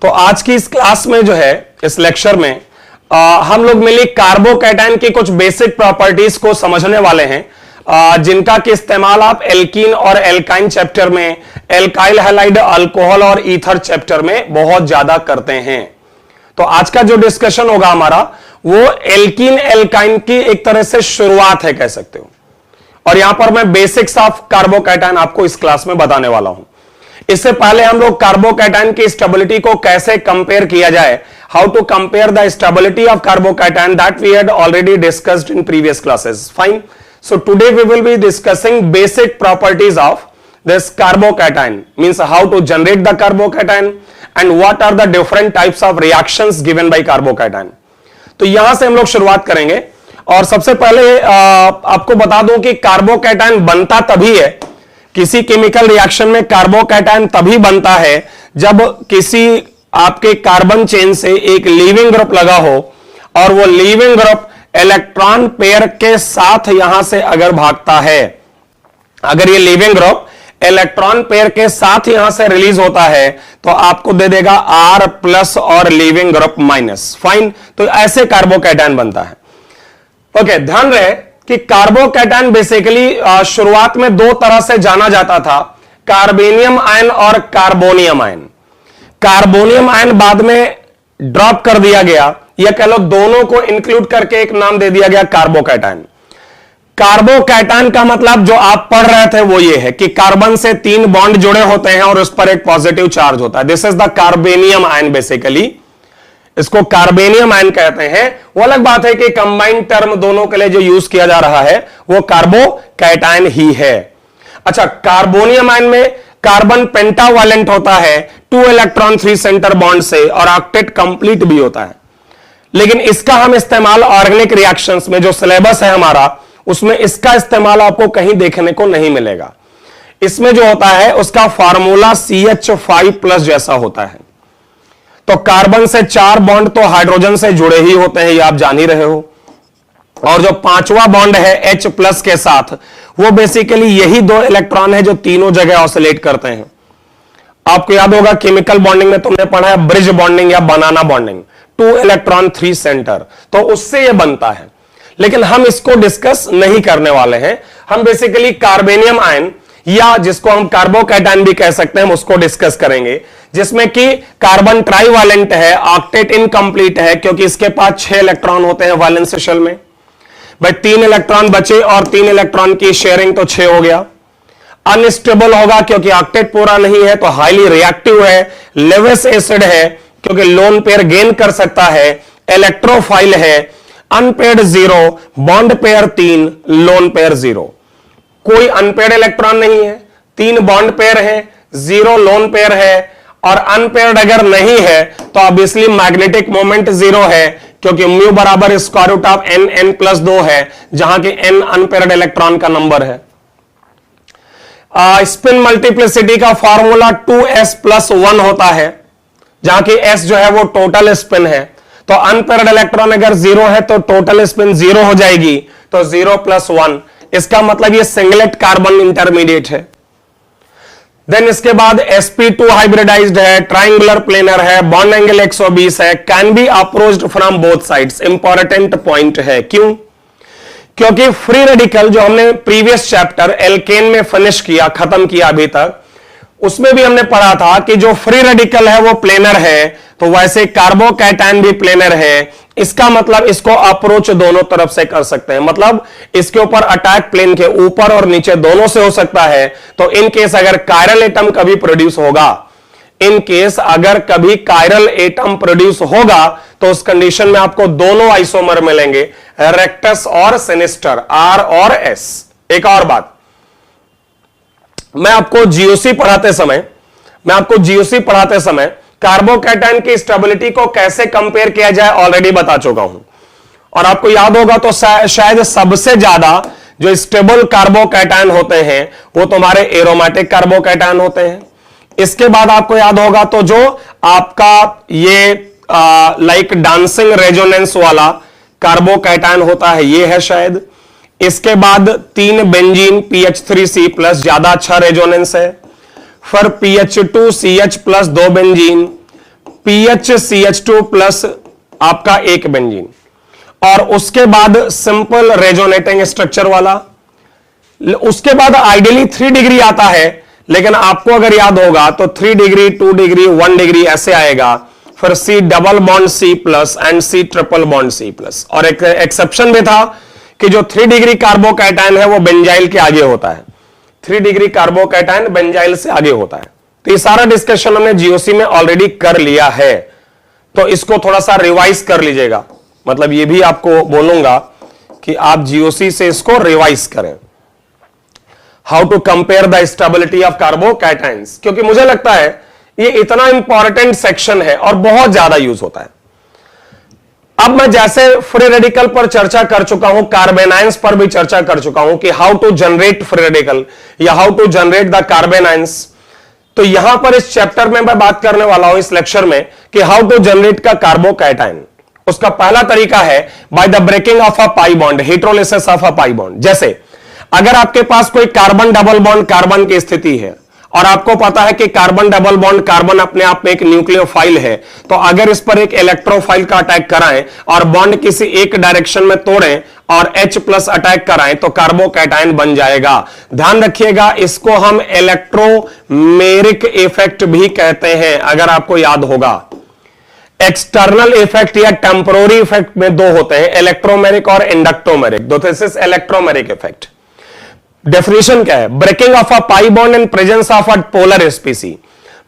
तो आज की इस क्लास में जो है, इस लेक्चर में हम लोग मिली कार्बोकैटायन की कुछ बेसिक प्रॉपर्टीज को समझने वाले हैं, जिनका कि इस्तेमाल आप एल्कीन और एल्काइन चैप्टर में, एल्काइल हैलाइड अल्कोहल और ईथर चैप्टर में बहुत ज्यादा करते हैं। तो आज का जो डिस्कशन होगा हमारा, वो एल्कीन एल्काइन की एक तरह से शुरुआत है कह सकते हो, और यहां पर मैं बेसिक्स ऑफ कार्बोकैटायन आपको इस क्लास में बताने वाला हूं। इससे पहले हम लोग कार्बोकैटायन की स्टेबिलिटी को कैसे कंपेयर किया जाए, how to compare the stability of carbocation, that we had already discussed in previous classes. Fine, so today we will be discussing basic properties of this carbocation, means how to generate the carbocation and what are the different types of reactions given by carbocation। तो यहां से हम लोग शुरुआत करेंगे, और सबसे पहले आपको बता दूं कि कार्बोकैटायन बनता तभी है, किसी केमिकल रिएक्शन में कार्बोकैटायन तभी बनता है जब किसी आपके कार्बन चेन से एक लीविंग ग्रुप लगा हो, और वो लीविंग ग्रुप इलेक्ट्रॉन पेयर के साथ यहां से अगर भागता है, अगर ये लीविंग ग्रुप इलेक्ट्रॉन पेयर के साथ यहां से रिलीज होता है तो आपको दे देगा R प्लस और लीविंग ग्रुप माइनस। फाइन, तो ऐसे कार्बोकैटायन बनता है। ओके, ध्यान रहे कि कार्बोकैटायन बेसिकली शुरुआत में दो तरह से जाना जाता था, कार्बोनियम आयन और कार्बोनियम आयन। कार्बोनियम आयन बाद में ड्रॉप कर दिया गया, या कह लो दोनों को इंक्लूड करके एक नाम दे दिया गया कार्बोकैटायन। कार्बोकैटायन का मतलब जो आप पढ़ रहे थे वो ये है कि कार्बन से 3 बॉन्ड जुड़े होते हैं और उस पर एक पॉजिटिव चार्ज होता है। This is the carbonium ion, basically इसको कार्बोनियम आयन कहते हैं। वो अलग बात है कि कंबाइंड टर्म दोनों के लिए जो यूज किया जा रहा है वो कार्बोकैटायन ही है। अच्छा, कार्बोनियम आयन में कार्बन पेंटावैलेंट होता है 2 इलेक्ट्रॉन 3 सेंटर बॉन्ड से, और ऑक्टेट कंप्लीट भी होता है। लेकिन इसका हम इस्तेमाल ऑर्गेनिक रिएक्शंस में, जो सिलेबस है हमारा, उसमें इसका इस्तेमाल आपको कहीं देखने को नहीं मिलेगा। इसमें जो होता है उसका फार्मूला CH5+ जैसा होता है। तो कार्बन से 4 बॉन्ड तो हाइड्रोजन से जुड़े ही होते हैं, ये आप जान ही रहे हो, और जो 5वां बॉन्ड है H+ के साथ, वो बेसिकली यही 2 इलेक्ट्रॉन है जो तीनों जगह ऑसिलेट करते हैं। आपको याद होगा केमिकल बॉन्डिंग में तुमने पढ़ा है ब्रिज बॉन्डिंग या बनाना बॉन्डिंग, 2 इलेक्ट्रॉन 3 सेंटर, तो उससे यह बनता है। लेकिन हम इसको डिस्कस नहीं करने वाले हैं। हम बेसिकली कार्बोनियम आयन, या जिसको हम कार्बोकैटायन भी कह सकते हैं, हम उसको डिस्कस करेंगे, जिसमें कि कार्बन ट्राईवैलेंट है, ऑक्टेट इनकंप्लीट है, क्योंकि इसके पास 6 इलेक्ट्रॉन होते हैं वैलेंस शेल में। भाई 3 इलेक्ट्रॉन बचे और 3 इलेक्ट्रॉन की शेयरिंग, तो 6 हो गया। अनस्टेबल होगा क्योंकि ऑक्टेट पूरा नहीं है, तो हाईली रिएक्टिव है। लेविस एसिड है क्योंकि लोन पेयर गेन कर सकता है। इलेक्ट्रोफाइल है। Unpaired 0, bond pair 3, lone pair 0। कोई अनपेयर्ड इलेक्ट्रॉन नहीं है, 3 बॉन्ड पेयर है, 0 लोन पेयर है, और अनपेयर्ड अगर नहीं है तो ऑब्वियसली मैग्नेटिक मोमेंट 0 है, क्योंकि म्यू बराबर स्क्वायर रूट ऑफ n+2 है, जहां की n अनपेयर्ड इलेक्ट्रॉन का नंबर है। स्पिन मल्टीप्लिसिटी का फॉर्मूला 2s+1 होता है, जहां की s जो है वो टोटल स्पिन है। तो अनपेयर्ड इलेक्ट्रॉन अगर 0 है तो टोटल स्पिन 0 हो जाएगी, तो 0+1। इसका मतलब ये सिंगलेट कार्बन इंटरमीडिएट है। देन इसके बाद sp2 हाइब्रिडाइज्ड है, ट्राइंगुलर प्लेनर है, बॉन्ड एंगल 120 है, can be approached from both sides. Important point है, क्यों? क्योंकि फ्री रेडिकल जो हमने प्रीवियस चैप्टर एल्केन में फिनिश किया, खत्म किया अभी तक, उसमें भी हमने पढ़ा था कि जो फ्री रेडिकल है वो प्लेनर है, तो वैसे कार्बोकैटायन भी प्लेनर है। इसका मतलब इसको अप्रोच दोनों तरफ से कर सकते हैं, मतलब इसके ऊपर अटैक प्लेन के ऊपर और नीचे दोनों से हो सकता है। तो इन केस अगर कायरल एटम कभी प्रोड्यूस होगा, इन केस अगर कभी कायरल एटम प्रोड्यूस होगा, तो उस कंडीशन में आपको दोनों आइसोमर मिलेंगे, रेक्टस और सिनिस्टर, R और S। एक और बात, मैं आपको जीओसी पढ़ाते समय कार्बोकैटायन की स्टेबिलिटी को कैसे कंपेयर किया जाए ऑलरेडी बता चुका हूं, और आपको याद होगा तो शायद सबसे ज्यादा जो स्टेबल कार्बोकैटायन होते हैं वो तुम्हारे एरोमेटिक कार्बोकैटायन होते हैं। इसके बाद आपको याद होगा तो जो आपका ये लाइक डांसिंग रेजोनेंस वाला कार्बोकैटायन होता है, ये है शायद। इसके बाद 3 बेंजीन PH3C+, ज्यादा अच्छा रेजोनेंस है। फिर PH2CH+ 2 बेंजीन, PHCH2 प्लस आपका एक बेंजीन, और उसके बाद सिंपल रेजोनेटिंग स्ट्रक्चर वाला। उसके बाद आइडियली 3 डिग्री आता है, लेकिन आपको अगर याद होगा तो 3 डिग्री, 2 डिग्री, 1 डिग्री ऐसे आएगा। फिर C double bond C plus and C triple bond C plus. और एक एक्सेप्शन भी था कि जो 3 डिग्री कार्बोकैटायन है वो बेंजाइल के आगे होता है। 3 डिग्री कार्बोकैटायन बेंजाइल से आगे होता है। तो ये सारा डिस्कशन हमने जीओसी में ऑलरेडी कर लिया है, तो इसको थोड़ा सा रिवाइज कर लीजिएगा। मतलब ये भी आपको बोलूंगा कि आप जीओसी से इसको रिवाइज करें, how to compare the stability of carbocations, क्योंकि मुझे लगता है ये इतना इंपॉर्टेंट सेक्शन है और बहुत ज्यादा यूज होता है। अब मैं जैसे फ्री रेडिकल पर चर्चा कर चुका हूं, कार्बेनायंस पर भी चर्चा कर चुका हूं कि how to generate free radical या how to generate the carbanions. तो यहां पर इस चैप्टर में मैं बात करने वाला हूं इस लेक्चर में कि हाउ टू जनरेट का कार्बोकैटायन। उसका पहला तरीका है by the breaking of a pi bond, heterolysis of a pi bond. जैसे अगर आपके पास कोई कार्बन डबल बॉन्ड कार्बन की स्थिति है और आपको पता है कि कार्बन डबल बॉन्ड कार्बन अपने आप में एक न्यूक्लियोफाइल है, तो अगर इस पर एक इलेक्ट्रोफाइल का अटैक कराएं और बॉन्ड किसी एक डायरेक्शन में तोड़ें और H प्लस अटैक कराएं तो कार्बोकैटायन बन जाएगा। ध्यान रखिएगा, इसको हम इलेक्ट्रोमेरिक इफेक्ट भी कहते हैं, अगर आपको याद होगा। एक्सटर्नल इफेक्ट या टेम्पोररी इफेक्ट में दो होते हैं, इलेक्ट्रोमेरिक और inductomeric. This is electromeric effect. Definition क्या है? Breaking of a pi bond in presence of a polar species,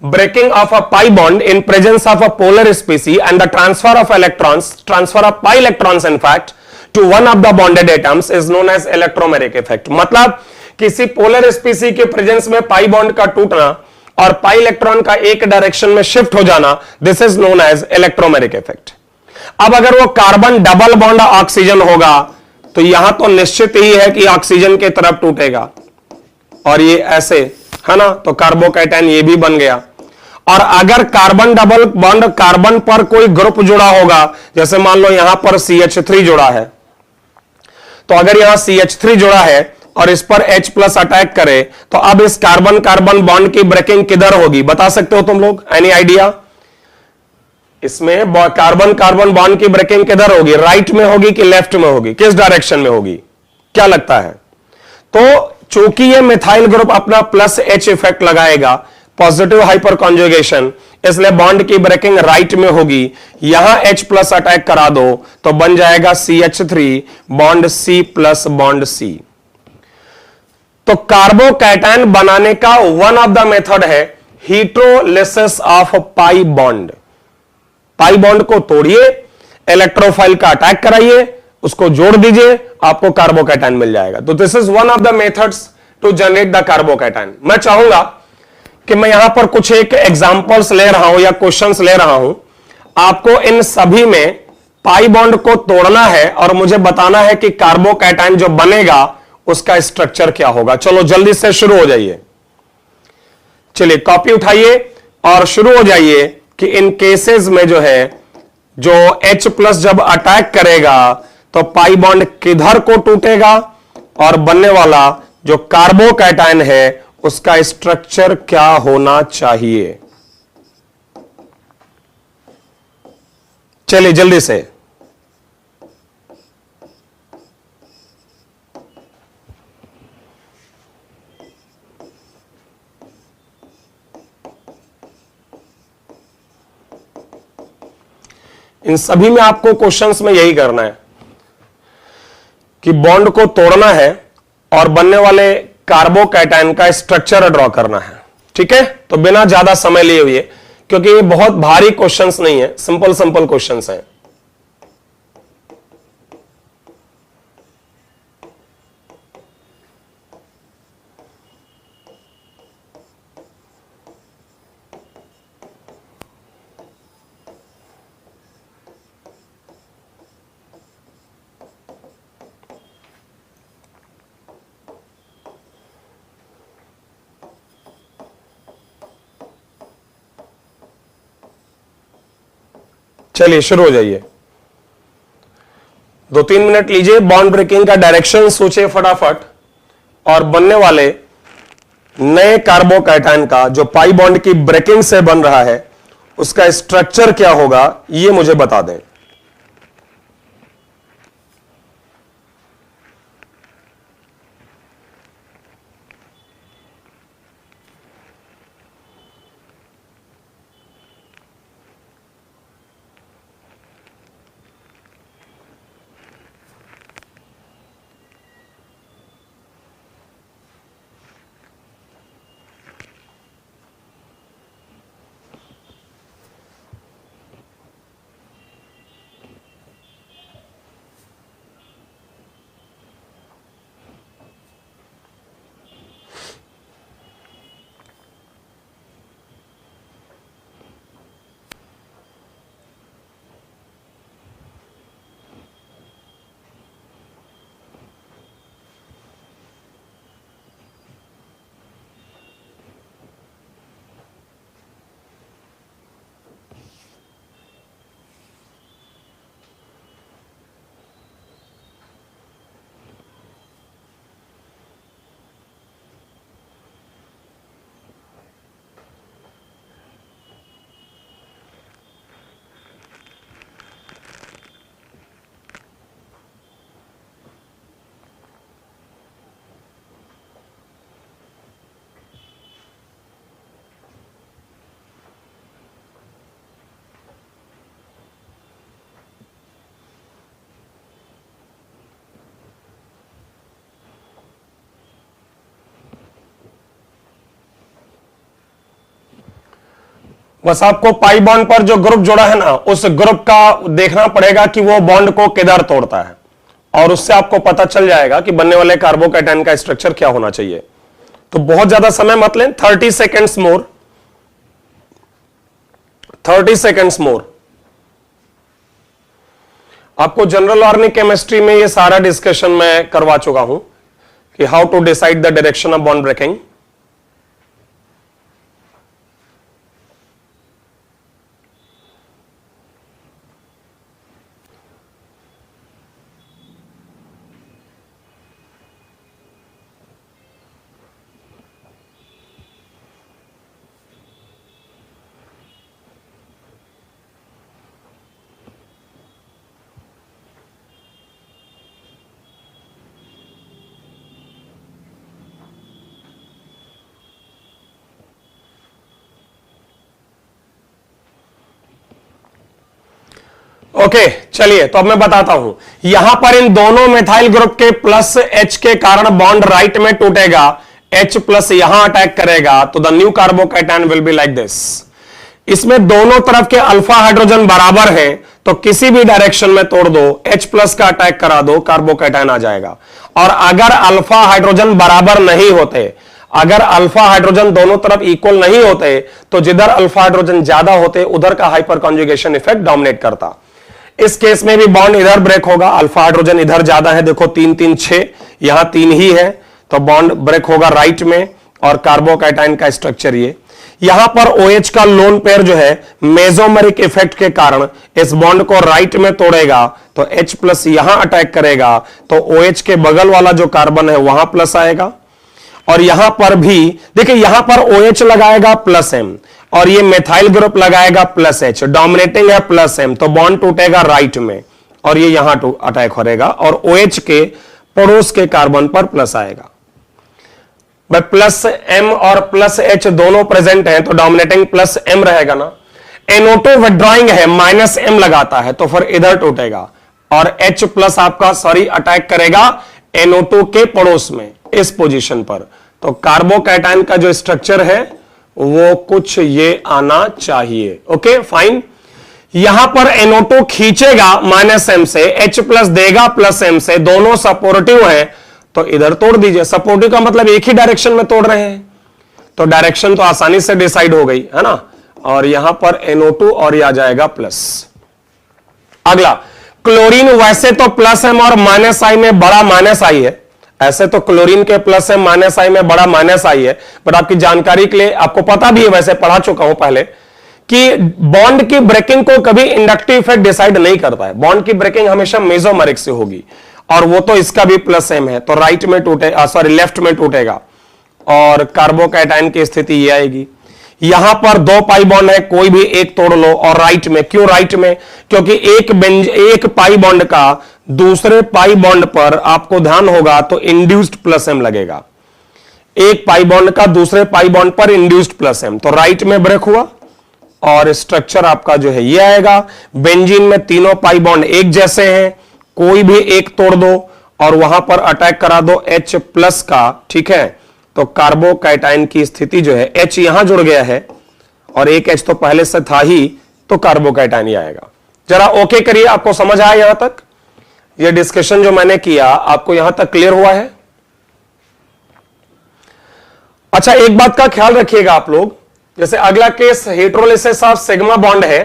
breaking of a pi bond in presence of a polar species and the transfer of electrons, transfer of pi electrons in fact to one of the bonded atoms is known as electromeric effect। मतलब किसी polar स्पीसी के presence में pi bond का टूटना और pi electron का एक direction में शिफ्ट हो जाना, this is known as electromeric effect. अब अगर वो कार्बन डबल बॉन्ड ऑक्सीजन होगा तो यहां तो निश्चित ही है कि ऑक्सीजन की तरफ टूटेगा और ये ऐसे, है ना, तो कार्बोकैटायन ये भी बन गया। और अगर कार्बन डबल बॉन्ड कार्बन पर कोई ग्रुप जुड़ा होगा, जैसे मान लो यहां पर CH3 जुड़ा है, तो अगर यहां CH3 जुड़ा है और इस पर H प्लस अटैक करे तो अब इस कार्बन कार्बन बॉन्ड की ब्रेकिंग किधर होगी, बता सकते हो तुम लोग? Any idea? इसमें कार्बन कार्बन बॉन्ड की ब्रेकिंग किधर होगी? राइट में होगी कि लेफ्ट में होगी? किस डायरेक्शन में होगी, क्या लगता है? तो चूंकि ये मिथाइल ग्रुप अपना प्लस H इफेक्ट लगाएगा, पॉजिटिव हाइपर कॉन्जुगेशन, इसलिए बॉन्ड की ब्रेकिंग राइट में होगी। यहां H प्लस अटैक करा दो तो बन जाएगा CH3 bond C plus bond C। तो कार्बोकैटायन बनाने का वन ऑफ द मेथड है heterolysis of pi bond. Pi bond को तोड़िए, इलेक्ट्रोफाइल का अटैक कराइए, उसको जोड़ दीजिए, आपको कार्बोकैटायन मिल जाएगा। तो this is one of the methods to generate the carbocation. मैं चाहूंगा कि मैं यहां पर कुछ एक एग्जांपल्स ले रहा हूं या क्वेश्चंस ले रहा हूं, आपको इन सभी में पाई बॉन्ड को तोड़ना है और मुझे बताना है कि कार्बोकैटायन जो बनेगा उसका स्ट्रक्चर क्या होगा। चलो जल्दी से शुरू हो जाइए, चलिए कॉपी उठाइए और शुरू हो जाइए कि इन केसेस में जो है, जो H प्लस जब अटैक करेगा तो पाई बॉन्ड किधर को टूटेगा और बनने वाला जो कार्बोकैटायन है उसका स्ट्रक्चर क्या होना चाहिए। चलिए जल्दी से, इन सभी में आपको क्वेश्चंस में यही करना है कि बॉन्ड को तोड़ना है और बनने वाले कार्बोकैटायन का स्ट्रक्चर ड्रॉ करना है। ठीक है, तो बिना ज्यादा समय लिए हुए, क्योंकि ये बहुत भारी क्वेश्चंस नहीं है, सिंपल सिंपल क्वेश्चंस हैं। चलिए शुरू हो जाइए, 2-3 मिनट लीजिए, बॉन्ड ब्रेकिंग का डायरेक्शन सोचिए फटाफट और बनने वाले नए कार्बोकैटायन का जो पाई बॉन्ड की ब्रेकिंग से बन रहा है उसका स्ट्रक्चर क्या होगा ये मुझे बता दें। बस आपको पाई बॉन्ड पर जो ग्रुप जुड़ा है ना, उस ग्रुप का देखना पड़ेगा कि वो बॉन्ड को किधर तोड़ता है, और उससे आपको पता चल जाएगा कि बनने वाले कार्बोकैटायन का स्ट्रक्चर क्या होना चाहिए। तो बहुत ज्यादा समय मत लें, 30 सेकेंड्स मोर, 30 सेकेंड्स मोर। आपको जनरल ऑर्गेनिक केमिस्ट्री में ये सारा डिस्कशन मैं करवा चुका हूं कि how to decide the direction of bond breaking. Okay, चलिए तो अब मैं बताता हूं। यहां पर इन दोनों मेथाइल ग्रुप के प्लस H के कारण बॉन्ड राइट में टूटेगा, H प्लस यहां अटैक करेगा, तो the new carbocation will be like this. इसमें दोनों तरफ के अल्फा हाइड्रोजन बराबर हैं, तो किसी भी डायरेक्शन में तोड़ दो, H प्लस का अटैक करा दो, कार्बोकैटायन आ जाएगा। और अगर अल्फा हाइड्रोजन बराबर नहीं होते, अगर अल्फा हाइड्रोजन दोनों तरफ इक्वल नहीं होते, तो जिधर अल्फा हाइड्रोजन ज्यादा होते उधर का हाइपर कॉन्जुगेशन इफेक्ट डोमिनेट करता। इस केस में भी बॉन्ड इधर ब्रेक होगा, अल्फा हाइड्रोजन इधर ज्यादा है, देखो 3 3 6, यहां 3 ही है, तो बॉन्ड ब्रेक होगा राइट में, और कार्बोकैटायन का स्ट्रक्चर ये। यहां पर OH का लोन पेयर जो है मेसोमेरिक इफेक्ट के कारण इस बॉन्ड को राइट में तोड़ेगा, तो H प्लस यहां अटैक करेगा, तो OH के बगल वाला जो कार्बन है वहां प्लस आएगा। और यहां पर भी देखिए, यहां पर OH लगाएगा प्लस M, और ये मेथाइल ग्रुप लगाएगा प्लस H, डोमिनेटिंग है प्लस M, तो बॉन्ड टूटेगा राइट में, और ये यहां अटैक करेगा, और OH के पड़ोस के कार्बन पर प्लस आएगा। भाई प्लस M और प्लस H दोनों प्रेजेंट हैं, तो डोमिनेटिंग प्लस M रहेगा ना। NO2 विड्रॉइंग है, माइनस M लगाता है, तो फिर इधर टूटेगा, और H प्लस आपका अटैक करेगा NO2 के पड़ोस में, इस पोजीशन पर। तो कार्बोकैटायन का जो स्ट्रक्चर है वो कुछ ये आना चाहिए। Okay fine. यहां पर NO2 खींचेगा माइनस M से, H प्लस देगा प्लस M से, दोनों सपोर्टिव है, तो इधर तोड़ दीजिए। सपोर्टिव का मतलब एक ही डायरेक्शन में तोड़ रहे हैं, तो डायरेक्शन तो आसानी से डिसाइड हो गई है ना। और यहां पर NO2 और ये आ जाएगा प्लस। अगला, क्लोरीन वैसे तो प्लस M और माइनस I में बड़ा माइनस I है, ऐसे तो क्लोरीन के प्लस M माइनस I में बड़ा माइनस I है, बट आपकी जानकारी के लिए, आपको पता भी है, वैसे पढ़ा चुका हूं पहले, कि बॉन्ड की ब्रेकिंग को कभी इंडक्टिव इफेक्ट डिसाइड नहीं करता है। बॉन्ड की ब्रेकिंग हमेशा मेसोमेरिक से होगी, और वो तो इसका भी प्लस M है, तो राइट में टूटे, लेफ्ट में टूटेगा, और कार्बोकैटायन की स्थिति ये आएगी। यहां पर 2 पाई बॉन्ड है, कोई भी एक तोड़ लो। और राइट में, क्यों राइट में? क्योंकि एक पाई बॉन्ड का दूसरे पाई बॉन्ड पर आपको ध्यान होगा तो इंड्यूस्ड प्लस एम लगेगा। एक पाई बॉन्ड का दूसरे पाई बॉन्ड पर इंड्यूस्ड प्लस एम, तो राइट में ब्रेक हुआ और स्ट्रक्चर आपका जो है ये आएगा। बेंजीन में तीनों पाई बॉन्ड एक जैसे हैं, कोई भी एक तोड़ दो और वहां पर अटैक करा दो H प्लस का, ठीक है, तो कार्बोकैटायन की स्थिति जो है, H यहां जुड़ गया है और एक H तो पहले से था ही, तो कार्बोकैटायन ही आएगा। जरा ओके करिए, आपको समझ आया यहां तक? ये डिस्कशन जो मैंने किया आपको यहां तक क्लियर हुआ है? अच्छा, एक बात का ख्याल रखिएगा आप लोग, जैसे अगला केस हेटेरोलिसिस ऑफ सिग्मा बॉन्ड है,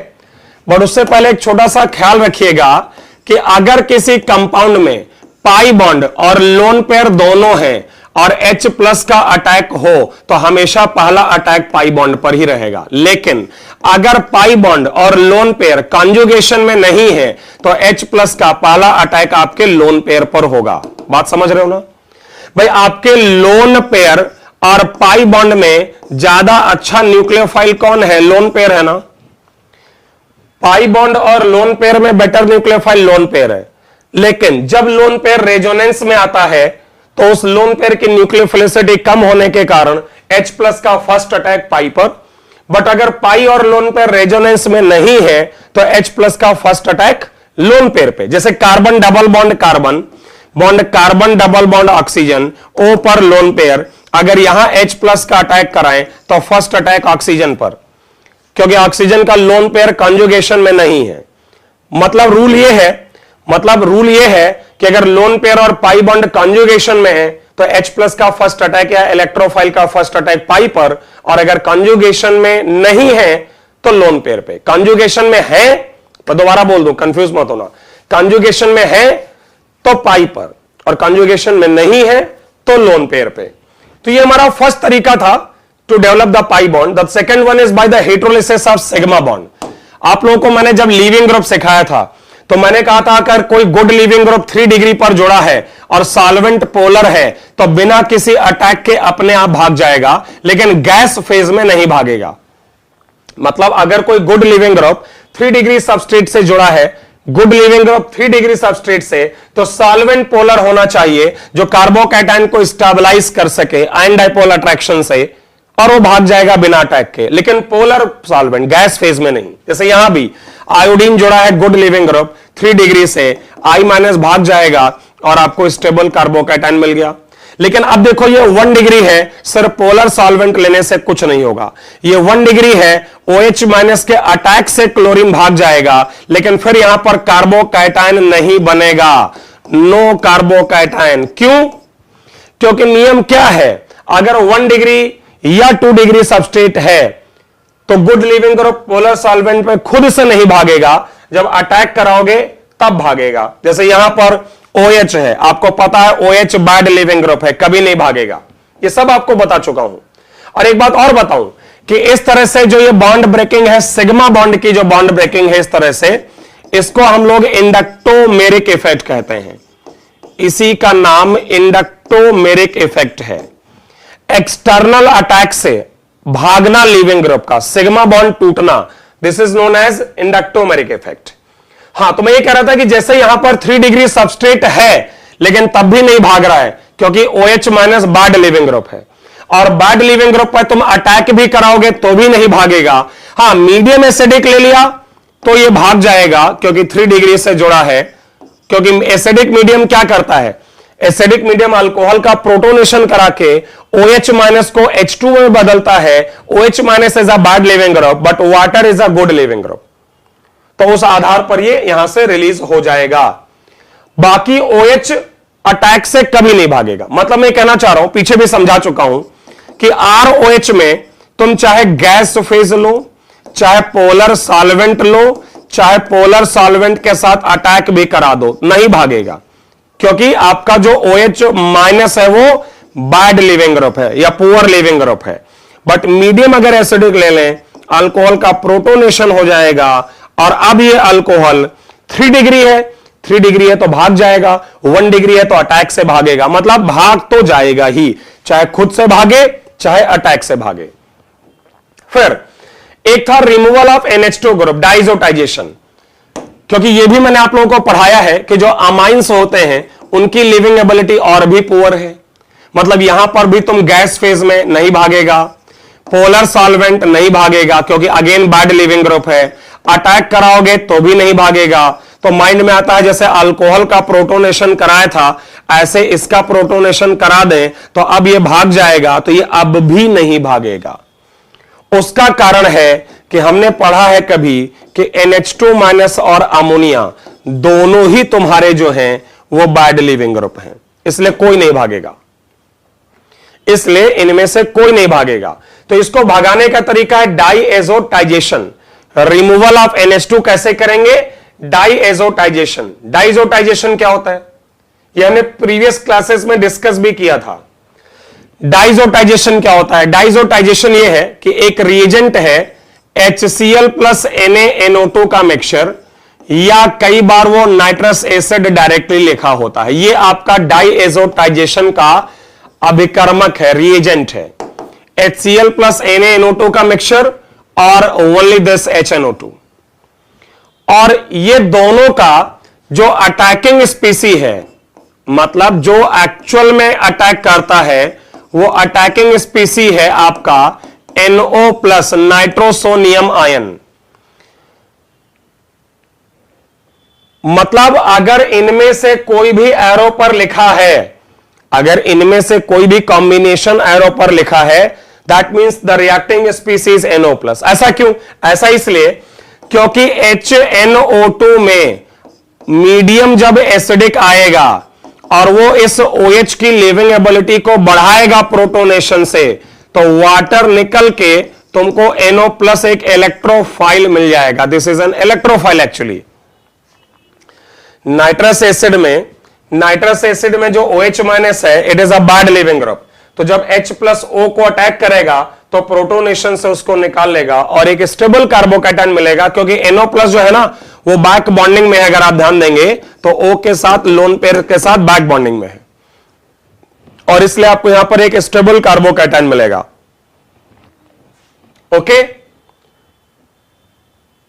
बट उससे पहले एक छोटा सा ख्याल रखिएगा कि अगर किसी कंपाउंड में पाई बॉन्ड और लोन पेयर दोनों हैं और H प्लस का अटैक हो तो हमेशा पहला अटैक पाई बॉन्ड पर ही रहेगा। लेकिन अगर पाई बॉन्ड और लोन पेयर कॉन्जुगेशन में नहीं है तो H प्लस का पहला अटैक आपके लोन पेयर पर होगा। बात समझ रहे हो ना भाई? आपके लोन पेयर और पाई बॉन्ड में ज्यादा अच्छा न्यूक्लियोफाइल कौन है? लोन पेयर है ना। पाई बॉन्ड और लोन पेयर में बेटर न्यूक्लियोफाइल लोन पेयर है, लेकिन जब लोन पेयर रेजोनेंस में आता है तो उस लोन पेयर की न्यूक्लियोफिलिसिटी कम होने के कारण H प्लस का फर्स्ट अटैक पाई पर, बट अगर पाई और लोन पेयर रेजोनेंस में नहीं है तो H प्लस का फर्स्ट अटैक लोन पेयर पे। जैसे carbon double bond carbon, bond carbon double bond oxygen, O पर लोन पेयर, अगर यहां H प्लस का अटैक कराएं तो फर्स्ट अटैक ऑक्सीजन पर, क्योंकि ऑक्सीजन का लोन पेयर कॉन्जुगेशन में नहीं है। मतलब रूल यह है कि अगर लोन पेयर और पाई बॉन्ड कॉन्जुगेशन में है तो H प्लस का फर्स्ट अटैक या इलेक्ट्रोफाइल का फर्स्ट अटैक पाई पर, और अगर कॉन्जुगेशन में नहीं है तो लोन पेयर पे। कॉन्जुगेशन में है तो दोबारा बोल दूं, कंफ्यूज मत होना, कॉन्जुगेशन में है तो पाई पर और कॉन्जुगेशन में नहीं है तो लोन पेयर पे। तो ये हमारा फर्स्ट तरीका था to develop the pi bond. The second one is by the heterolysis of sigma bond. आप लोगों को मैंने जब लीविंग ग्रुप सिखाया था तो मैंने कहा था अगर कोई गुड लीविंग ग्रुप 3 डिग्री पर जुड़ा है और सॉल्वेंट पोलर है तो बिना किसी अटैक के अपने आप भाग जाएगा, लेकिन गैस फेज में नहीं भागेगा। मतलब अगर कोई good leaving group 3 degree substrate से जुड़ा है, good leaving group 3 degree substrate से, तो सॉल्वेंट पोलर होना चाहिए जो कार्बोकैटायन को स्टेबलाइज कर सके आयन डाइपोल अट्रैक्शन से, और वो भाग जाएगा बिना अटैक के। लेकिन पोलर सॉल्वेंट गैस फेज में नहीं। जैसे यहां भी आयोडीन जुड़ा है गुड लिविंग ग्रुप 3 डिग्री से, I माइनस भाग जाएगा और आपको स्टेबल कार्बोकैटायन मिल गया। लेकिन अब देखो ये 1 डिग्री है, सिर्फ पोलर सॉल्वेंट लेने से कुछ नहीं होगा। ये 1 डिग्री है, OH माइनस के अटैक से क्लोरीन भाग जाएगा, लेकिन फिर यहां पर कार्बोकैटायन नहीं बनेगा, नो कार्बोकैटायन। क्यों? क्योंकि नियम क्या है, अगर 1 डिग्री या 2 डिग्री सबस्ट्रेट है तो good leaving group polar solvent पे खुद से नहीं भागेगा, जब अटैक कराओगे तब भागेगा। जैसे यहां पर OH है, आपको पता है OH बैड लिविंग ग्रुप है, कभी नहीं भागेगा। ये सब आपको बता चुका हूं। और एक बात और बताऊं कि इस तरह से जो ये बॉन्ड ब्रेकिंग है, सिग्मा बॉन्ड की जो बॉन्ड ब्रेकिंग है इस तरह से, इसको हम लोग इंडक्टोमेरिक इफेक्ट कहते हैं। इसी का नाम इंडक्टोमेरिक इफेक्ट है। एक्सटर्नल अटैक से भागना लिविंग ग्रुप का, सिग्मा बॉन्ड टूटना, this is known as inductomeric effect. हां, तो मैं ये कह रहा था कि जैसे यहां पर 3 डिग्री सबस्ट्रेट है लेकिन तब भी नहीं भाग रहा है क्योंकि OH minus bad leaving group है, और बैड लिविंग ग्रुप पर तुम अटैक भी कराओगे तो भी नहीं भागेगा। हां, मीडियम एसिडिक ले लिया तो ये भाग जाएगा क्योंकि 3 डिग्री से जुड़ा है, क्योंकि एसिडिक मीडियम क्या करता है, एसिडिक मीडियम अल्कोहल का प्रोटोनेशन करा के OH माइनस को H2 में बदलता है। OH minus is a bad leaving group but water is a good leaving group, तो उस आधार पर ये यहां से रिलीज हो जाएगा। बाकी OH अटैक से कभी नहीं भागेगा। मतलब मैं कहना चाह रहा हूं, पीछे भी समझा चुका हूं कि ROH में तुम चाहे गैस फेज लो, चाहे पोलर सॉल्वेंट लो, चाहे पोलर सॉल्वेंट के साथ अटैक भी करा दो, नहीं भागेगा, क्योंकि आपका जो OH माइनस है वो बैड लिविंग ग्रुप है या पुअर लिविंग ग्रुप है। बट मीडियम अगर एसिडिक ले लें, अल्कोहल का प्रोटोनेशन हो जाएगा, और अब ये अल्कोहल 3 डिग्री है, 3 डिग्री है तो भाग जाएगा, 1 डिग्री है तो अटैक से भागेगा। मतलब भाग तो जाएगा ही, चाहे खुद से भागे चाहे अटैक से भागे। फिर एक था removal of NH2 group, diazotization, क्योंकि यह भी मैंने आप लोगों को पढ़ाया है कि जो अमाइंस होते हैं उनकी लिविंग एबिलिटी और भी पुअर है। मतलब यहां पर भी तुम गैस फेज में नहीं भागेगा, पोलर सॉल्वेंट नहीं भागेगा क्योंकि अगेन बैड लिविंग ग्रुप है, अटैक कराओगे तो भी नहीं भागेगा। तो माइंड में आता है जैसे अल्कोहल का प्रोटोनेशन कराया था, ऐसे इसका प्रोटोनेशन करा दें तो अब ये भाग जाएगा, तो ये अब भी नहीं भागेगा। उसका कारण है कि हमने पढ़ा है कभी कि NH2- और अमोनिया दोनों ही तुम्हारे जो हैं वो बैड लिविंग ग्रुप हैं, इसलिए कोई नहीं भागेगा, इसलिए इनमें से कोई नहीं भागेगा। तो इसको भगाने का तरीका है डाइएजोटाइजेशन। रिमूवल ऑफ NH2 कैसे करेंगे? डाइएजोटाइजेशन। डाइएजोटाइजेशन क्या होता है यह हमने प्रीवियस क्लासेस में डिस्कस भी किया था। डाइजोटाइजेशन क्या होता है? डाइजोटाइजेशन यह है कि एक रिएजेंट है HCl प्लस NaNO2 का मिक्सचर, या कई बार वो नाइट्रस एसिड डायरेक्टली लिखा होता है, यह आपका डाइएजोटाइजेशन का अभिकर्मक है, रिएजेंट है। HCl प्लस NaNO2 का मिक्सचर और ओनली दिस HNO2। और ये दोनों का जो अटैकिंग स्पीसी है, मतलब जो एक्चुअल में अटैक करता है, वो अटैकिंग स्पीसी है आपका NO प्लस नाइट्रोसोनियम आयन। मतलब अगर इनमें से कोई भी एरो पर लिखा है, अगर इनमें से कोई भी कॉम्बिनेशन एरो पर लिखा है, that means the reacting species NO plus. ऐसा क्यों? ऐसा इसलिए क्योंकि HNO2 में मीडियम जब एसिडिक आएगा और वो इस OH की लिविंग एबिलिटी को बढ़ाएगा प्रोटोनेशन से, तो वाटर निकल के तुमको NO प्लस एक इलेक्ट्रोफाइल मिल जाएगा। This is an electrophile actually. Nitrous acid में जो OH- है, it is a bad leaving group. तो जब H प्लस O को अटैक करेगा तो प्रोटोनेशन से उसको निकाल लेगा और एक स्टेबल कार्बोकैटायन मिलेगा, क्योंकि NO प्लस जो है ना वो बैक बॉन्डिंग में है। अगर आप ध्यान देंगे तो O के साथ लोन पेयर के साथ बैक बॉन्डिंग में है, और इसलिए आपको यहां पर एक स्टेबल कार्बोकैटायन मिलेगा। ओके,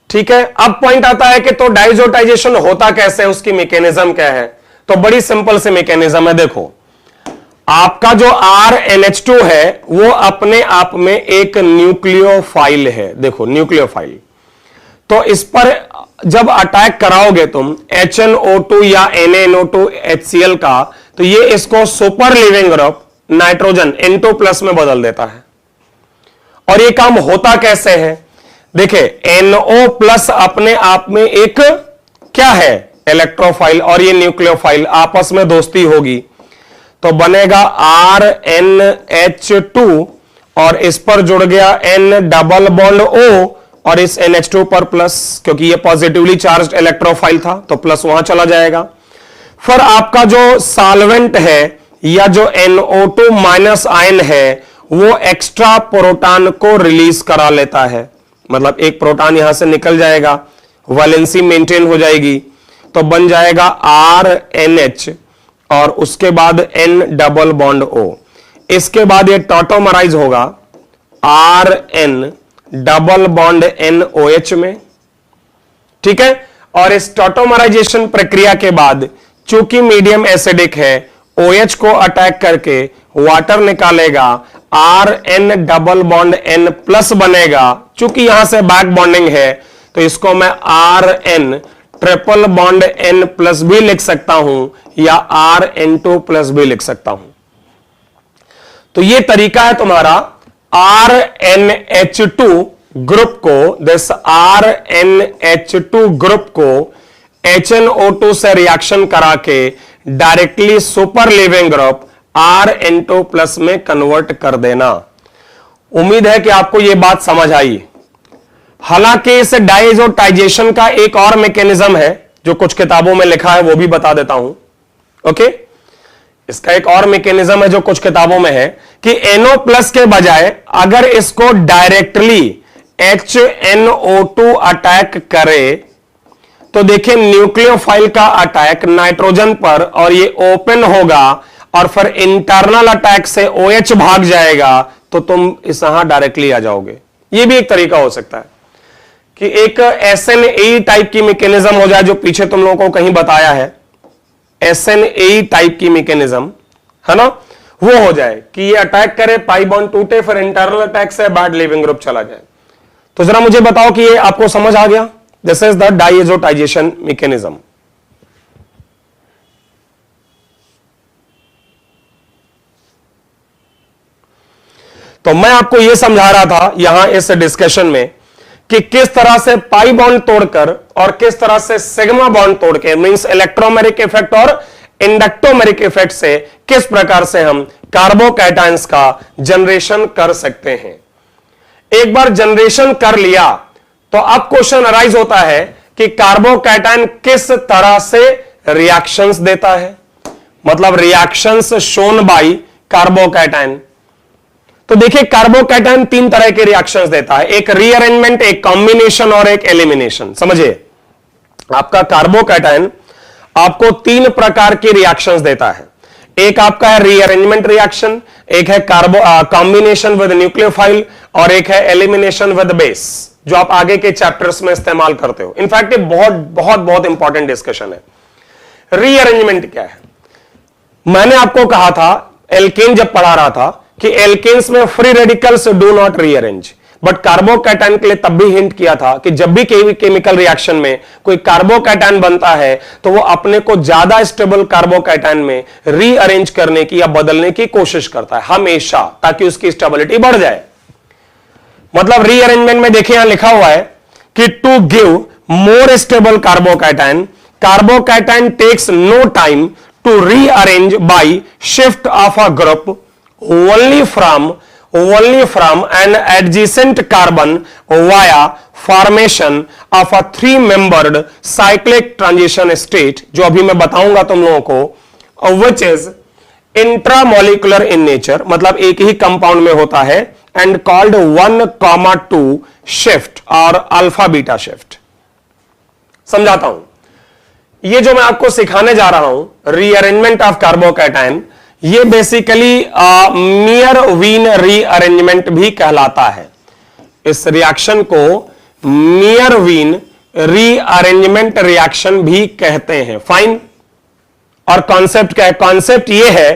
ठीक है। अब पॉइंट आता है कि तो डाइजोटाइजेशन होता कैसे, उसकी मैकेनिज्म क्या है? तो बड़ी सिंपल सी मैकेनिज्म है। देखो, आपका जो RNH2 है वो अपने आप में एक न्यूक्लियोफाइल है। देखो, न्यूक्लियोफाइल। तो इस पर जब अटैक कराओगे तुम HNO2 या NaNO2 HCl का, तो ये इसको super leaving group nitrogen N2 plus में बदल देता है। और ये काम होता कैसे है? देखिए, NO प्लस अपने आप में एक क्या है? इलेक्ट्रोफाइल, और ये न्यूक्लियोफाइल आपस में दोस्ती होगी तो बनेगा RNH2, और इस पर जुड़ गया N डबल बॉन्ड O, और इस NH2 पर प्लस, क्योंकि ये पॉजिटिवली चार्ज्ड इलेक्ट्रोफाइल था तो प्लस वहां चला जाएगा। फिर आपका जो सॉल्वेंट है या जो NO2 माइनस आयन है वो एक्स्ट्रा प्रोटॉन को रिलीज करा लेता है, मतलब एक प्रोटॉन यहां से निकल जाएगा, वैलेंसी मेंटेन हो जाएगी, तो बन जाएगा RNH और उसके बाद N डबल बॉन्ड O। इसके बाद ये टॉटोमराइज होगा RN डबल बॉन्ड NOH में, ठीक है। और इस टॉटोमराइजेशन प्रक्रिया के बाद चूंकि मीडियम एसिडिक है, OH को अटैक करके वाटर निकालेगा, RN double bond N plus बनेगा। चूंकि यहां से बैक बॉन्डिंग है तो इसको मैं RN triple bond N plus भी लिख सकता हूं या RN2 प्लस भी लिख सकता हूं। तो यह तरीका है तुम्हारा RNH2 ग्रुप को, दिस RNH2 ग्रुप को HNO2 से रिएक्शन करा के directly super leaving group RN2 plus में कन्वर्ट कर देना। उम्मीद है कि आपको यह बात समझ आई। हालांकि इस डाइजोटाइजेशन का एक और मैकेनिज्म है जो कुछ किताबों में लिखा है, वो भी बता देता हूं। ओके, इसका एक और मैकेनिज्म है जो कुछ किताबों में है कि NO प्लस के बजाय अगर इसको डायरेक्टली HNO2 अटैक करे तो देखिए न्यूक्लियोफाइल का अटैक नाइट्रोजन पर, और ये ओपन होगा और फिर इंटरनल अटैक से OH भाग जाएगा, तो तुम इस यहां डायरेक्टली आ जाओगे। यह भी एक तरीका हो सकता है कि एक SNAE टाइप की मैकेनिज्म हो जाए, जो पीछे तुम लोगों को कहीं बताया है, SNAE टाइप की मैकेनिज्म है ना, वो हो जाए कि ये अटैक करे, पाई बॉन्ड टूटे, फिर इंटरनल अटैक से बैड लीविंग ग्रुप चला जाए। तो जरा मुझे बताओ कि ये आपको समझ आ गया? This is the diazotisation mechanism. तो मैं आपको यह समझा रहा था यहां इस डिस्कशन में कि किस तरह से पाई बॉन्ड तोड़कर और किस तरह से सिग्मा बॉन्ड तोड़ के, मींस इलेक्ट्रोमेरिक इफेक्ट और इंडक्टोमेरिक इफेक्ट से किस प्रकार से हम कार्बोकैटायंस का जनरेशन कर सकते हैं। एक बार जनरेशन कर लिया तो अब क्वेश्चन अराइज होता है कि कार्बोकैटायन किस तरह से रिएक्शंस देता है, मतलब रिएक्शंस शोन बाय कार्बोकैटायन। तो देखिए कार्बोकैटायन तीन तरह के रिएक्शंस देता है, एक रीअरेंजमेंट, एक कॉम्बिनेशन और एक एलिमिनेशन। समझिए, आपका कार्बोकैटायन आपको तीन प्रकार के रिएक्शंस देता है। एक आपका है रीअरेंजमेंट रिएक्शन, एक है कॉम्बिनेशन विद न्यूक्लियोफाइल और एक है एलिमिनेशन विद बेस, जो आप आगे के चैप्टर्स में इस्तेमाल करते हो। इनफैक्ट ये बहुत बहुत बहुत इंपॉर्टेंट डिस्कशन है। रीअरेंजमेंट क्या है? मैंने आपको कहा था एल्केन जब पढ़ा रहा था कि एल्केन्स में free radicals do not rearrange, but carbocation के लिए तब भी हिंट किया था कि जब भी केमिकल रिएक्शन में कोई कार्बोकैटायन बनता है तो वो अपने को ज्यादा स्टेबल कार्बोकैटायन में रीअरेंज करने की या बदलने की कोशिश करता है हमेशा, ताकि उसकी स्टेबिलिटी बढ़ जाए। मतलब रीअरेंजमेंट में देखिए यहां लिखा हुआ है कि to give more stable carbocation, carbocation takes no time to rearrange by shift of a group only from an adjacent carbon via formation of a three-membered cyclic transition state, जो अभी मैं बताऊंगा तुम लोगों को, which is intramolecular in nature, मतलब एक ही compound में होता है, and called 1,2 shift और अल्फा बीटा शिफ्ट। समझाता हूं, ये जो मैं आपको सिखाने जा रहा हूं रीअरेंजमेंट ऑफ कार्बोकैटायन, ये बेसिकली मियर वीन रीअरेंजमेंट भी कहलाता है। इस रिएक्शन को मियर वीन रीअरेंजमेंट रिएक्शन भी कहते हैं। फाइन। और कॉन्सेप्ट क्या है? कॉन्सेप्ट ये है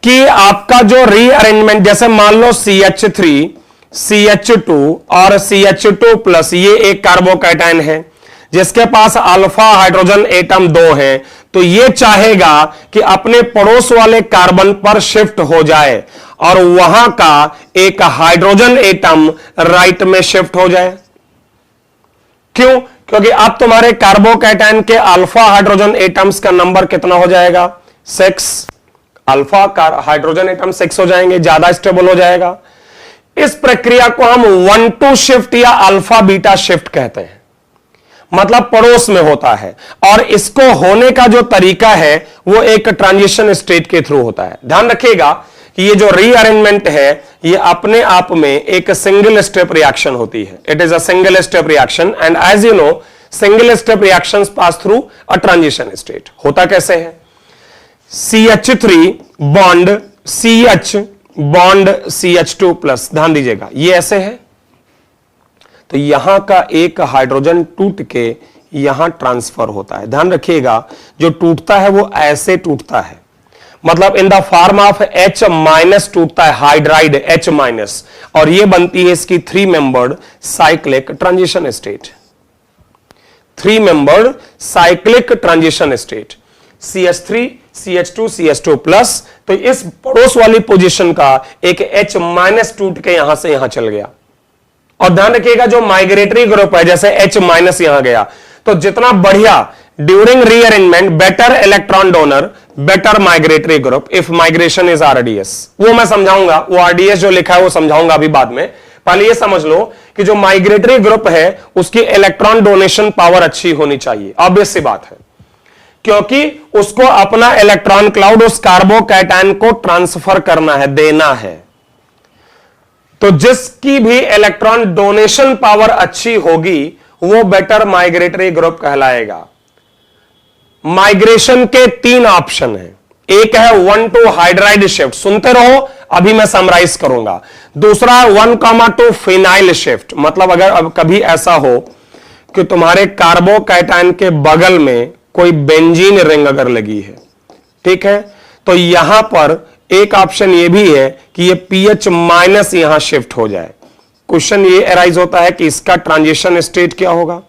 कि आपका जो रीअरेंजमेंट, जैसे मान लो CH3, CH2 और CH2+, ये एक कार्बोकैटायन है जिसके पास अल्फा हाइड्रोजन एटम 2 है, तो ये चाहेगा कि अपने पड़ोस वाले कार्बन पर शिफ्ट हो जाए और वहां का एक हाइड्रोजन एटम राइट में शिफ्ट हो जाए। क्यों? क्योंकि अब तुम्हारे कार्बोकैटायन के अल्फा हाइड्रोजन एटम्स का नंबर कितना हो जाएगा? 6। अल्फा हाइड्रोजन एटम 6 हो जाएंगे, ज्यादा स्टेबल हो जाएगा। इस प्रक्रिया को हम 1,2 शिफ्ट या अल्फा बीटा शिफ्ट कहते हैं, मतलब पड़ोस में होता है। और इसको होने का जो तरीका है वो एक ट्रांजिशन स्टेट के थ्रू होता है। ध्यान रखिएगा कि ये जो रीअरेंजमेंट है ये अपने आप में एक सिंगल स्टेप रिएक्शन होती है। It is a single step reaction, and as you know single step reactions pass through a transition state. होता कैसे है? CH3 bond CH bond CH2+, ध्यान दीजिएगा ये ऐसे है, तो यहां का एक हाइड्रोजन टूट के यहां ट्रांसफर होता है। ध्यान रखिएगा जो टूटता है वो ऐसे टूटता है, मतलब in the form of H- टूटता है, हाइड्राइड H-, और ये बनती है इसकी three membered cyclic transition state. Three membered cyclic transition state, CH3 CH2 CH2+, तो इस पड़ोस वाली पोजीशन का एक H- टूट के यहां से यहां चल गया। और ध्यान रखिएगा जो माइग्रेटरी ग्रुप है, जैसे H- यहां गया, तो जितना बढ़िया during rearrangement, better electron donor, better migratory group if migration is RDS। वो मैं समझाऊंगा, वो RDS जो लिखा है वो समझाऊंगा अभी बाद में। पहले ये समझ लो कि जो माइग्रेटरी ग्रुप है उसकी इलेक्ट्रॉन डोनेशन पावर अच्छी होनी चाहिए। ऑब्वियस सी बात है, क्योंकि उसको अपना इलेक्ट्रॉन क्लाउड उस कार्बोकैटायन को ट्रांसफर करना है, देना है। तो जिसकी भी इलेक्ट्रॉन डोनेशन पावर अच्छी होगी वो बेटर माइग्रेटरी ग्रुप कहलाएगा। माइग्रेशन के 3 ऑप्शन हैं। एक है 1,2 हाइड्राइड शिफ्ट, सुनते रहो अभी मैं समराइज करूंगा। दूसरा 1,2 फिनाइल शिफ्ट, मतलब अगर अब कभी ऐसा हो कि तुम्हारे कार्बोकैटायन के बगल में कोई बेंजीन रिंग अगर लगी है, ठीक है, तो यहां पर एक ऑप्शन यह भी है कि ये पीएच माइनस यहां शिफ्ट हो जाए। क्वेश्चन ये अराइज होता है कि इसका ट्रांजिशन स्टेट क्या होगा।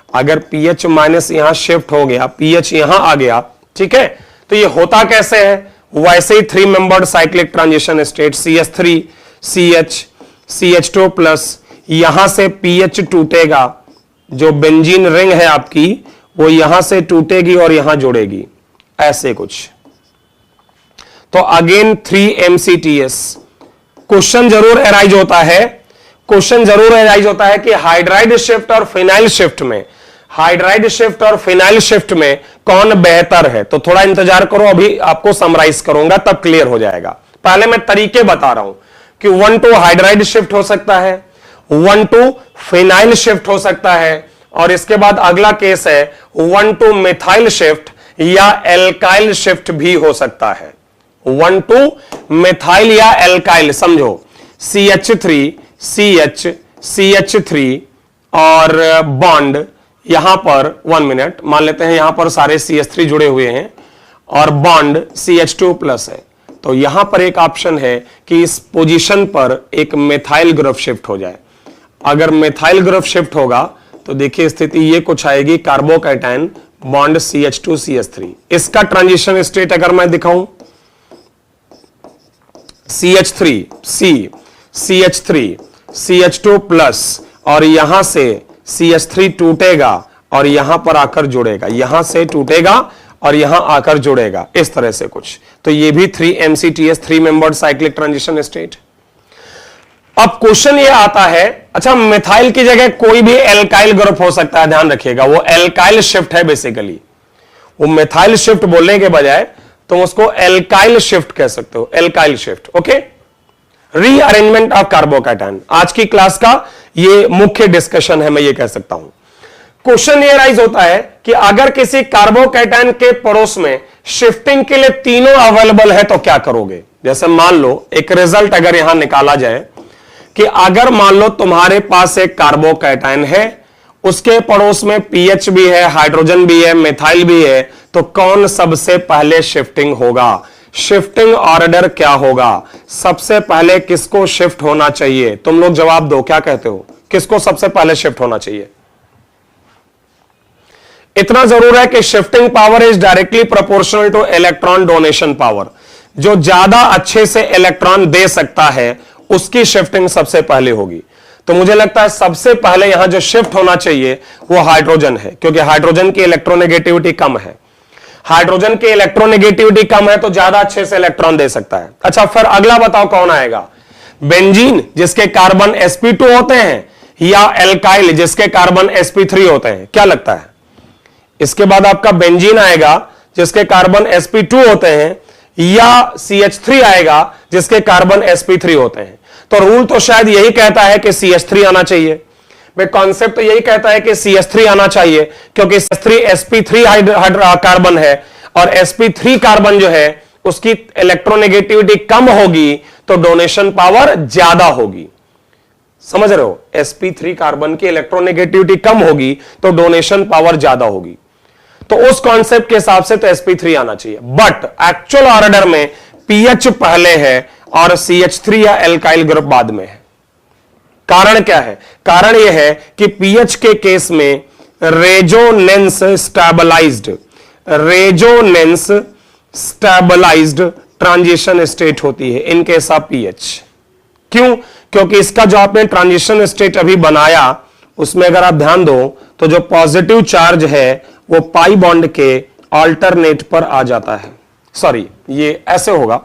अगर पीएच माइनस यहां शिफ्ट हो गया, पीएच यहां आ गया, ठीक है, तो ये होता कैसे है, वैसे ही 3 membered cyclic transition state CH3 CH CH2 plus, यहां से पीएच टूटेगा, जो बेंजीन रिंग है आपकी वो यहां से टूटेगी और यहां जुड़ेगी, ऐसे कुछ। तो अगेन 3 MCTS। क्वेश्चन जरूर अराइज होता है, क्वेश्चन जरूर अराइज होता है कि हाइड्राइड शिफ्ट और फिनाइल शिफ्ट में, हाइड्राइड शिफ्ट और फिनाइल शिफ्ट में कौन बेहतर है। तो थोड़ा इंतजार करो, अभी आपको समराइज करूंगा तब क्लियर हो जाएगा। पहले मैं तरीके बता रहा हूं कि 1,2 हाइड्राइड शिफ्ट हो सकता है, 1,2 फिनाइल शिफ्ट हो सकता है, और इसके बाद अगला केस है 1,2 मिथाइल शिफ्ट या एल्काइल शिफ्ट भी हो सकता है। 1,2 मिथाइल या एल्काइल, समझो CH3 CH CH3 और बॉन्ड यहां पर 1 मिनट मान लेते हैं, यहां पर सारे CH3 जुड़े हुए हैं और बॉन्ड CH2 प्लस है, तो यहां पर एक ऑप्शन है कि इस पोजीशन पर एक मिथाइल ग्रुप शिफ्ट हो जाए। अगर मिथाइल ग्रुप शिफ्ट होगा तो देखिए स्थिति ये कुछ आएगी, कार्बोकैटायन बॉन्ड CH2 CH3। इसका ट्रांजिशन स्टेट अगर मैं दिखाऊं, CH3 C CH3 CH2 plus, और यहां से CH3 टूटेगा और यहां पर आकर जुड़ेगा, यहां से टूटेगा और यहां आकर जुड़ेगा, इस तरह से कुछ। तो ये भी 3 MCTS 3 membered cyclic transition state. अब क्वेश्चन ये आता है, अच्छा मिथाइल की जगह कोई भी एल्काइल ग्रुप हो सकता है, ध्यान रखिएगा, वो एल्काइल शिफ्ट है बेसिकली। वो मिथाइल शिफ्ट बोलने के बजाय तुम उसको एल्काइल शिफ्ट कह सकते हो, alkyl shift. Okay, rearrangement of carbocation आज की क्लास का ये मुख्य डिस्कशन है, मैं ये कह सकता हूं। क्वेश्चन ये राइज होता है कि अगर किसी कार्बोकैटायन के पड़ोस में शिफ्टिंग के लिए तीनों अवेलेबल है तो क्या करोगे। जैसे मान लो एक रिजल्ट अगर यहां निकाला जाए कि अगर मान लो तुम्हारे पास एक कार्बोकैटायन है, उसके पड़ोस में पीएच भी है, हाइड्रोजन भी है, मिथाइल भी है, तो कौन सबसे पहले शिफ्टिंग होगा, शिफ्टिंग ऑर्डर क्या होगा, सबसे पहले किसको शिफ्ट होना चाहिए। तुम लोग जवाब दो, क्या कहते हो, किसको सबसे पहले शिफ्ट होना चाहिए। इतना जरूर है कि shifting power is directly proportional two electron donation power. जो ज्यादा अच्छे से इलेक्ट्रॉन दे सकता है उसकी शिफ्टिंग सबसे पहले होगी। तो मुझे लगता है सबसे पहले यहां जो शिफ्ट होना चाहिए वो हाइड्रोजन है, क्योंकि हाइड्रोजन की इलेक्ट्रोनेगेटिविटी कम है। हाइड्रोजन की इलेक्ट्रोनेगेटिविटी कम है तो ज्यादा अच्छे से इलेक्ट्रॉन दे सकता है। अच्छा, फिर अगला बताओ कौन आएगा, बेंजीन जिसके कार्बन sp2 होते हैं, या एल्काइल जिसके कार्बन sp3 होते हैं, क्या लगता है। इसके बाद आपका बेंजीन आएगा जिसके कार्बन sp2 होते हैं, या CH3 आएगा जिसके कार्बन sp3 होते हैं। तो रूल तो शायद यही कहता है कि CH3 आना चाहिए, कॉन्सेप्ट तो यही कहता है कि CH3 आना चाहिए, क्योंकि CH3 sp3 कार्बन है और sp3 कार्बन जो है उसकी इलेक्ट्रोनेगेटिविटी कम होगी तो डोनेशन पावर ज्यादा होगी। समझ रहे हो, sp3 कार्बन की इलेक्ट्रोनेगेटिविटी कम होगी तो डोनेशन पावर ज्यादा होगी। तो उस कॉन्सेप्ट के हिसाब से तो sp3 आना चाहिए, बट एक्चुअल ऑर्डर में pH पहले है और CH3 या एल्काइल ग्रुप बाद में है। कारण क्या है, कारण यह है कि pH के केस में रेजोनेंस स्टेबलाइज्ड ट्रांजिशन स्टेट होती है इन केस ऑफ pH। क्यों, क्योंकि इसका जो आपने ट्रांजिशन स्टेट अभी बनाया उसमें अगर आप ध्यान दो तो जो पॉजिटिव चार्ज है वो पाई बॉन्ड के अल्टरनेट पर आ जाता है। सॉरी, ये ऐसे होगा,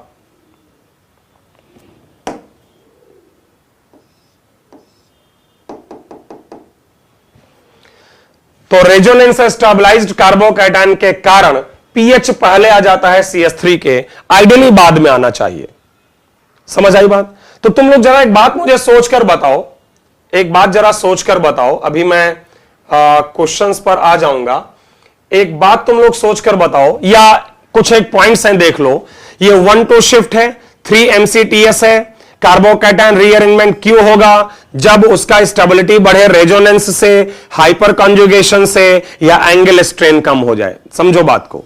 तो रेजोनेंस स्टेबलाइज्ड कार्बोकैटायन के कारण pH पहले आ जाता है CH3 के, आइडियली बाद में आना चाहिए। समझ आई बात। तो तुम लोग जरा एक बात मुझे सोचकर बताओ, एक बात जरा सोचकर बताओ, अभी मैं क्वेश्चंस पर आ जाऊंगा। एक बात तुम लोग सोचकर बताओ, या कुछ एक पॉइंट्स हैं, देख लो। ये 1,2 शिफ्ट है, 3 MCTS है। कार्बोकैटायन रीअरेंजमेंट क्यों होगा? जब उसका स्टेबिलिटी बढ़े रेजोनेंस से, हाइपर कॉन्जुगेशन से, या एंगल स्ट्रेन कम हो जाए। समझो बात को।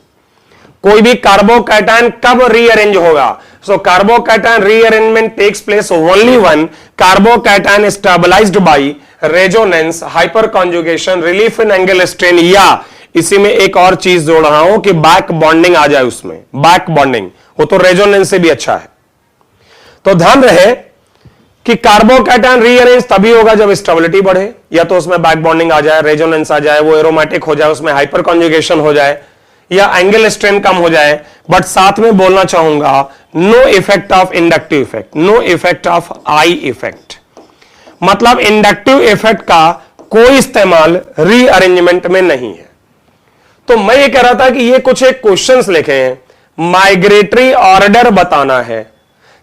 कोई भी कार्बोकैटायन कब रीअरेंज होगा? So carbocation rearrangement takes place only when carbocation stabilized by resonance, hyper conjugation, relief in angle strain, या इसी में एक और चीज जोड़ रहा हूं कि बैक बॉन्डिंग आ जाए उसमें। बैक बॉन्डिंग वो तो रेजोनेंस से भी अच्छा है। तो ध्यान रहे कि कार्बोकैटायन रीअरेंज तभी होगा जब स्टेबिलिटी बढ़े, या तो उसमें बैक बॉन्डिंग आ जाए, रेजोनेंस आ जाए, वो एरोमेटिक हो जाए, उसमें हाइपर कॉन्जुगेशन हो जाए, या एंगल स्ट्रेन कम हो जाए। बट साथ में बोलना चाहूंगा, no effect of inductive effect, no effect of I effect. मतलब इंडक्टिव इफेक्ट का कोई इस्तेमाल रीअरेंजमेंट में नहीं है। तो मैं ये कह रहा था कि ये कुछ एक क्वेश्चंस लिखे हैं, माइग्रेटरी ऑर्डर बताना है।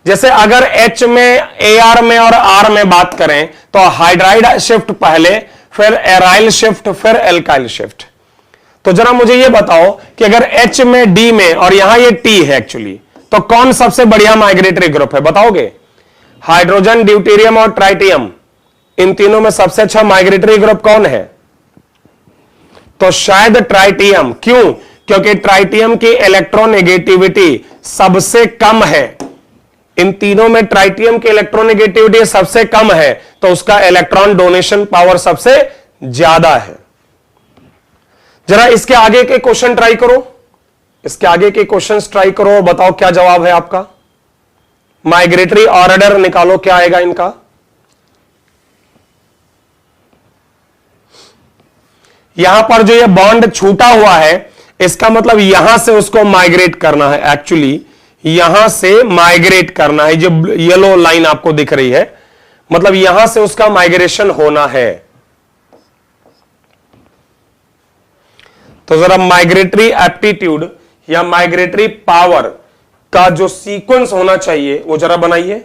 जैसे अगर H में, AR में और R में बात करें तो हाइड्राइड शिफ्ट पहले, फिर एराइल शिफ्ट, फिर एल्काइल शिफ्ट। तो जरा मुझे ये बताओ कि अगर H में, D में और यहां ये T है एक्चुअली, तो कौन सबसे बढ़िया माइग्रेटरी ग्रुप है? बताओगे? हाइड्रोजन, ड्यूटेरियम और ट्राइटियम, इन तीनों में सबसे अच्छा माइग्रेटरी ग्रुप कौन है? तो शायद ट्राइटियम। क्यों? क्योंकि ट्राइटियम की इलेक्ट्रोनेगेटिविटी सबसे कम है। इन तीनों में ट्राइटियम की इलेक्ट्रोनेगेटिविटी सबसे कम है, तो उसका इलेक्ट्रॉन डोनेशन पावर सबसे ज्यादा है। जरा इसके आगे के क्वेश्चन ट्राई करो, इसके आगे के क्वेश्चंस ट्राई करो, बताओ क्या जवाब है आपका। माइग्रेटरी ऑर्डर निकालो, क्या आएगा इनका। यहां पर जो ये बॉन्ड छूटा हुआ है, इसका मतलब यहां से उसको माइग्रेट करना है। एक्चुअली यहां से माइग्रेट करना है। जो येलो लाइन आपको दिख रही है, मतलब यहां से उसका माइग्रेशन होना है। तो जरा माइग्रेटरी एप्टीट्यूड या माइग्रेटरी पावर का जो सीक्वेंस होना चाहिए वो जरा बनाइए।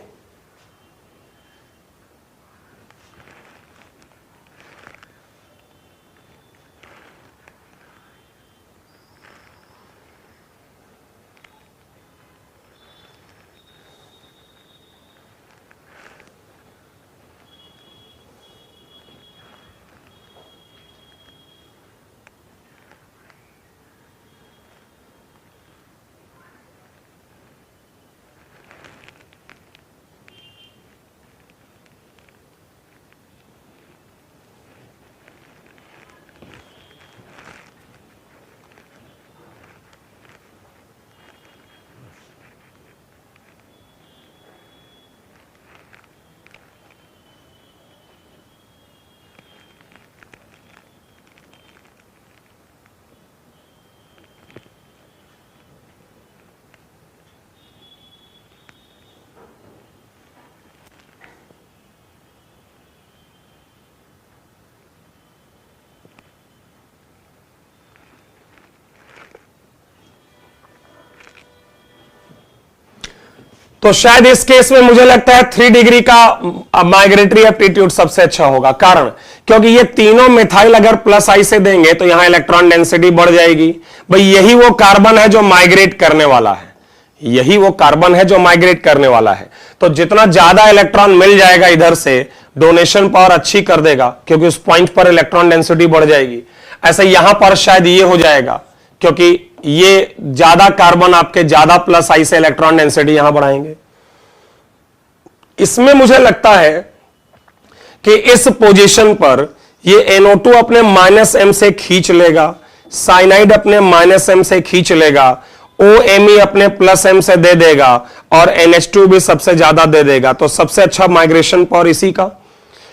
तो शायद इस केस में मुझे लगता है 3 डिग्री का माइग्रेटरी एप्टीट्यूड सबसे अच्छा होगा। कारण क्योंकि ये तीनों मिथाइल अगर प्लस आई से देंगे तो यहां इलेक्ट्रॉन डेंसिटी बढ़ जाएगी। भाई यही वो कार्बन है जो माइग्रेट करने वाला है, यही वो कार्बन है जो माइग्रेट करने वाला है। तो जितना ज्यादा इलेक्ट्रॉन मिल जाएगा इधर से, डोनेशन पावर अच्छी कर देगा, क्योंकि उस पॉइंट पर इलेक्ट्रॉन डेंसिटी बढ़ जाएगी। ऐसे यहां पर शायद ये हो जाएगा, क्योंकि ये ज्यादा कार्बन आपके ज्यादा प्लस आई से इलेक्ट्रॉन डेंसिटी यहां बढ़ाएंगे। इसमें मुझे लगता है कि इस पोजीशन पर ये NO2 अपने -m से खींच लेगा, साइनाइड अपने -m से खींच लेगा, OMe अपने +m से दे देगा, और NH2 भी सबसे ज्यादा दे देगा। तो सबसे अच्छा माइग्रेशन पावर इसी का,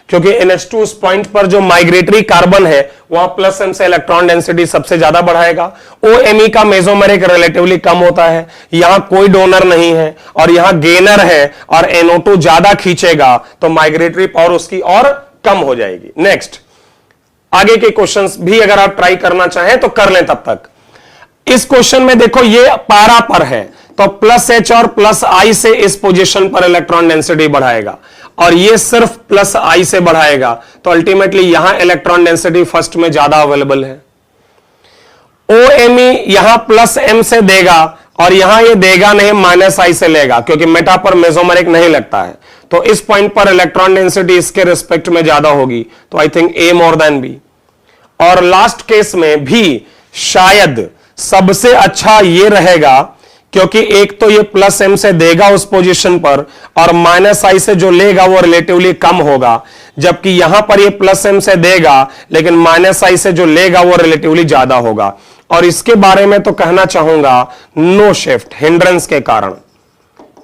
क्योंकि NH2 उस पॉइंट पर जो माइग्रेटरी कार्बन है वहां +m से इलेक्ट्रॉन डेंसिटी सबसे ज्यादा बढ़ाएगा। OMe का मेसोमेरिक रिलेटिवली कम होता है, यहां कोई डोनर नहीं है और यहां गेनर है, और NO2 ज्यादा खींचेगा तो माइग्रेटरी पावर उसकी और कम हो जाएगी। नेक्स्ट, आगे के क्वेश्चंस भी अगर आप ट्राई करना चाहें तो कर लें। तब तक इस क्वेश्चन में देखो ये पारा पर है, तो +H और +I से इस पोजीशन पर इलेक्ट्रॉन डेंसिटी बढ़ाएगा, और ये सिर्फ +I से बढ़ाएगा। तो अल्टीमेटली यहां इलेक्ट्रॉन डेंसिटी फर्स्ट में ज्यादा अवेलेबल है। OMe यहां प्लस M से देगा और यहां ये देगा नहीं, माइनस I से लेगा, क्योंकि मेटा पर मेसोमेरिक नहीं लगता है। तो इस पॉइंट पर इलेक्ट्रॉन डेंसिटी इसके रिस्पेक्ट में ज्यादा होगी, तो I think A more than B। और लास्ट केस में भी शायद सबसे अच्छा ये रहेगा, क्योंकि एक तो ये प्लस M से देगा उस पोजीशन पर और माइनस I से जो लेगा वो रिलेटिवली कम होगा, जबकि यहां पर ये प्लस M से देगा लेकिन माइनस I से जो लेगा वो रिलेटिवली ज्यादा होगा। और इसके बारे में तो कहना चाहूंगा नो शिफ्ट हिंड्रेंस के कारण,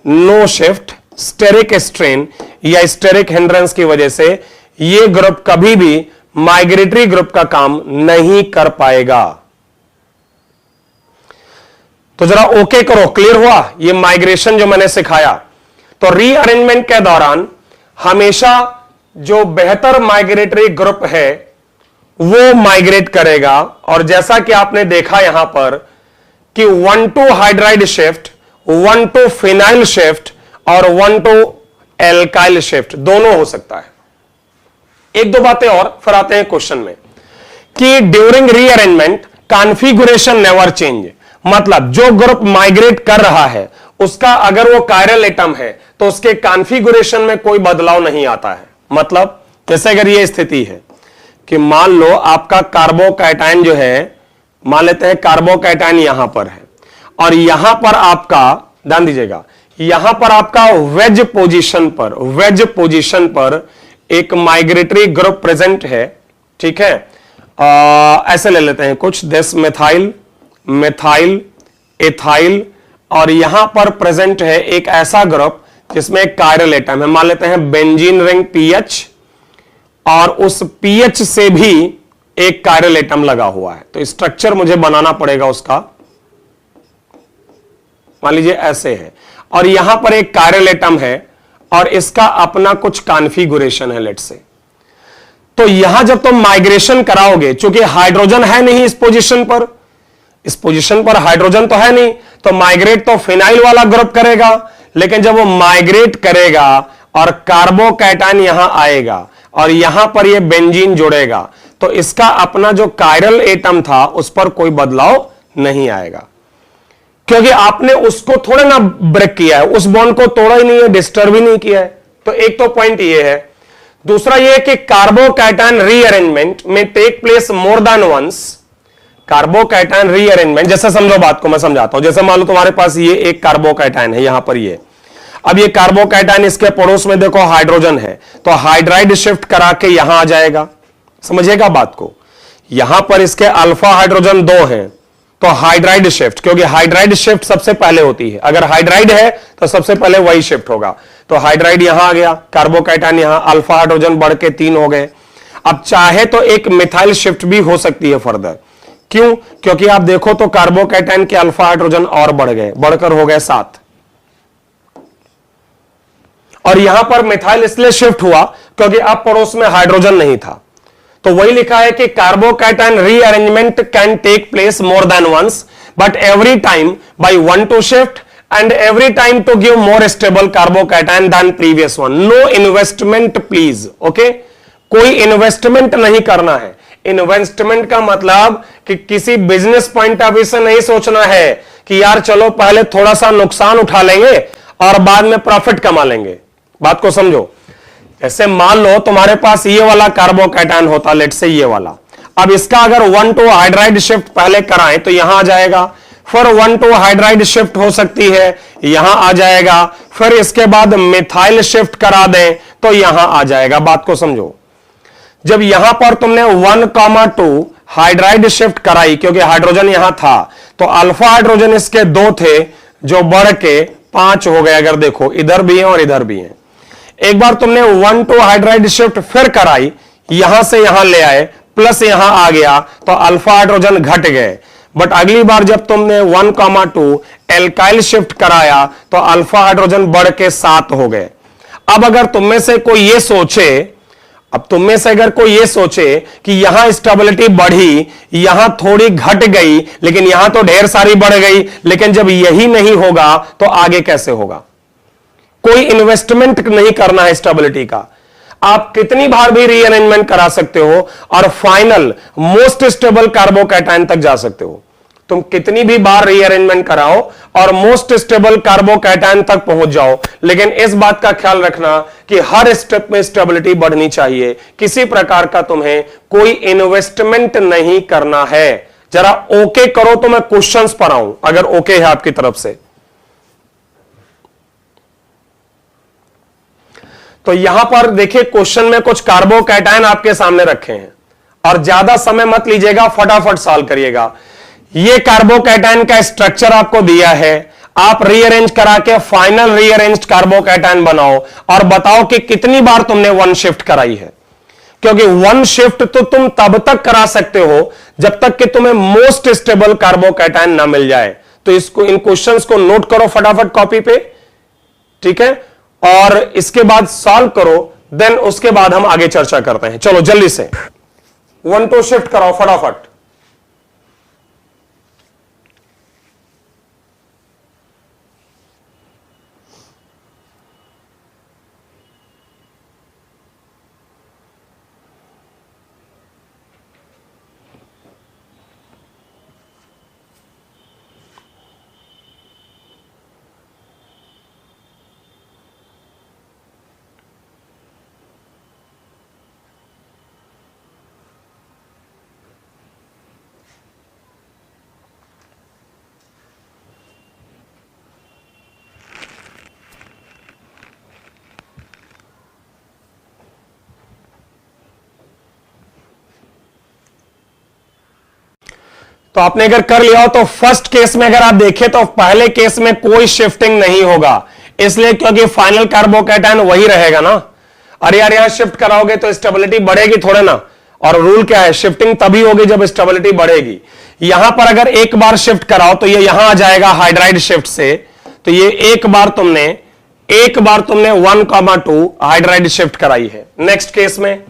नो शिफ्ट स्टेरिक स्ट्रेन या स्टेरिक हिंड्रेंस की वजह से ये ग्रुप कभी भी माइग्रेटरी ग्रुप का काम नहीं कर पाएगा। तो जरा ओके करो, क्लियर हुआ ये माइग्रेशन जो मैंने सिखाया। तो रीअरेंजमेंट के दौरान हमेशा जो बेहतर माइग्रेटरी ग्रुप है वो माइग्रेट करेगा। और जैसा कि आपने देखा यहां पर कि 1 to hydride shift, 1 to phenyl shift और 1 to एल्काइल शिफ्ट दोनों हो सकता है। एक दो बातें और फिर आते हैं क्वेश्चन में कि during rearrangement configuration never change, मतलब जो ग्रुप माइग्रेट कर रहा है उसका अगर वो कायरल एटम है तो उसके कॉन्फ़िगरेशन में कोई बदलाव नहीं आता है। मतलब जैसे अगर ये स्थिति है कि मान लो आपका कार्बोकैटायन जो है, मान लेते हैं कार्बोकैटायन यहां पर है और यहां पर आपका, ध्यान दीजिएगा, यहां पर आपका वेज पोजीशन पर एक माइग्रेटरी ग्रुप प्रेजेंट है, ठीक है। ऐसे ले लेते हैं कुछ, दिस मिथाइल, मिथाइल, इथाइल, और यहां पर प्रेजेंट है एक ऐसा ग्रुप जिसमें एक कायरल एटम है, मान लेते हैं बेंजीन रिंग PH, और उस PH से भी एक कायरल एटम लगा हुआ है। तो स्ट्रक्चर मुझे बनाना पड़ेगा उसका, मान लीजिए ऐसे है, और यहां पर एक कायरल एटम है और इसका अपना कुछ कॉन्फ़िगरेशन है लेट्स से। तो यहां जब तुम माइग्रेशन कराओगे, चूंकि हाइड्रोजन है नहीं इस पोजीशन पर हाइड्रोजन तो है नहीं, तो माइग्रेट तो फिनाइल वाला ग्रुप करेगा। लेकिन जब वो माइग्रेट करेगा और कार्बोकैटायन यहां आएगा और यहां पर ये बेंजीन जुड़ेगा, तो इसका अपना जो कायरल एटम था उस पर कोई बदलाव नहीं आएगा, क्योंकि आपने उसको थोड़ा ना ब्रेक किया है, उस बॉन्ड को तोड़ा ही नहीं है, डिस्टर्ब ही नहीं किया है। तो एक तो पॉइंट ये है। दूसरा ये कि कार्बोकैटायन रीअरेंजमेंट में take place more than once. Carbocation rearrangement, जैसे समझो बात को, मैं समझाता हूं। जैसे मान लो तुम्हारे पास ये एक कार्बोकैटायन है, यहां पर ये, अब ये कार्बोकैटायन इसके पड़ोस में देखो हाइड्रोजन है, तो हाइड्राइड शिफ्ट करा के यहां आ जाएगा। समझिएगा बात को, यहां पर इसके अल्फा हाइड्रोजन 2 हैं, तो हाइड्राइड शिफ्ट, क्योंकि हाइड्राइड शिफ्ट सबसे पहले होती है, अगर हाइड्राइड है तो सबसे पहले वही शिफ्ट होगा। तो हाइड्राइड यहां आ गया, कार्बोकैटायन यहां, अल्फा हाइड्रोजन बढ़ के 3 हो गए। अब चाहे तो एक मिथाइल शिफ्ट भी हो सकती है फर्दर, क्यों? क्योंकि आप देखो तो कार्बोकैटायन के अल्फा हाइड्रोजन और बढ़ गए, बढ़कर हो गए 7, और यहां पर मिथाइल इसलिए शिफ्ट हुआ क्योंकि अब पड़ोस में हाइड्रोजन नहीं था। तो वही लिखा है कि carbocation rearrangement can take place more than once, but every time by 1 to shift and every time to give more stable carbocation than previous one. No investment please, okay. कोई इन्वेस्टमेंट नहीं करना है। इन्वेस्टमेंट का मतलब कि किसी business point of view से नहीं सोचना है कि यार चलो पहले थोड़ा सा नुकसान उठा लेंगे और बाद में प्रॉफिट कमा लेंगे। बात को समझो। ऐसे मान लो तुम्हारे पास ये वाला कार्बोकैटायन होता, लेट से ये वाला, अब इसका अगर 1 to हाइड्राइड शिफ्ट पहले कराएं तो यहां आ जाएगा, फिर 1 to हाइड्राइड शिफ्ट हो सकती है, यहां आ जाएगा, फिर इसके बाद मिथाइल शिफ्ट करा दें तो यहां आ जाएगा। बात को समझो। जब यहां पर तुमने 1,2 हाइड्राइड शिफ्ट कराई, क्योंकि हाइड्रोजन यहां था, तो अल्फा हाइड्रोजन इसके 2 थे जो बढ़ के 5 हो गए। अगर देखो इधर भी है और इधर भी है। एक बार तुमने 1 to हाइड्राइड शिफ्ट फिर कराई, यहां से यहां ले आए, प्लस यहां आ गया, तो अल्फा हाइड्रोजन घट गए। बट अगली बार जब तुमने 1,2 एल्काइल शिफ्ट कराया तो अल्फा हाइड्रोजन बढ़ के 7 हो गए। अब अगर तुम में से कोई ये सोचे, कि यहां स्टेबिलिटी बढ़ी, यहां थोड़ी घट गई, लेकिन यहां तो ढेर सारी बढ़ गई, लेकिन जब यही नहीं होगा तो आगे कैसे होगा? कोई इन्वेस्टमेंट नहीं करना है स्टेबिलिटी का। आप कितनी बार भी रीअरेंजमेंट करा सकते हो और फाइनल मोस्ट स्टेबल कार्बोकैटायन तक जा सकते हो। तुम कितनी भी बार रीअरेंजमेंट कराओ और मोस्ट स्टेबल कार्बोकैटायन तक पहुंच जाओ, लेकिन इस बात का ख्याल रखना कि हर स्टेप में स्टेबिलिटी बढ़नी चाहिए। किसी प्रकार का तुम्हें कोई इन्वेस्टमेंट नहीं करना है। जरा ओके करो तो मैं क्वेश्चंस पर आऊं, अगर ओके है आपकी तरफ से। तो यहां पर देखिए क्वेश्चन में कुछ कार्बोकैटायन आपके सामने रखे हैं और ज्यादा समय मत लीजिएगा, फटाफट सॉल्व करिएगा। ये कार्बोकैटायन का स्ट्रक्चर आपको दिया है, आप रीअरेंज करा के फाइनल रीअरेंज्ड कार्बोकैटायन बनाओ और बताओ कि कितनी बार तुमने वन शिफ्ट कराई है। क्योंकि वन शिफ्ट तो तुम तब तक करा सकते हो जब तक कि तुम्हें मोस्ट स्टेबल कार्बोकैटायन ना मिल जाए। तो इसको, इन क्वेश्चंस को नोट करो फटाफट कॉपी पे, ठीक है, और इसके बाद सॉल्व करो, देन उसके बाद हम आगे चर्चा करते हैं। चलो जल्दी से 1 2 शिफ्ट कराओ फटाफट। तो आपने अगर कर लिया हो तो फर्स्ट केस में अगर आप देखें तो पहले केस में कोई शिफ्टिंग नहीं होगा, इसलिए क्योंकि फाइनल कार्बोकैटायन वही रहेगा ना। अरे यार यहां शिफ्ट कराओगे तो स्टेबिलिटी बढ़ेगी थोड़े ना, और रूल क्या है, शिफ्टिंग तभी होगी जब स्टेबिलिटी बढ़ेगी। यहां पर अगर एक बार शिफ्ट कराओ तो ये यहां आ जाएगा हाइड्राइड शिफ्ट से, तो ये एक बार तुमने 1,2 हाइड्राइड शिफ्ट कराई है। नेक्स्ट केस में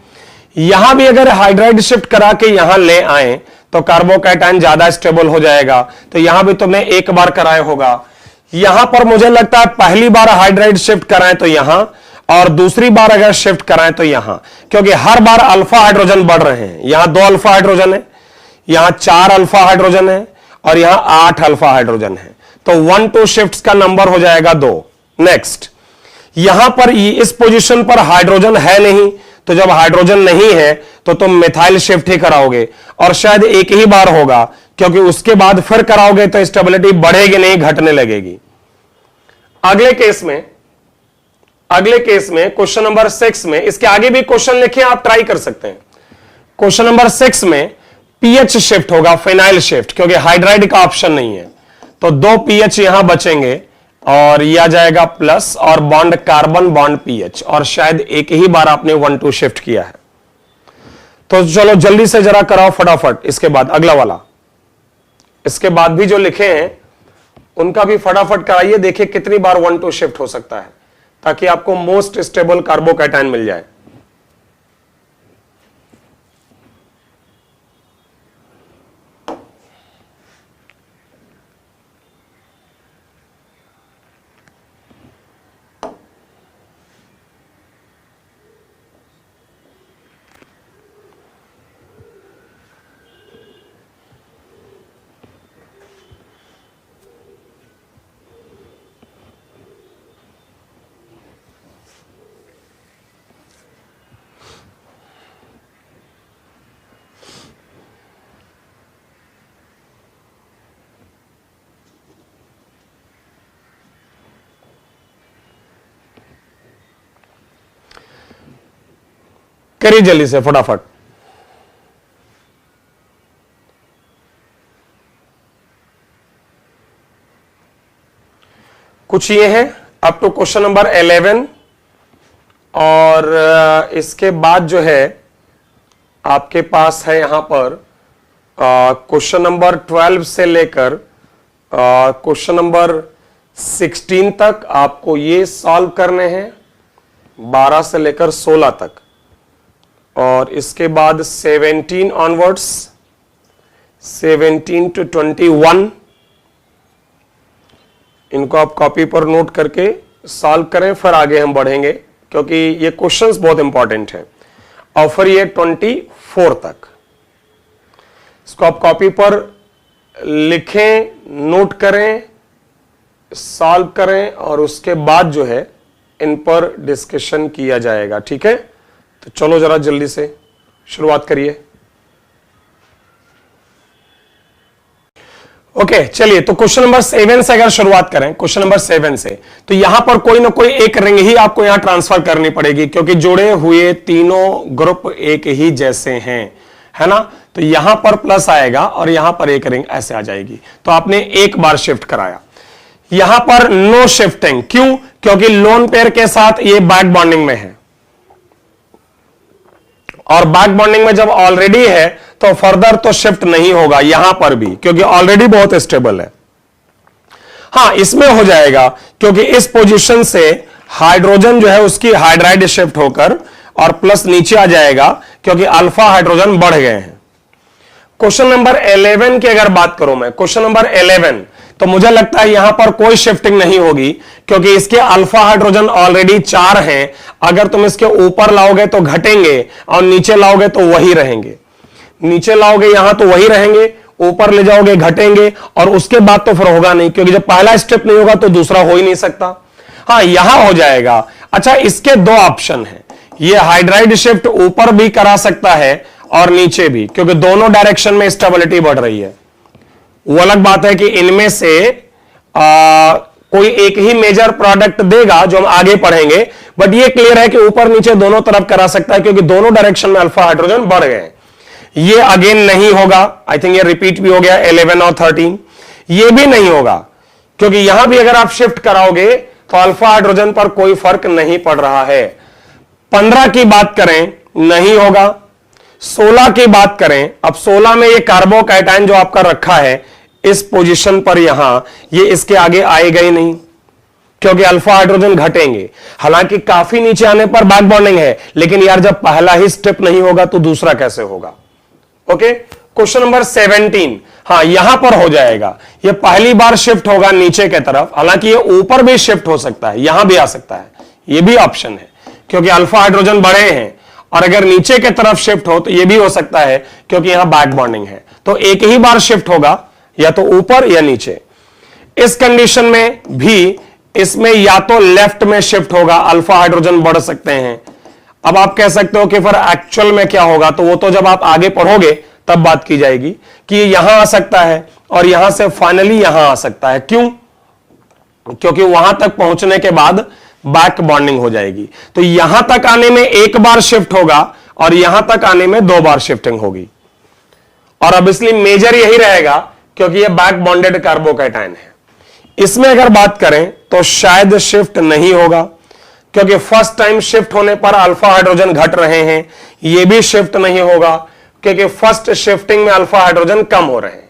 यहां भी अगर हाइड्राइड शिफ्ट करा के यहां ले आए तो कार्बोकैटायन ज्यादा स्टेबल हो जाएगा, तो यहां भी तुमने एक बार कराया होगा। यहां पर मुझे लगता है पहली बार हाइड्राइड शिफ्ट कराएं तो यहां, और दूसरी बार अगर शिफ्ट कराएं तो यहां, क्योंकि हर बार अल्फा हाइड्रोजन बढ़ रहे हैं। यहां 2 अल्फा हाइड्रोजन है, यहां 4 अल्फा हाइड्रोजन है, और यहां 8 अल्फा हाइड्रोजन है, तो 1 2 शिफ्ट्स का नंबर हो जाएगा 2। नेक्स्ट, यहां पर इस पोजीशन पर हाइड्रोजन है नहीं, तो जब हाइड्रोजन नहीं है तो तुम मिथाइल शिफ्ट ही कराओगे, और शायद एक ही बार होगा, क्योंकि उसके बाद फिर कराओगे तो स्टेबिलिटी बढ़ेगी नहीं, घटने लगेगी। अगले केस में क्वेश्चन नंबर 6 में, इसके आगे भी क्वेश्चन लिखे आप ट्राई कर सकते हैं। क्वेश्चन नंबर 6 में पीएच शिफ्ट होगा, फिनाइल शिफ्ट, क्योंकि हाइड्राइड का ऑप्शन नहीं है, तो 2 पीएच यहां बचेंगे और यह आ जाएगा प्लस, और बॉन्ड कार्बन बॉन्ड पीएच, और शायद एक ही बार आपने 1 2 शिफ्ट किया है। तो चलो जल्दी से जरा कराओ फटाफट। इसके बाद अगला वाला, इसके बाद भी जो लिखे हैं उनका भी फटाफट कराइए, देखिए कितनी बार 1 2 शिफ्ट हो सकता है, ताकि आपको मोस्ट स्टेबल कार्बोकैटायन मिल जाए। करिए जल्दी से फटाफट। कुछ ये है अप टू क्वेश्चन नंबर 11, और इसके बाद जो है आपके पास है यहां पर क्वेश्चन नंबर 12 से लेकर क्वेश्चन नंबर 16 तक आपको ये सॉल्व करने हैं, 12 से लेकर 16 तक, और इसके बाद 17 ऑनवर्ड्स, 17 to 21, इनको आप कॉपी पर नोट करके सॉल्व करें, फिर आगे हम बढ़ेंगे, क्योंकि ये क्वेश्चंस बहुत इंपॉर्टेंट है। और फिर ये 24 तक, इसको आप कॉपी पर लिखें, नोट करें, सॉल्व करें और उसके बाद जो है इन पर डिस्कशन किया जाएगा। ठीक है, तो चलो जरा जल्दी से शुरुआत करिए। ओके, चलिए तो क्वेश्चन नंबर 7 से अगर शुरुआत करें, क्वेश्चन नंबर 7 से, तो यहां पर कोई ना कोई एक रिंग ही आपको यहां ट्रांसफर करनी पड़ेगी क्योंकि जुड़े हुए तीनों ग्रुप एक ही जैसे हैं, है ना। तो यहां पर प्लस आएगा और यहां पर एक रिंग ऐसे आ जाएगी। तो आपने एक बार शिफ्ट कराया। यहां पर नो शिफ्टिंग, क्यों? क्योंकि लोन पेयर के साथ ये बैक बॉन्डिंग में है और बैक बॉन्डिंग में जब ऑलरेडी है तो फर्दर तो शिफ्ट नहीं होगा यहां पर भी, क्योंकि ऑलरेडी बहुत स्टेबल है। हां, इसमें हो जाएगा क्योंकि इस पोजीशन से हाइड्रोजन जो है उसकी हाइड्राइड शिफ्ट होकर और प्लस नीचे आ जाएगा क्योंकि अल्फा हाइड्रोजन बढ़ गए हैं। क्वेश्चन नंबर 11 की अगर बात करूं मैं, क्वेश्चन नंबर 11, तो मुझे लगता है यहां पर कोई शिफ्टिंग नहीं होगी क्योंकि इसके अल्फा हाइड्रोजन ऑलरेडी 4 हैं। अगर तुम इसके ऊपर लाओगे तो घटेंगे और नीचे लाओगे तो वही रहेंगे। नीचे लाओगे यहां तो वही रहेंगे, ऊपर ले जाओगे घटेंगे और उसके बाद तो फिर होगा नहीं, क्योंकि जब पहला स्टेप नहीं होगा तो दूसरा हो ही नहीं सकता। हां, यहां हो जाएगा। अच्छा, इसके दो ऑप्शन हैं। ये हाइड्राइड शिफ्ट ऊपर भी करा सकता है और नीचे भी, क्योंकि दोनों डायरेक्शन में स्टेबिलिटी बढ़ रही है। वो अलग बात है कि इनमें से कोई एक ही मेजर प्रोडक्ट देगा जो हम आगे पढ़ेंगे, बट ये क्लियर है कि ऊपर नीचे दोनों तरफ करा सकता है क्योंकि दोनों डायरेक्शन में अल्फा हाइड्रोजन बढ़ गए। ये अगेन नहीं होगा, आई थिंक ये रिपीट भी हो गया 11 और 13। ये भी नहीं होगा क्योंकि यहां भी अगर आप शिफ्ट कराओगे तो अल्फा हाइड्रोजन पर कोई फर्क नहीं पड़ रहा है। 15 की बात करें, नहीं होगा। 16 की बात करें, अब 16 में ये कार्बोकैटायन जो आपका रखा है इस पोजीशन पर यहां, ये इसके आगे आएगा ही नहीं क्योंकि अल्फा हाइड्रोजन घटेंगे। हालांकि काफी नीचे आने पर बैक बॉन्डिंग है, लेकिन यार जब पहला ही स्टेप नहीं होगा तो दूसरा कैसे होगा। ओके, क्वेश्चन नंबर 17, हां यहां पर हो जाएगा। ये पहली बार शिफ्ट होगा नीचे की तरफ, हालांकि ये ऊपर भी शिफ्ट हो सकता है, यहां भी आ सकता है, ये भी ऑप्शन है क्योंकि अल्फा हाइड्रोजन बड़े हैं। और अगर नीचे की तरफ शिफ्ट हो तो यह भी हो सकता है क्योंकि यहां बैक बॉन्डिंग है। तो एक ही बार शिफ्ट होगा, या तो ऊपर या नीचे। इस कंडीशन में भी इसमें या तो लेफ्ट में शिफ्ट होगा, अल्फा हाइड्रोजन बढ़ सकते हैं। अब आप कह सकते हो कि फिर एक्चुअल में क्या होगा, तो वो तो जब आप आगे पढ़ोगे तब बात की जाएगी कि ये यहां आ सकता है और यहां से फाइनली यहां आ सकता है। क्यों? क्योंकि वहां तक पहुंचने के बाद बैक बॉन्डिंग हो जाएगी। तो यहां तक आने में एक बार शिफ्ट होगा और यहां तक आने में 2 बार शिफ्टिंग होगी। और अब इसलिए मेजर यही रहेगा क्योंकि यह बैक बॉन्डेड कार्बोकैटायन है। इसमें अगर बात करें तो शायद शिफ्ट नहीं होगा क्योंकि फर्स्ट टाइम शिफ्ट होने पर अल्फा हाइड्रोजन घट रहे हैं। यह भी शिफ्ट नहीं होगा क्योंकि फर्स्ट शिफ्टिंग में अल्फा हाइड्रोजन कम हो रहे हैं।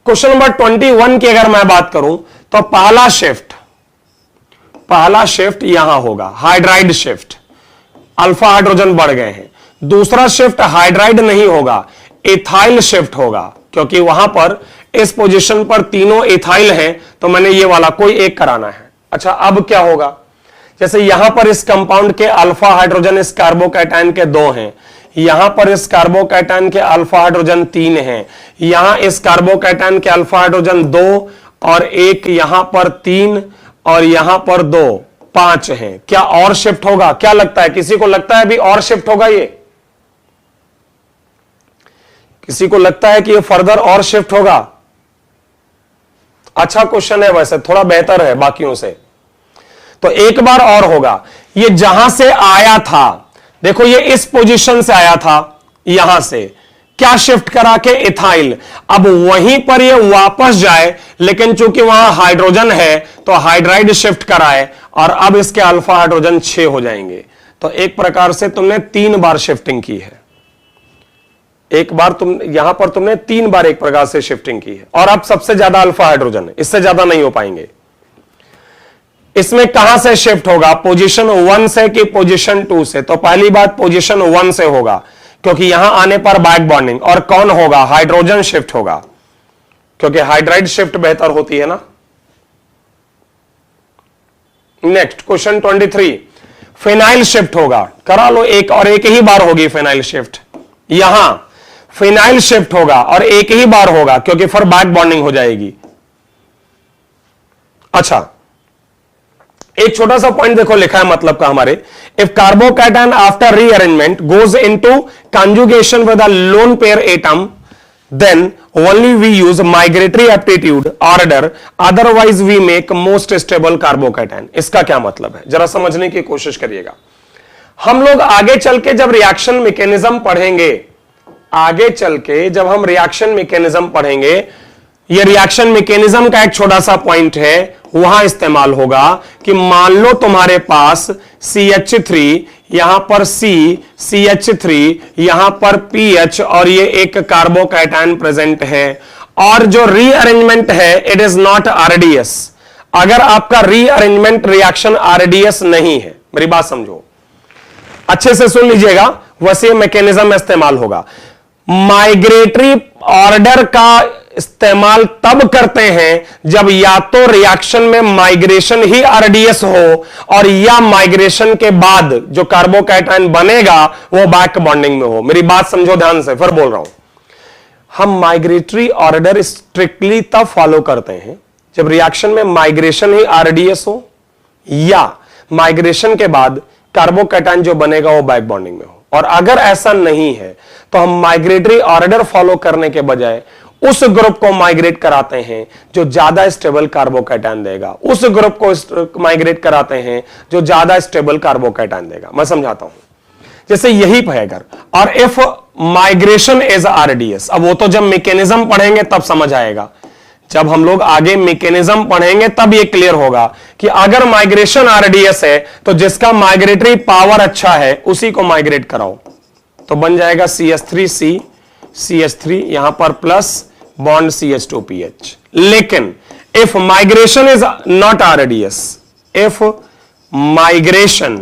क्वेश्चन नंबर 21 की अगर मैं बात करूं तो पहला शिफ्ट यहां होगा, हाइड्राइड शिफ्ट, अल्फा हाइड्रोजन बढ़ गए हैं। दूसरा शिफ्ट हाइड्राइड नहीं होगा, एथाइल शिफ्ट होगा क्योंकि वहां पर इस पोजीशन पर तीनों एथाइल हैं, तो मैंने ये वाला कोई एक कराना है। अच्छा, अब क्या होगा? जैसे यहां पर इस कंपाउंड के अल्फा हाइड्रोजन इस कार्बोकैटायन के 2 हैं, यहां पर इस कार्बोकैटायन के अल्फा हाइड्रोजन 3 हैं, यहां इस कार्बोकैटायन के अल्फा हाइड्रोजन 2 और एक यहां पर 3 और यहां पर 2, 5 हैं। क्या और शिफ्ट होगा? क्या लगता है, किसी को लगता है अभी और शिफ्ट होगा? ये किसी को लगता है कि ये फर्दर और शिफ्ट होगा? अच्छा क्वेश्चन है, वैसे थोड़ा बेहतर है बाकियों से। तो एक बार और होगा। ये जहां से आया था, देखो ये इस पोजीशन से आया था, यहां से क्या शिफ्ट करा के इथाइल, अब वहीं पर ये वापस जाए, लेकिन चूंकि वहां हाइड्रोजन है तो हाइड्राइड शिफ्ट कराए और अब इसके अल्फा हाइड्रोजन 6 हो जाएंगे। तो एक प्रकार से तुमने 3 बार शिफ्टिंग की है। एक बार यहां पर तुमने 3 बार एक प्रकार से शिफ्टिंग की है और अब सबसे ज्यादा अल्फा हाइड्रोजन है, इससे ज्यादा नहीं हो पाएंगे। इसमें कहां से शिफ्ट होगा? पोजीशन 1 से कि पोजीशन 2 से? तो पहली बात पोजीशन 1 से होगा क्योंकि यहां आने पर बैक बॉन्डिंग, और कौन होगा? हाइड्रोजन शिफ्ट होगा क्योंकि हाइड्राइड शिफ्ट बेहतर होती है ना। नेक्स्ट क्वेश्चन 23, फिनाइल शिफ्ट होगा। करा लो, एक और एक ही बार होगी फिनाइल शिफ्ट। यहां फिनाइल शिफ्ट होगा और एक ही बार होगा क्योंकि फिर बैक बॉन्डिंग हो जाएगी। अच्छा, एक छोटा सा पॉइंट देखो लिखा है मतलब का हमारे, if carbocation after rearrangement goes into conjugation with a lone pair atom then only we use migratory aptitude order, otherwise we make most stable carbocation। इसका क्या मतलब है जरा समझने की कोशिश करिएगा। हम लोग आगे चल के जब रिएक्शन मैकेनिज्म पढ़ेंगे, आगे चल के जब हम रिएक्शन मैकेनिज्म पढ़ेंगे, ये रिएक्शन मैकेनिज्म का एक छोटा सा पॉइंट है, वहां इस्तेमाल होगा कि मान लो तुम्हारे पास CH3, यहां पर CH3, यहां पर PH और ये एक कार्बोकैटायन प्रेजेंट है, और जो रीअरेंजमेंट है इट इज नॉट RDS। अगर आपका रीअरेंजमेंट रिएक्शन RDS नहीं है, मेरी बात समझो, अच्छे से सुन लीजिएगा, वैसे मैकेनिज्म में इस्तेमाल होगा। माइग्रेटरी ऑर्डर का इस्तेमाल तब करते हैं जब या तो रिएक्शन में माइग्रेशन ही RDS हो, और या माइग्रेशन के बाद जो कार्बोकैटायन बनेगा वो बैक बॉन्डिंग में हो। मेरी बात समझो ध्यान से, फिर बोल रहा हूं, हम माइग्रेटरी ऑर्डर स्ट्रिक्टली तब फॉलो करते हैं जब रिएक्शन में माइग्रेशन ही RDS हो, या माइग्रेशन के बाद कार्बोकैटायन जो बनेगा वो बैक बॉन्डिंग में हो। और अगर ऐसा नहीं है तो हम माइग्रेटरी ऑर्डर फॉलो करने के बजाय उस ग्रुप को माइग्रेट कराते हैं जो ज्यादा स्टेबल कार्बोकैटायन देगा, उस ग्रुप को माइग्रेट कराते हैं जो ज्यादा स्टेबल कार्बोकैटायन देगा। मैं समझाता हूं, जैसे यही है अगर, और इफ माइग्रेशन इज RDS, अब वो तो जब मैकेनिज्म पढ़ेंगे तब समझ आएगा, जब हम लोग आगे मैकेनिज्म पढ़ेंगे तब ये क्लियर होगा कि अगर माइग्रेशन RDS है तो जिसका माइग्रेटरी पावर अच्छा है उसी को माइग्रेट कराओ, तो बन जाएगा CH3C, CH3 यहां पर प्लस बॉन्ड CH2PH। लेकिन if migration is not RDS, if migration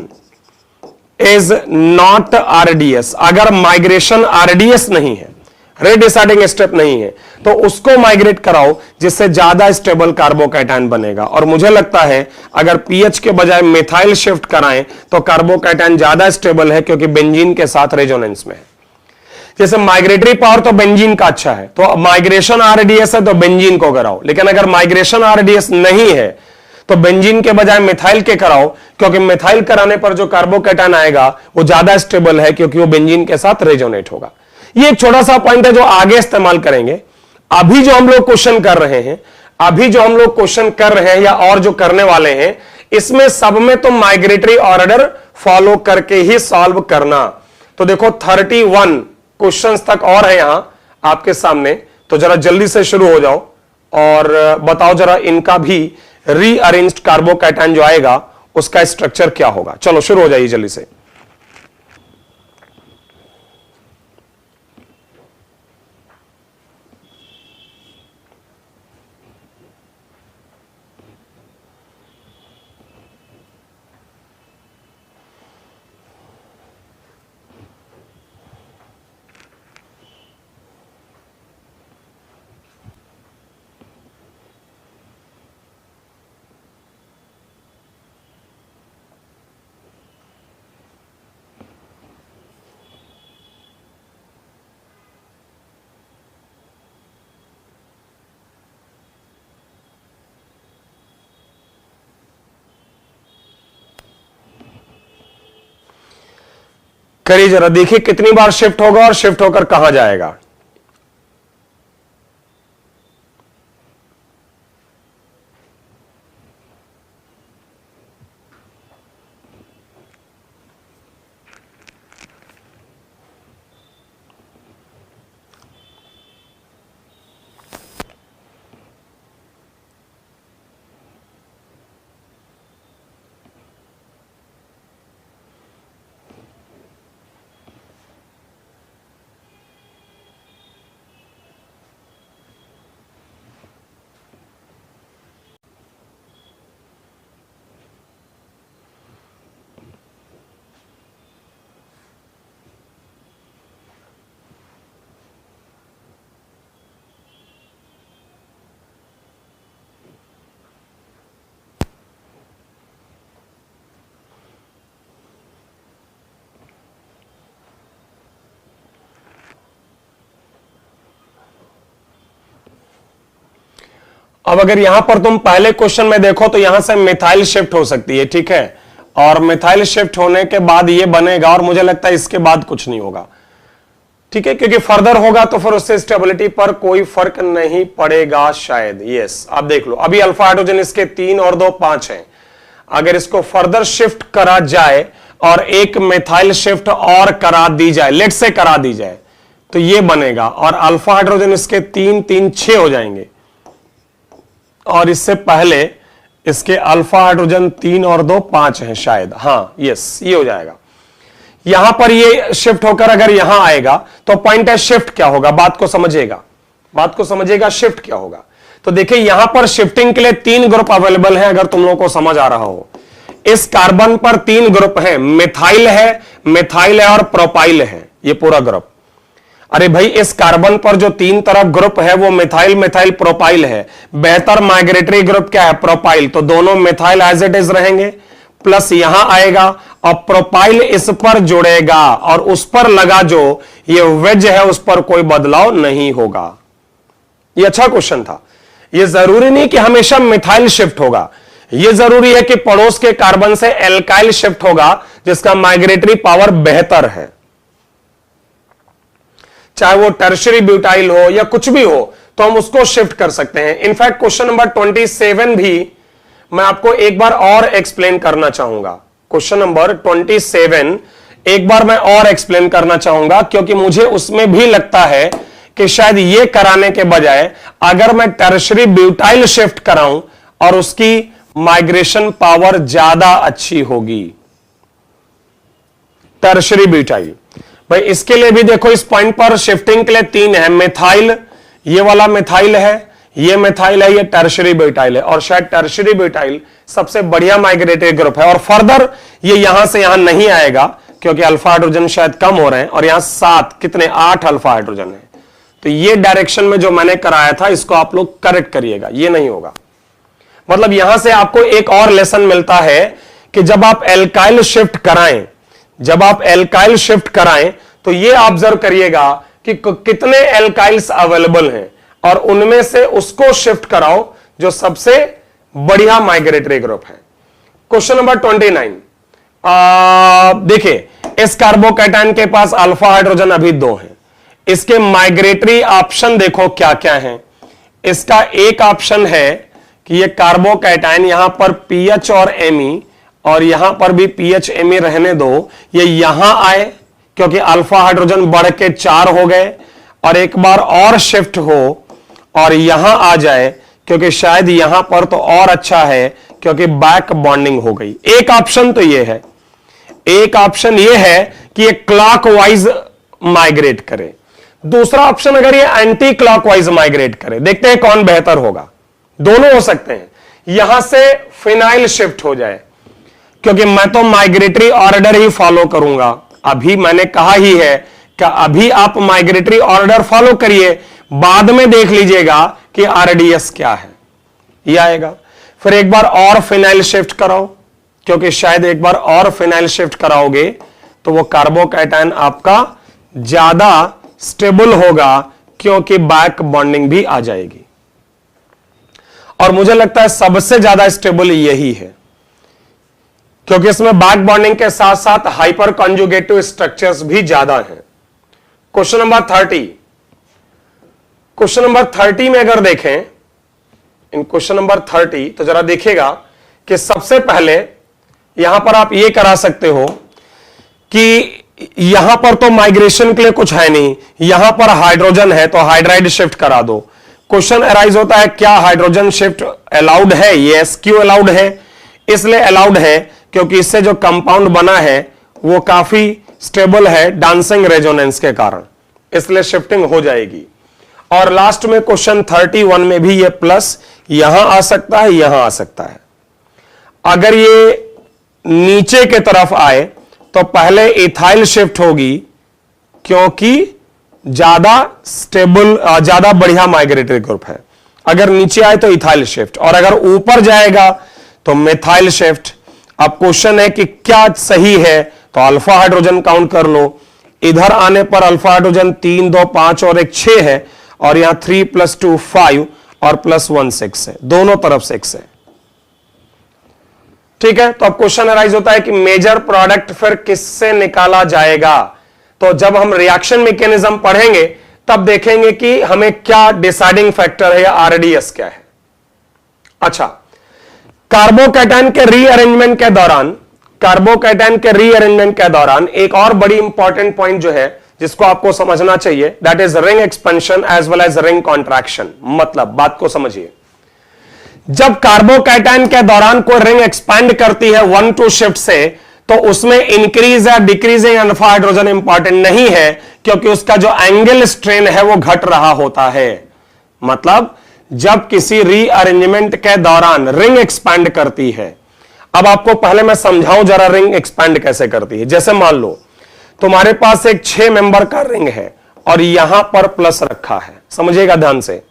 is not RDS, अगर माइग्रेशन RDS नहीं है, रेडिसाइडिंग स्टेप नहीं है, तो उसको माइग्रेट कराओ जिससे ज्यादा स्टेबल कार्बोकैटायन बनेगा। और मुझे लगता है अगर पीएच के बजाय मिथाइल शिफ्ट कराएं तो कार्बोकैटायन ज्यादा स्टेबल है क्योंकि बेंजीन के साथ रेजोनेंस में है। जैसे माइग्रेटरी पावर तो बेंजीन का अच्छा है, तो माइग्रेशन RDS है तो बेंजीन को कराओ, लेकिन अगर माइग्रेशन RDS नहीं है तो बेंजीन के बजाय मिथाइल के कराओ, क्योंकि मिथाइल कराने पर जो कार्बोकैटायन आएगा वो ज्यादा स्टेबल है क्योंकि वो बेंजीन के साथ रेजोनेट होगा। ये एक छोटा सा पॉइंट है जो आगे इस्तेमाल करेंगे। अभी जो हम लोग क्वेश्चन कर रहे हैं, अभी जो हम लोग क्वेश्चन कर रहे हैं या और जो करने वाले हैं, इसमें सब में तो माइग्रेटरी ऑर्डर फॉलो करके ही सॉल्व करना। तो देखो 31 क्वेश्चंस तक और है यहां आपके सामने, तो जरा जल्दी से शुरू हो जाओ और बताओ जरा इनका भी रीअरेंज्ड कार्बोकैटायन जो आएगा उसका स्ट्रक्चर क्या होगा। चलो शुरू हो जाइए जल्दी से। करिए जरा, देखिए कितनी बार शिफ्ट होगा और शिफ्ट होकर कहां जाएगा। अब अगर यहां पर तुम पहले क्वेश्चन में देखो तो यहां से मिथाइल शिफ्ट हो सकती है, ठीक है, और मिथाइल शिफ्ट होने के बाद ये बनेगा, और मुझे लगता है इसके बाद कुछ नहीं होगा, ठीक है, क्योंकि फर्दर होगा तो फिर उससे स्टेबिलिटी पर कोई फर्क नहीं पड़ेगा शायद। यस, आप देख लो, अभी अल्फा हाइड्रोजन इसके 3 और 2 5 हैं, अगर इसको फर्दर शिफ्ट करा जाए और एक मिथाइल शिफ्ट और करा दी जाए, लेट से करा दी जाए, तो ये बनेगा, और अल्फा हाइड्रोजन इसके 3 3 6 हो जाएंगे, और इससे पहले इसके अल्फा हाइड्रोजन 3 और 2 5 हैं शायद, हाँ यस, ये हो जाएगा। यहां पर ये शिफ्ट होकर अगर यहां आएगा तो पॉइंट है शिफ्ट क्या होगा, बात को समझिएगा, शिफ्ट क्या होगा। तो देखिए यहां पर शिफ्टिंग के लिए 3 ग्रुप अवेलेबल हैं, अगर तुम लोगों को समझ आ रहा हो। इस कार्बन पर 3 ग्रुप हैं, मिथाइल है और प्रोपाइल है, ये पूरा ग्रुप। अरे भाई, इस कार्बन पर जो 3 तरफ ग्रुप है वो मिथाइल प्रोपाइल है। बेहतर माइग्रेटरी ग्रुप क्या है, प्रोपाइल, तो दोनों मिथाइल एज इट इज रहेंगे, प्लस यहां आएगा और प्रोपाइल इस पर जुड़ेगा, और उस पर लगा जो ये वेज है उस पर कोई बदलाव नहीं होगा। ये अच्छा क्वेश्चन था। ये जरूरी नहीं कि हमेशा मिथाइल शिफ्ट होगा, ये जरूरी है कि पड़ोस के कार्बन से एल्काइल शिफ्ट होगा जिसका माइग्रेटरी पावर बेहतर है, चाहे वो टर्शरी ब्यूटाइल हो या कुछ भी हो, तो हम उसको शिफ्ट कर सकते हैं। इनफैक्ट क्वेश्चन नंबर 27 भी मैं आपको एक बार और एक्सप्लेन करना चाहूंगा। क्वेश्चन नंबर 27 एक बार मैं और एक्सप्लेन करना चाहूंगा, क्योंकि मुझे उसमें भी लगता है कि शायद ये कराने के बजाय अगर मैं टर्शरी ब्यूटाइल शिफ्ट कराऊं और उसकी माइग्रेशन पावर ज्यादा अच्छी होगी। टर्शरी ब्यूटाइल, भाई इसके लिए भी देखो, इस पॉइंट पर शिफ्टिंग के लिए 3 है, मिथाइल, ये वाला मिथाइल है, ये मिथाइल है, ये टर्शरी ब्यूटाइल है, और शायद टर्शरी ब्यूटाइल सबसे बढ़िया माइग्रेटरी ग्रुप है। और फर्दर ये यहां से यहां नहीं आएगा क्योंकि अल्फा हाइड्रोजन शायद कम हो रहे हैं, और यहां 8 अल्फा हाइड्रोजन है। तो ये डायरेक्शन में जो मैंने कराया था इसको आप लोग करेक्ट करिएगा, ये नहीं होगा। मतलब यहां से आपको एक और लेसन मिलता है कि जब आप एल्काइल शिफ्ट कराएं तो ये ऑब्जर्व करिएगा कि कितने एल्काइल्स अवेलेबल हैं, और उनमें से उसको शिफ्ट कराओ जो सबसे बढ़िया माइग्रेटरी ग्रुप है। क्वेश्चन नंबर 29, देखिए इस कार्बोकैटायन के पास अल्फा हाइड्रोजन अभी 2 हैं, इसके माइग्रेटरी ऑप्शन देखो क्या क्या है। इसका एक ऑप्शन है कि ये कार्बोकैटायन यहां पर पीएच और एमई, और यहां पर भी पीएच एमई रहने दो, ये यहां आए क्योंकि अल्फा हाइड्रोजन बढ़ के 4 हो गए, और एक बार और शिफ्ट हो और यहां आ जाए क्योंकि शायद यहां पर तो और अच्छा है क्योंकि बैक बॉन्डिंग हो गई। एक ऑप्शन तो ये है, एक ऑप्शन ये है कि ये क्लॉकवाइज माइग्रेट करे। दूसरा ऑप्शन अगर ये एंटी क्लॉकवाइज माइग्रेट करे, देखते हैं कौन बेहतर होगा। दोनों हो सकते हैं। यहां से फिनाइल शिफ्ट हो जाए, क्योंकि मैं तो माइग्रेटरी ऑर्डर ही फॉलो करूंगा। अभी मैंने कहा ही है कि अभी आप माइग्रेटरी ऑर्डर फॉलो करिए, बाद में देख लीजिएगा कि आरडीएस क्या है, ये आएगा। फिर एक बार और फिनाइल शिफ्ट कराओ, क्योंकि शायद एक बार और फिनाइल शिफ्ट कराओगे तो वो कार्बोकैटायन आपका ज्यादा स्टेबल होगा, क्योंकि बैक बॉन्डिंग भी आ जाएगी। और मुझे लगता है सबसे ज्यादा स्टेबल यही है, क्योंकि इसमें बैक बॉन्डिंग के साथ साथ हाइपर कॉन्जुगेटिव स्ट्रक्चर्स भी ज्यादा हैं। क्वेश्चन नंबर 30 में अगर देखें, इन क्वेश्चन नंबर 30 तो जरा देखिएगा कि सबसे पहले यहां पर आप ये करा सकते हो कि यहां पर तो माइग्रेशन के लिए कुछ है नहीं, यहां पर हाइड्रोजन है तो हाइड्राइड शिफ्ट करा दो। क्वेश्चन अराइज होता है क्या हाइड्रोजन शिफ्ट अलाउड है? यस, क्यों अलाउड है? इसलिए अलाउड है क्योंकि इससे जो कंपाउंड बना है वो काफी स्टेबल है डांसिंग रेजोनेंस के कारण, इसलिए शिफ्टिंग हो जाएगी। और लास्ट में क्वेश्चन 31 में भी ये प्लस यहां आ सकता है, यहां आ सकता है। अगर ये नीचे के तरफ आए तो पहले इथाइल शिफ्ट होगी, क्योंकि ज्यादा स्टेबल, ज्यादा बढ़िया माइग्रेटरी ग्रुप है। अगर नीचे आए तो इथाइल शिफ्ट, और अगर ऊपर जाएगा तो मिथाइल शिफ्ट। अब क्वेश्चन है कि क्या सही है, तो अल्फा हाइड्रोजन काउंट कर लो। इधर आने पर अल्फा हाइड्रोजन 3 2 5 और 1 6 है, और यहां 3 + 2 5, और +1 6 है, दोनों तरफ 6 है। ठीक है, तो अब क्वेश्चन अराइज होता है कि मेजर प्रोडक्ट फिर किससे निकाला जाएगा। तो जब हम रिएक्शन मैकेनिज्म पढ़ेंगे तब देखेंगे कि हमें क्या डिसाइडिंग फैक्टर है या आरडीएस क्या है। अच्छा, कार्बोकैटायन के रीअरेंजमेंट के दौरान एक और बड़ी इंपॉर्टेंट पॉइंट जो है जिसको आपको समझना चाहिए, that is ring expansion as well as ring contraction. मतलब बात को समझिए, जब कार्बोकैटायन के दौरान कोई रिंग एक्सपैंड करती है 1-2 शिफ्ट से, तो उसमें इंक्रीज या डिक्रीजिंग अल्फा हाइड्रोजन इंपॉर्टेंट नहीं है, क्योंकि उसका जो एंगल स्ट्रेन है वो घट रहा होता है। मतलब जब किसी रीअरेंजमेंट के दौरान रिंग एक्सपैंड करती है, अब आपको पहले मैं समझाऊं जरा रिंग एक्सपैंड कैसे करती है। जैसे मान लो तुम्हारे पास एक 6 मेंबर का रिंग है और यहां पर प्लस रखा है, समझिएगा ध्यान से।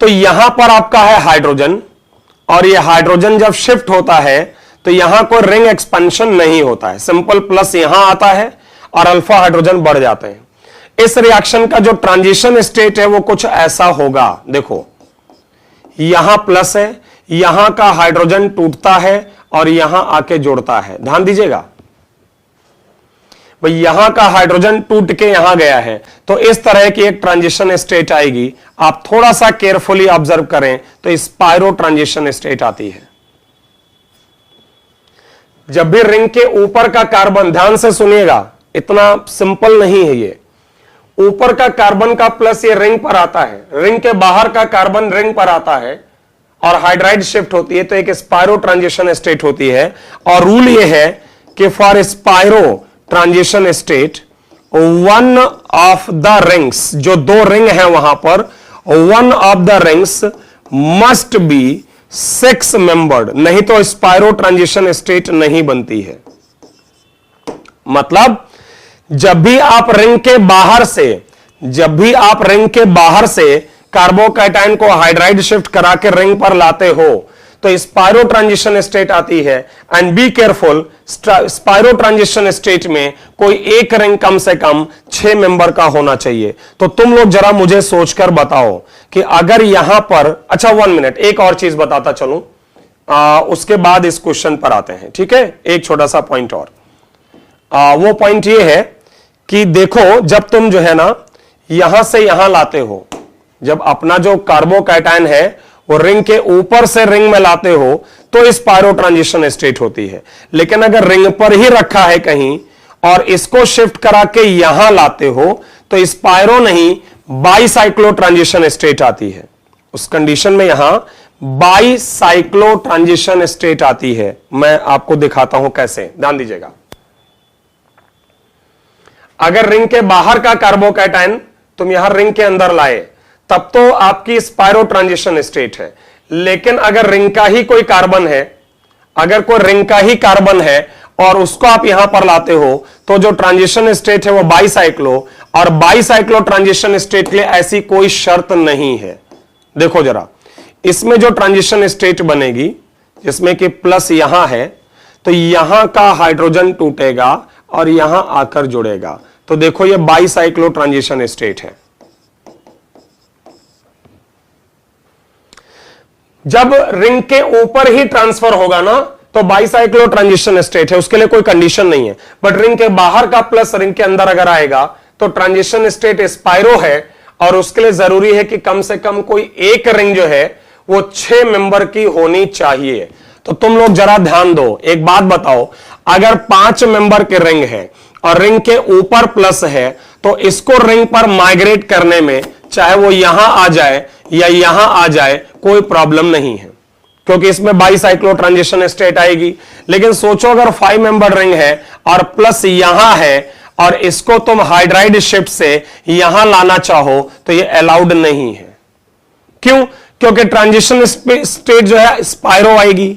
तो यहां पर आपका है हाइड्रोजन, और यह हाइड्रोजन जब शिफ्ट होता है तो यहां कोई रिंग एक्सपेंशन नहीं होता है, सिंपल प्लस यहां आता है और अल्फा हाइड्रोजन बढ़ जाते हैं। इस रिएक्शन का जो ट्रांजिशन स्टेट है वो कुछ ऐसा होगा। देखो यहां प्लस है, यहां का हाइड्रोजन टूटता है और यहां आके जुड़ता है। ध्यान दीजिएगा भाई, यहां का हाइड्रोजन टूट के यहां गया है, तो इस तरह की एक ट्रांजिशन स्टेट आएगी। आप थोड़ा सा केयरफुली ऑब्जर्व करें तो स्पाइरो ट्रांजिशन स्टेट आती है। जब भी रिंग के ऊपर का कार्बन, ध्यान से सुनिएगा, इतना सिंपल नहीं है ये, ऊपर का कार्बन का प्लस ये रिंग पर आता है, रिंग के बाहर का कार्बन रिंग पर आता है और हाइड्राइड शिफ्ट होती है, तो एक स्पाइरो ट्रांजिशन स्टेट होती है। और रूल ये है कि for spiro transition state one of the rings, जो 2 रिंग है वहां पर, one of the rings must be 6 membered, नहीं तो स्पाइरो ट्रांजिशन स्टेट नहीं बनती है। मतलब जब भी आप रिंग के बाहर से कार्बोकैटायन को हाइड्राइड शिफ्ट करा के रिंग पर लाते हो तो स्पाइरो ट्रांजिशन स्टेट आती है। And be careful, spiro transition state में कोई एक रिंग कम से कम 6 मेंबर का होना चाहिए। तो तुम लोग जरा मुझे सोचकर बताओ कि अगर यहां पर, अच्छा 1 मिनट, एक और चीज बताता चलूं, उसके बाद इस क्वेश्चन पर आते हैं। ठीक है, एक छोटा सा पॉइंट और, वो पॉइंट ये है कि देखो जब तुम जो है ना यहां से यहां लाते हो, जब अपना जो कार्बोकैटायन है वो रिंग के ऊपर से रिंग में लाते हो तो स्पाइरो ट्रांजिशन स्टेट होती है। लेकिन अगर रिंग पर ही रखा है कहीं और इसको शिफ्ट करा के यहां लाते हो तो स्पाइरो नहीं, बाईसाइक्लो ट्रांजिशन स्टेट आती है। उस कंडीशन में यहां बाईसाइक्लो ट्रांजिशन स्टेट आती है। मैं आपको दिखाता हूं कैसे, ध्यान दीजिएगा। अगर रिंग के बाहर का कार्बोकैटायन तुम यहां रिंग के अंदर लाए तब तो आपकी स्पाइरो ट्रांजिशन स्टेट है। लेकिन अगर रिंग का ही कोई कार्बन है, अगर कोई रिंग का ही कार्बन है और उसको आप यहां पर लाते हो तो जो ट्रांजिशन स्टेट है वो बाईसाइक्लो, और बाईसाइक्लो ट्रांजिशन स्टेट के लिए ऐसी कोई शर्त नहीं है। देखो जरा, इसमें जो ट्रांजिशन स्टेट बनेगी जिसमें कि प्लस यहां है, तो यहां का हाइड्रोजन टूटेगा और यहां आकर जुड़ेगा। तो देखो ये बाईसाइक्लो ट्रांजिशन स्टेट है। जब रिंग के ऊपर ही ट्रांसफर होगा ना तो बाईसाइक्लो ट्रांजिशन स्टेट है, उसके लिए कोई कंडीशन नहीं है। बट रिंग के बाहर का प्लस रिंग के अंदर अगर आएगा तो ट्रांजिशन स्टेट स्पाइरो है, और उसके लिए जरूरी है कि कम से कम कोई एक रिंग जो है वो 6 मेंबर की होनी चाहिए। तो तुम लोग जरा ध्यान दो, एक बात बताओ, अगर 5 मेंबर के रिंग है और रिंग के ऊपर प्लस है तो इसको रिंग पर माइग्रेट करने में, चाहे वो यहां आ जाए या यहां आ जाए, कोई प्रॉब्लम नहीं है, क्योंकि इसमें बाईसाइक्लो ट्रांजिशन स्टेट आएगी। लेकिन सोचो अगर 5 मेंबर रिंग है और प्लस यहां है और इसको तुम हाइड्राइड शिफ्ट से यहां लाना चाहो तो ये अलाउड नहीं है। क्यों? क्योंकि ट्रांजिशन स्टेट जो है स्पाइरो आएगी।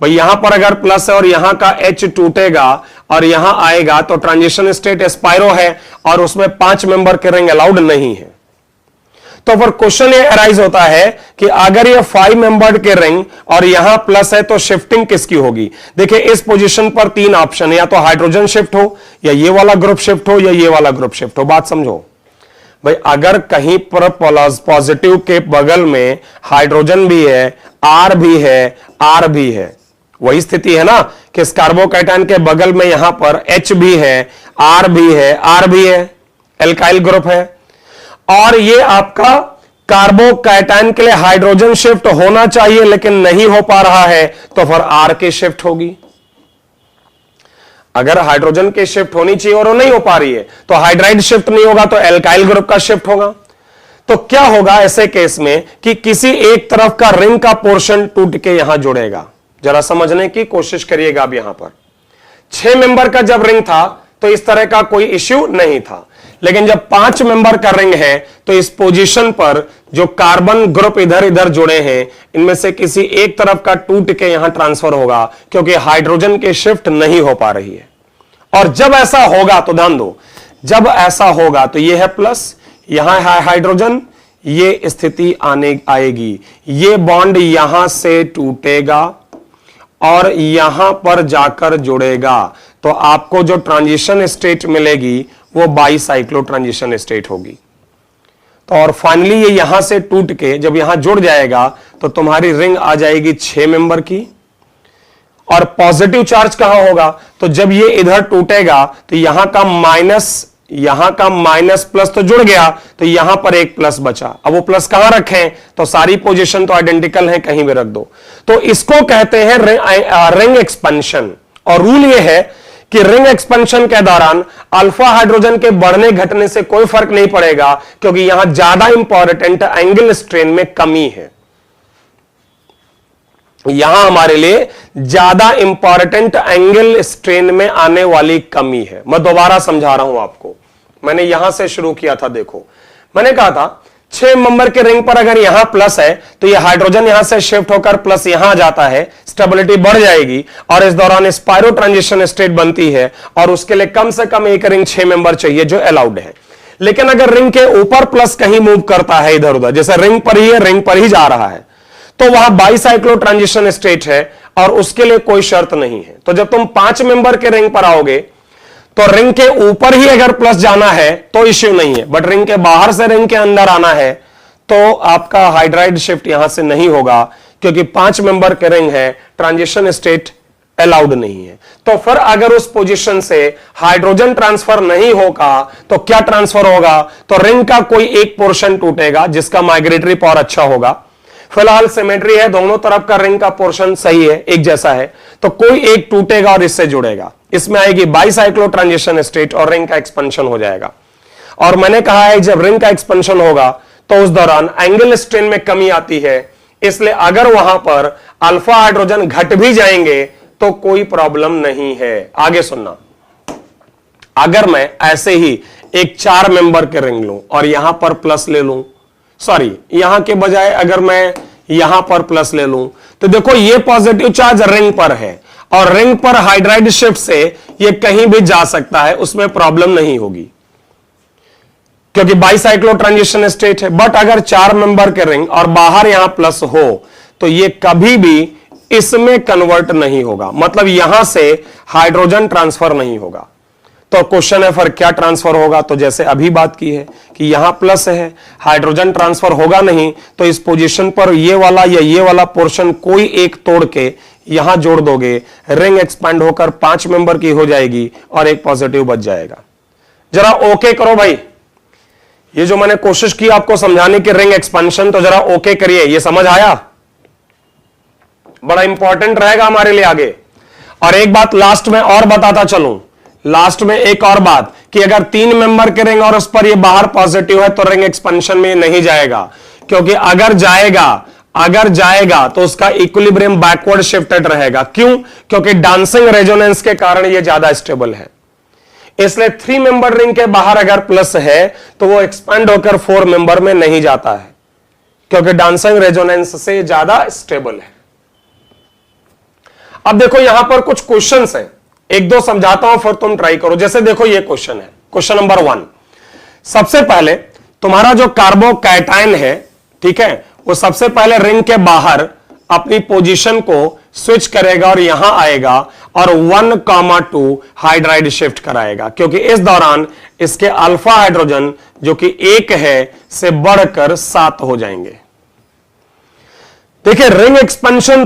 भाई यहां पर अगर प्लस है और यहां का H टूटेगा और यहां आएगा तो ट्रांजिशन स्टेट स्पाइरो है और उसमें 5 मेंबर के रिंग अलाउड नहीं है। तो फिर क्वेश्चन ये अराइज होता है कि अगर ये 5 मेंबर्ड के रिंग और यहां प्लस है तो शिफ्टिंग किसकी होगी? देखिए इस पोजीशन पर 3 ऑप्शन है, या तो हाइड्रोजन शिफ्ट हो, या ये वाला ग्रुप शिफ्ट हो, या ये वाला ग्रुप शिफ्ट हो। बात समझो, भाई अगर कहीं पर पॉजिटिव के बगल में हाइड्रोजन भी है, आर भी है, आर भी है, वही स्थिति है ना कि इस कार्बोकैटायन के बगल में यहां पर H भी है, R भी है, R भी है, एल्काइल ग्रुप है, और ये आपका कार्बोकैटायन के लिए हाइड्रोजन शिफ्ट होना चाहिए लेकिन नहीं हो पा रहा है, तो फिर R की शिफ्ट होगी। अगर हाइड्रोजन की शिफ्ट होनी चाहिए और वो नहीं हो पा रही है तो हाइड्राइड शिफ्ट नहीं होगा, तो एल्काइल ग्रुप का शिफ्ट होगा। तो क्या होगा ऐसे केस में कि किसी एक तरफ का रिंग का पोर्शन टूट के यहां जुड़ेगा। जरा समझने की कोशिश करिएगा। अब यहां पर 6 मेंबर का जब रिंग था तो इस तरह का कोई इश्यू नहीं था, लेकिन जब 5 मेंबर का रिंग है तो इस पोजीशन पर जो कार्बन ग्रुप इधर इधर जुड़े हैं इनमें से किसी एक तरफ का टूट के यहां ट्रांसफर होगा, क्योंकि हाइड्रोजन की शिफ्ट नहीं हो पा रही है। और जब ऐसा होगा तो ध्यान दो, जब ऐसा होगा तो यह है प्लस, यहां है हाइड्रोजन, ये स्थिति आएगी, ये बॉन्ड यहां से टूटेगा और यहां पर जाकर जुड़ेगा, तो आपको जो ट्रांजिशन स्टेट मिलेगी वो बाईसाइक्लो ट्रांजिशन स्टेट होगी। तो और फाइनली ये यहां से टूट के जब यहां जुड़ जाएगा तो तुम्हारी रिंग आ जाएगी 6 मेंबर की। और पॉजिटिव चार्ज कहां होगा, तो जब ये इधर टूटेगा तो यहां का माइनस प्लस तो जुड़ गया, तो यहां पर एक प्लस बचा। अब वो प्लस कहां रखें, तो सारी पोजीशन तो आइडेंटिकल है, कहीं भी रख दो। तो इसको कहते हैं रिंग एक्सपेंशन। और रूल ये है कि रिंग एक्सपेंशन के दौरान अल्फा हाइड्रोजन के बढ़ने घटने से कोई फर्क नहीं पड़ेगा, क्योंकि यहां ज्यादा इंपॉर्टेंट एंगल स्ट्रेन में कमी है। यहां हमारे लिए ज्यादा इंपॉर्टेंट एंगल स्ट्रेन में आने वाली कमी है। मैं दोबारा समझा रहा हूं आपको, मैंने यहां से शुरू किया था। देखो मैंने कहा था 6 नंबर के रिंग पर अगर यहां प्लस है तो यह हाइड्रोजन यहां से शिफ्ट होकर प्लस यहां जाता है, स्टेबिलिटी बढ़ जाएगी और इस दौरान स्पाइरो ट्रांजिशन स्टेट बनती है, और उसके लिए कम से कम एक रिंग 6 मेंबर चाहिए जो अलाउड है। लेकिन अगर रिंग के ऊपर प्लस कहीं मूव करता है इधर उधर, जैसे रिंग पर ही है, रिंग पर ही जा रहा है, तो वहां बाईसाइक्लो ट्रांजिशन स्टेट है और उसके लिए कोई शर्त नहीं है। तो जब तुम 5 मेंबर के रिंग पर आओगे तो रिंग के ऊपर ही अगर प्लस जाना है तो इश्यू नहीं है, बट रिंग के बाहर से रिंग के अंदर आना है तो आपका हाइड्राइड शिफ्ट यहां से नहीं होगा, क्योंकि 5 मेंबर के रिंग है, ट्रांजिशन स्टेट अलाउड नहीं है। तो फिर अगर उस पोजीशन से हाइड्रोजन ट्रांसफर नहीं होगा तो क्या ट्रांसफर होगा, तो रिंग का कोई एक पोर्शन टूटेगा जिसका माइग्रेटरी पावर अच्छा होगा। फिलहाल सिमेट्री है, दोनों तरफ का रिंग का पोर्शन सही है, एक जैसा है, तो कोई एक टूटेगा और इससे जुड़ेगा, इसमें आएगी बाईसाइक्लो ट्रांजिशन स्टेट और रिंग का एक्सपेंशन हो जाएगा। और मैंने कहा है जब रिंग का एक्सपेंशन होगा तो उस दौरान एंगल स्ट्रेन में कमी आती है, इसलिए अगर वहां पर अल्फा हाइड्रोजन घट भी जाएंगे तो कोई प्रॉब्लम नहीं है। आगे सुनना, अगर मैं ऐसे ही एक 4 मेंबर के रिंग लूं और यहां पर प्लस ले लूं, सॉरी यहां के बजाय अगर मैं यहां पर प्लस ले लूं, तो देखो ये पॉजिटिव चार्ज रिंग पर है और रिंग पर हाइड्राइड शिफ्ट से ये कहीं भी जा सकता है, उसमें प्रॉब्लम नहीं होगी क्योंकि बाईसाइक्लो ट्रांजिशन स्टेट है। बट अगर 4 मेंबर के रिंग और बाहर यहां प्लस हो तो ये कभी भी इसमें कन्वर्ट नहीं होगा, मतलब यहां से हाइड्रोजन ट्रांसफर नहीं होगा। तो क्वेश्चन है फिर क्या ट्रांसफर होगा, तो जैसे अभी बात की है कि यहां प्लस है, हाइड्रोजन ट्रांसफर होगा नहीं, तो इस पोजीशन पर ये वाला या ये वाला पोर्शन कोई एक तोड़ के यहां जोड़ दोगे, रिंग एक्सपेंड होकर 5 मेंबर की हो जाएगी और एक पॉजिटिव बच जाएगा। जरा ओके करो भाई, ये जो मैंने कोशिश की आपको समझाने की रिंग एक्सपेंशन, तो जरा ओके करिए। ये समझ आया, बड़ा इंपॉर्टेंट रहेगा हमारे लिए आगे। और एक बात लास्ट में और बताता चलूं, लास्ट में एक और बात कि अगर 3 मेंबर के रिंग और उस पर ये बाहर पॉजिटिव है तो रिंग एक्सपेंशन में नहीं जाएगा, क्योंकि अगर जाएगा तो उसका इक्विलिब्रियम बैकवर्ड शिफ्टेड रहेगा। क्यों? क्योंकि डांसिंग रेजोनेंस के कारण ये ज्यादा स्टेबल है। इसलिए 3 मेंबर रिंग के बाहर अगर प्लस है तो वो एक्सपेंड होकर 4 मेंबर में नहीं जाता है, क्योंकि डांसिंग रेजोनेंस से ज्यादा स्टेबल है। अब देखो यहां पर कुछ क्वेश्चंस हैं, एक दो समझाता हूं फिर तुम ट्राई करो। जैसे देखो ये क्वेश्चन है, क्वेश्चन नंबर 1। सबसे पहले तुम्हारा जो कार्बोकैटायन है, ठीक है, वो सबसे पहले रिंग के बाहर अपनी पोजीशन को स्विच करेगा और यहां आएगा और 1,2 हाइड्राइड शिफ्ट कराएगा, क्योंकि इस दौरान इसके अल्फा हाइड्रोजन जो कि 1 है से बढ़कर 7 हो जाएंगे। देखिए रिंग एक्सपेंशन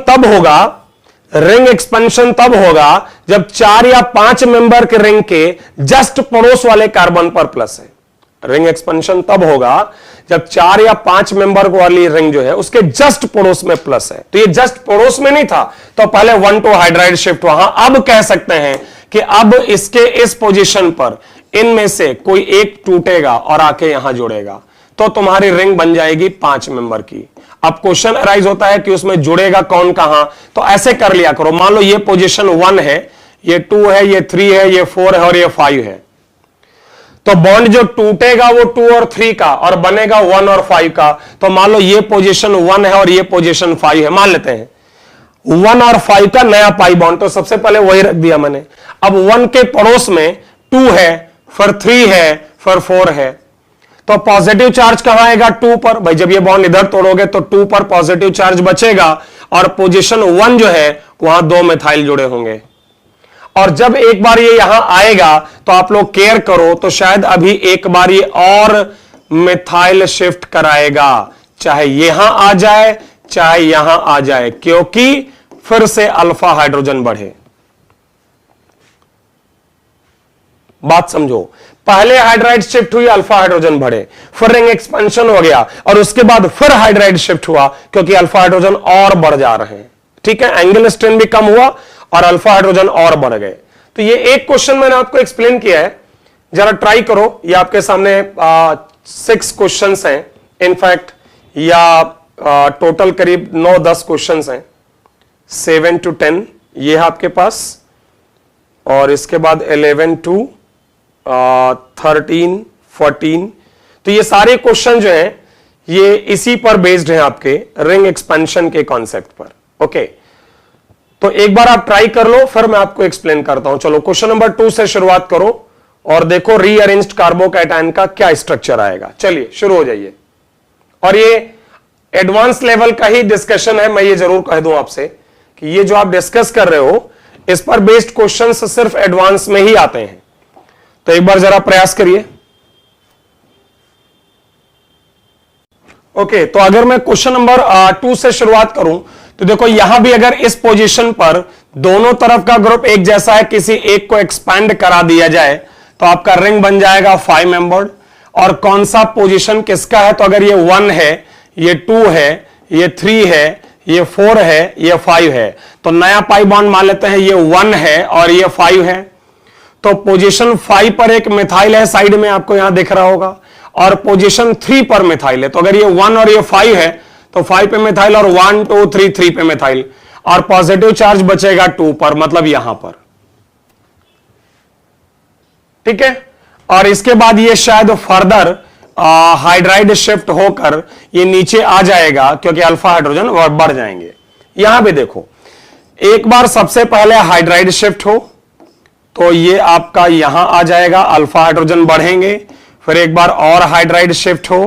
तब होगा जब 4 या 5 मेंबर के रिंग के जस्ट पड़ोस वाले कार्बन पर प्लस है। रिंग एक्सपेंशन तब होगा जब 4 या 5 मेंबर वाली रिंग जो है उसके जस्ट पड़ोस में प्लस है। तो ये जस्ट पड़ोस में नहीं था, तो पहले 1 हाइड्राइड शिफ्ट हुआ। अब कह सकते हैं कि अब इसके इस पोजीशन पर इनमें से कोई एक टूटेगा और आके यहां जुड़ेगा, तो तुम्हारी रिंग बन जाएगी 5 मेंबर की। अब क्वेश्चन अराइज होता है कि उसमें जुड़ेगा कौन कहां, तो ऐसे कर लिया करो। मान लो ये पोजीशन 1 है, ये 2 है, ये 3 है, ये 4 है और ये 5 है। तो बॉन्ड जो टूटेगा वो 2 और 3 का और बनेगा 1 और 5 का। तो मान लो ये पोजीशन 1 है और ये पोजीशन 5 है, मान लेते हैं 1 और 5 का नया पाई बॉन्ड। तो सबसे पहले वही रख दिया मैंने। अब 1 के पड़ोस में 2 है, फिर 3 है, फिर 4 है। तो पॉजिटिव चार्ज कहां आएगा? 2 पर। भाई जब ये बॉन्ड इधर तोड़ोगे तो 2 पर पॉजिटिव चार्ज बचेगा और पोजीशन 1 जो है वहां 2 मिथाइल जुड़े होंगे। और जब एक बार ये यहां आएगा तो आप लोग केयर करो तो शायद अभी एक बार ये और मिथाइल शिफ्ट कराएगा, चाहे यहां आ जाए चाहे यहां आ जाए, क्योंकि फिर से अल्फा हाइड्रोजन बढ़े। बात समझो, पहले हाइड्राइड शिफ्ट हुई, अल्फा हाइड्रोजन बढ़े, फिर रिंग एक्सपेंशन हो गया और उसके बाद फिर हाइड्राइड शिफ्ट हुआ क्योंकि अल्फा हाइड्रोजन और बढ़ जा रहे हैं। ठीक है, एंगल स्ट्रेन भी कम हुआ और अल्फा हाइड्रोजन और बढ़ गए। तो ये एक क्वेश्चन मैंने आपको एक्सप्लेन किया है, जरा ट्राई करो। ये आपके सामने 6 क्वेश्चंस हैं इनफैक्ट, या टोटल करीब 9-10 क्वेश्चंस हैं, 7 to 10 ये है आपके पास, और इसके बाद 11 to 13, 14। तो ये सारे क्वेश्चन जो हैं ये इसी पर बेस्ड हैं, आपके रिंग एक्सपेंशन के कॉन्सेप्ट पर। ओके, तो एक बार आप ट्राई कर लो, फिर मैं आपको एक्सप्लेन करता हूं। चलो क्वेश्चन नंबर 2 से शुरुआत करो और देखो रीअरेंज्ड कार्बोकैटायन का क्या स्ट्रक्चर आएगा। चलिए शुरू हो जाइए। और ये एडवांस लेवल का ही डिस्कशन है, मैं ये जरूर कह दूं आपसे कि ये जो आप डिस्कस कर रहे हो इस पर बेस्ड क्वेश्चंस सिर्फ एडवांस में ही आते हैं। तो एक बार जरा प्रयास करिए। ओके, तो अगर मैं क्वेश्चन नंबर 2 से शुरुआत करूं तो देखो यहां भी अगर इस पोजीशन पर दोनों तरफ का ग्रुप एक जैसा है, किसी एक को एक्सपैंड करा दिया जाए तो आपका रिंग बन जाएगा 5 मेंबर्ड। और कौन सा पोजीशन किसका है? तो अगर ये 1 है, ये 2 है, ये 3 है, ये 4 है, ये 5 है, तो नया पाई बॉन्ड मान लेते हैं ये 1 है और ये 5 है। तो पोजीशन 5 पर एक मिथाइल है, साइड में आपको यहां दिख रहा होगा, और पोजीशन 3 पर मिथाइल है। तो अगर ये 1 और ये 5 है तो 5 पे मिथाइल और 1 2 3 3 पे मिथाइल, और पॉजिटिव चार्ज बचेगा 2 पर, मतलब यहां पर। ठीक है, और इसके बाद ये शायद फर्दर हाइड्राइड शिफ्ट होकर ये नीचे आ जाएगा क्योंकि अल्फा हाइड्रोजन बढ़ जाएंगे। यहां भी देखो, एक बार सबसे पहले हाइड्राइड शिफ्ट हो तो ये आपका यहां आ जाएगा, अल्फा हाइड्रोजन बढ़ेंगे। फिर एक बार और हाइड्राइड शिफ्ट हो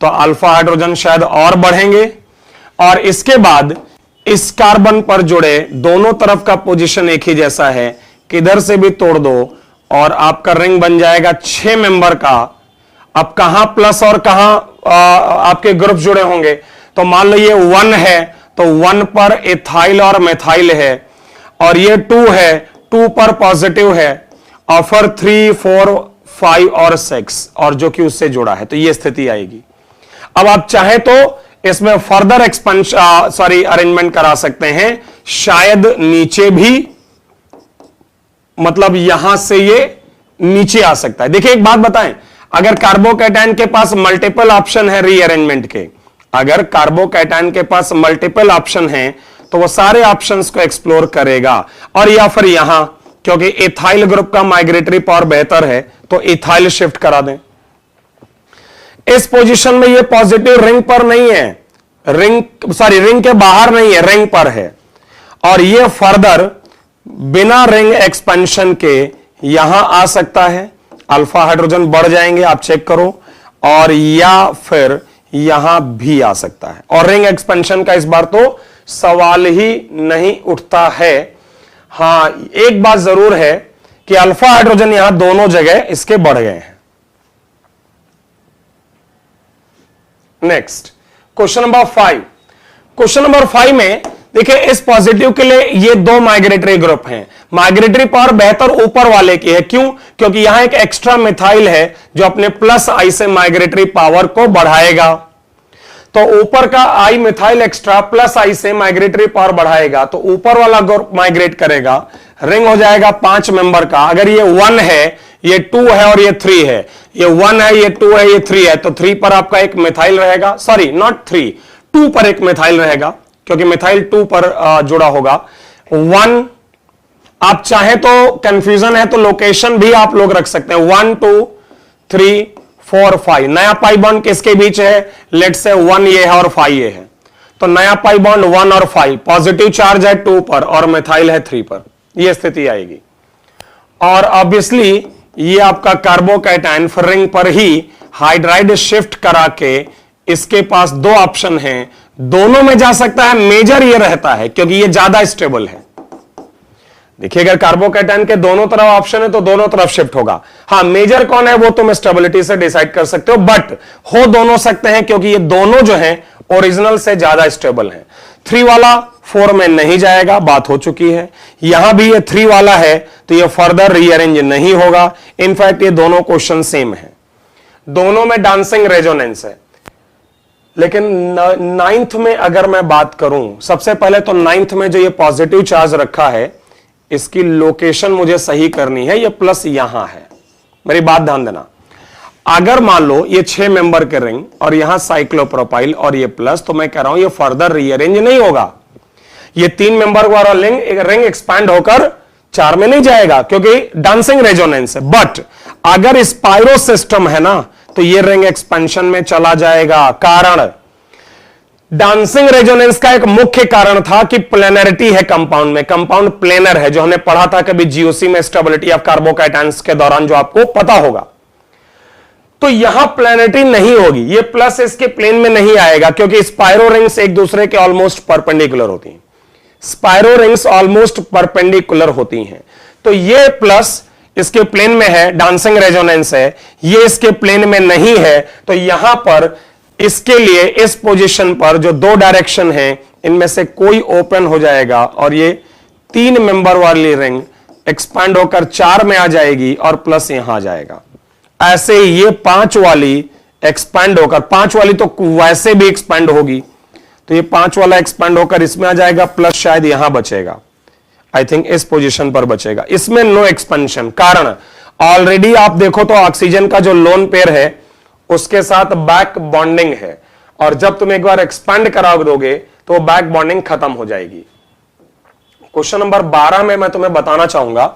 तो अल्फा हाइड्रोजन शायद और बढ़ेंगे, और इसके बाद इस कार्बन पर जुड़े दोनों तरफ का पोजीशन एक ही जैसा है, किधर से भी तोड़ दो और आपका रिंग बन जाएगा 6 मेंबर का। अब कहां प्लस और कहां आपके ग्रुप जुड़े होंगे? तो मान लो ये 1 है तो 1 पर इथाइल और मिथाइल है, और ये 2 है, 2 पर पॉजिटिव है, और फिर 3 4 5 और 6 और जो कि उससे जुड़ा है। तो ये स्थिति आएगी। अब आप चाहे तो इसमें फर्दर एक्सपेंशन अरेंजमेंट करा सकते हैं, शायद नीचे भी, मतलब यहां से ये नीचे आ सकता है। देखिए एक बात बताएं, अगर कार्बोकैटायन के पास मल्टीपल ऑप्शन है रीअरेंजमेंट के, अगर कार्बोकैटायन के पास मल्टीपल ऑप्शन है तो वो सारे ऑप्शंस को एक्सप्लोर करेगा। और या फिर यहां, क्योंकि इथाइल ग्रुप का माइग्रेटरी पावर बेहतर है तो इथाइल शिफ्ट करा दें। इस पोजीशन में ये पॉजिटिव रिंग पर नहीं है, रिंग के बाहर नहीं है, रिंग पर है, और ये फर्दर बिना रिंग एक्सपेंशन के यहां आ सकता है, अल्फा हाइड्रोजन बढ़ जाएंगे, आप चेक करो, और या फिर यहां भी आ सकता है। और रिंग एक्सपेंशन का इस बार तो सवाल ही नहीं उठता है। हां, एक बात जरूर है कि अल्फा हाइड्रोजन यहां दोनों जगह इसके बढ़ गए हैं। Next question number 5। Question number 5 में देखिए, इस पॉजिटिव के लिए ये दो माइग्रेटरी ग्रुप हैं। माइग्रेटरी पावर बेहतर ऊपर वाले की है, क्यों? क्योंकि यहां एक एक्स्ट्रा मिथाइल है जो अपने प्लस आई से माइग्रेटरी पावर को बढ़ाएगा। तो ऊपर का आई मिथाइल एक्स्ट्रा प्लस आई से माइग्रेटरी पावर बढ़ाएगा, तो ऊपर वाला ग्रुप माइग्रेट करेगा, रिंग हो जाएगा 5 मेंबर का। अगर ये 1 है, ये 2 है और ये 3 है, ये 1 है, ये 2 है, ये 3 है, तो 3 पर आपका एक मिथाइल रहेगा, सॉरी नॉट 3, 2 पर एक मिथाइल रहेगा, क्योंकि मिथाइल 2 पर जुड़ा होगा। 1 आप चाहे तो कंफ्यूजन है तो लोकेशन भी आप लोग रख सकते हैं, 1 2 3 4 5। नया पाई बॉन्ड किसके बीच है? लेट से 1 ये है और 5 ये है, तो नया पाई बॉन्ड 1 और 5, पॉजिटिव चार्ज है 2 पर और मिथाइल है 3 पर, यह स्थिति आएगी। और ऑब्वियसली ये आपका कार्बोकैटायन रिंग पर ही हाइड्राइड शिफ्ट करा के इसके पास दो ऑप्शन हैं, दोनों में जा सकता है। मेजर ये रहता है क्योंकि ये ज्यादा स्टेबल है। देखिए, अगर कार्बोकैटायन के दोनों तरफ ऑप्शन है तो दोनों तरफ शिफ्ट होगा। हाँ, मेजर कौन है वो तुम स्टेबिलिटी से डिसाइड कर सकते हो, बट हो दोनों सकते हैं क्योंकि ये दोनों जो हैं ओरिजिनल से ज्यादा स्टेबल हैं। 3 वाला 4 में नहीं जाएगा, बात हो चुकी है। यहां भी ये 3 वाला है तो ये फर्दर रीअरेंज नहीं होगा। इनफैक्ट ये दोनों क्वेश्चन सेम है, दोनों में डांसिंग रेजोनेंस है। लेकिन 9th में अगर मैं बात करूं, सबसे पहले तो 9th में जो ये पॉजिटिव चार्ज रखा है इसकी लोकेशन मुझे सही करनी है। ये प्लस यहां है, मेरी बात ध्यान देना। अगर मान लो ये 6 मेंबर के रिंग और यहां साइक्लोप्रोपाइल और ये प्लस, तो मैं कह रहा हूं ये फर्दर रीअरेंज नहीं होगा। ये 3 मेंबर वाला रिंग एक्सपैंड होकर 4 में नहीं जाएगा क्योंकि डांसिंग रेजोनेंस है। बट अगर स्पाइरो सिस्टम है ना, तो ये रिंग एक्सपेंशन में चला जाएगा। कारण डांसिंग रेजोनेंस का एक मुख्य कारण था कि प्लेनरिटी है कंपाउंड में, कंपाउंड प्लेनर है, जो हमने पढ़ा था कभी जीओसी में स्टेबिलिटी ऑफ कार्बोकैटायंस के दौरान, जो आपको पता होगा। तो यहां प्लेनरिटी नहीं होगी, ये प्लस इसके प्लेन में नहीं आएगा क्योंकि स्पाइरो रिंग्स एक दूसरे के ऑलमोस्ट परपेंडिकुलर होती हैं। स्पाइरो रिंग्स ऑलमोस्ट परपेंडिकुलर होती हैं, तो ये प्लस इसके प्लेन में है, डांसिंग रेजोनेंस है, ये इसके प्लेन में नहीं है। तो यहां पर इसके लिए इस पोजीशन पर जो 2 डायरेक्शन है इनमें से कोई ओपन हो जाएगा और ये 3 मेंबर वाली रिंग एक्सपैंड होकर 4 में आ जाएगी और प्लस यहां आ जाएगा। ऐसे ये 5 वाली एक्सपैंड होकर, 5 वाली तो वैसे भी एक्सपैंड होगी, तो ये 5 वाला एक्सपैंड होकर इसमें आ जाएगा, प्लस शायद यहां बचेगा, आई थिंक इस पोजीशन पर बचेगा। इसमें नो एक्सपेंशन, कारण ऑलरेडी आप देखो तो ऑक्सीजन का जो लोन पेयर है उसके साथ बैक बॉन्डिंग है, और जब तुम एक बार एक्सपेंड करा दोगे तो बैक बॉन्डिंग खत्म हो जाएगी। क्वेश्चन नंबर 12 में मैं तुम्हें बताना चाहूंगा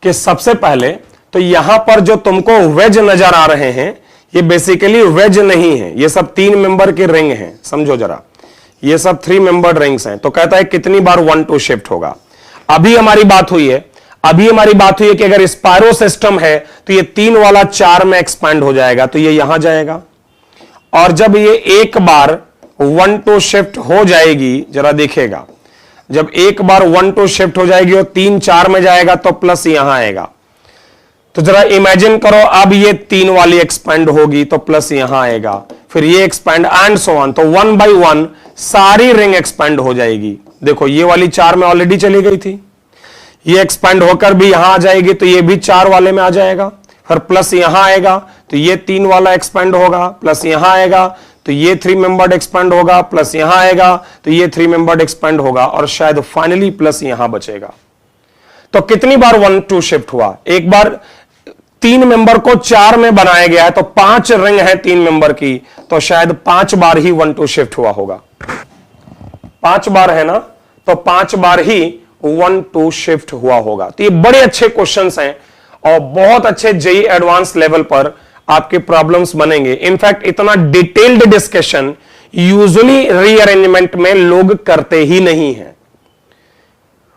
कि सबसे पहले तो यहां पर जो तुमको वेज नजर आ रहे हैं ये बेसिकली वेज नहीं है, ये सब 3 मेंबर के रिंग हैं, समझो जरा, ये सब 3 मेंबर्ड रिंग्स हैं। तो कहता है कितनी बार 1 2 शिफ्ट होगा। अभी हमारी बात हुई है कि अगर स्पाइरो सिस्टम है तो ये 3 वाला 4 में एक्सपैंड हो जाएगा, तो ये यहां जाएगा। और जब ये एक बार 1 2 शिफ्ट हो जाएगी, जरा देखिएगा, जब एक बार 1 2 शिफ्ट हो जाएगी और 3 4 में जाएगा तो प्लस यहां आएगा। तो जरा इमेजिन करो, अब ये 3 वाली एक्सपेंड होगी तो प्लस यहां आएगा, फिर ये एक्सपेंड एंड सो ऑन। तो 1 बाई 1 सारी रिंग एक्सपेंड हो जाएगी। देखो ये वाली 4 में ऑलरेडी चली गई थी, ये एक्सपेंड होकर भी यहां आ जाएगी, तो ये भी 4 वाले में आ जाएगा, फिर प्लस यहां आएगा तो ये 3 वाला एक्सपेंड होगा, प्लस यहां आएगा तो ये 3 मेंबर्ड एक्सपेंड होगा, प्लस यहां आएगा तो ये 3 मेंबर्ड एक्सपेंड होगा, और शायद फाइनली प्लस यहां बचेगा। तो कितनी बार 1 2 शिफ्ट हुआ? एक बार 3 मेंबर को 4 में बनाया गया है, तो 5 रिंग है 3 मेंबर की, तो शायद 5 बार ही 1 2 शिफ्ट हुआ होगा। 5 बार है ना, तो 5 बार ही 1 2 शिफ्ट हुआ होगा। तो ये बड़े अच्छे क्वेश्चंस हैं और बहुत अच्छे जेई एडवांस लेवल पर आपके प्रॉब्लम्स बनेंगे। इनफैक्ट इतना डिटेल्ड डिस्कशन यूजुअली रीअरेंजमेंट में लोग करते ही नहीं है।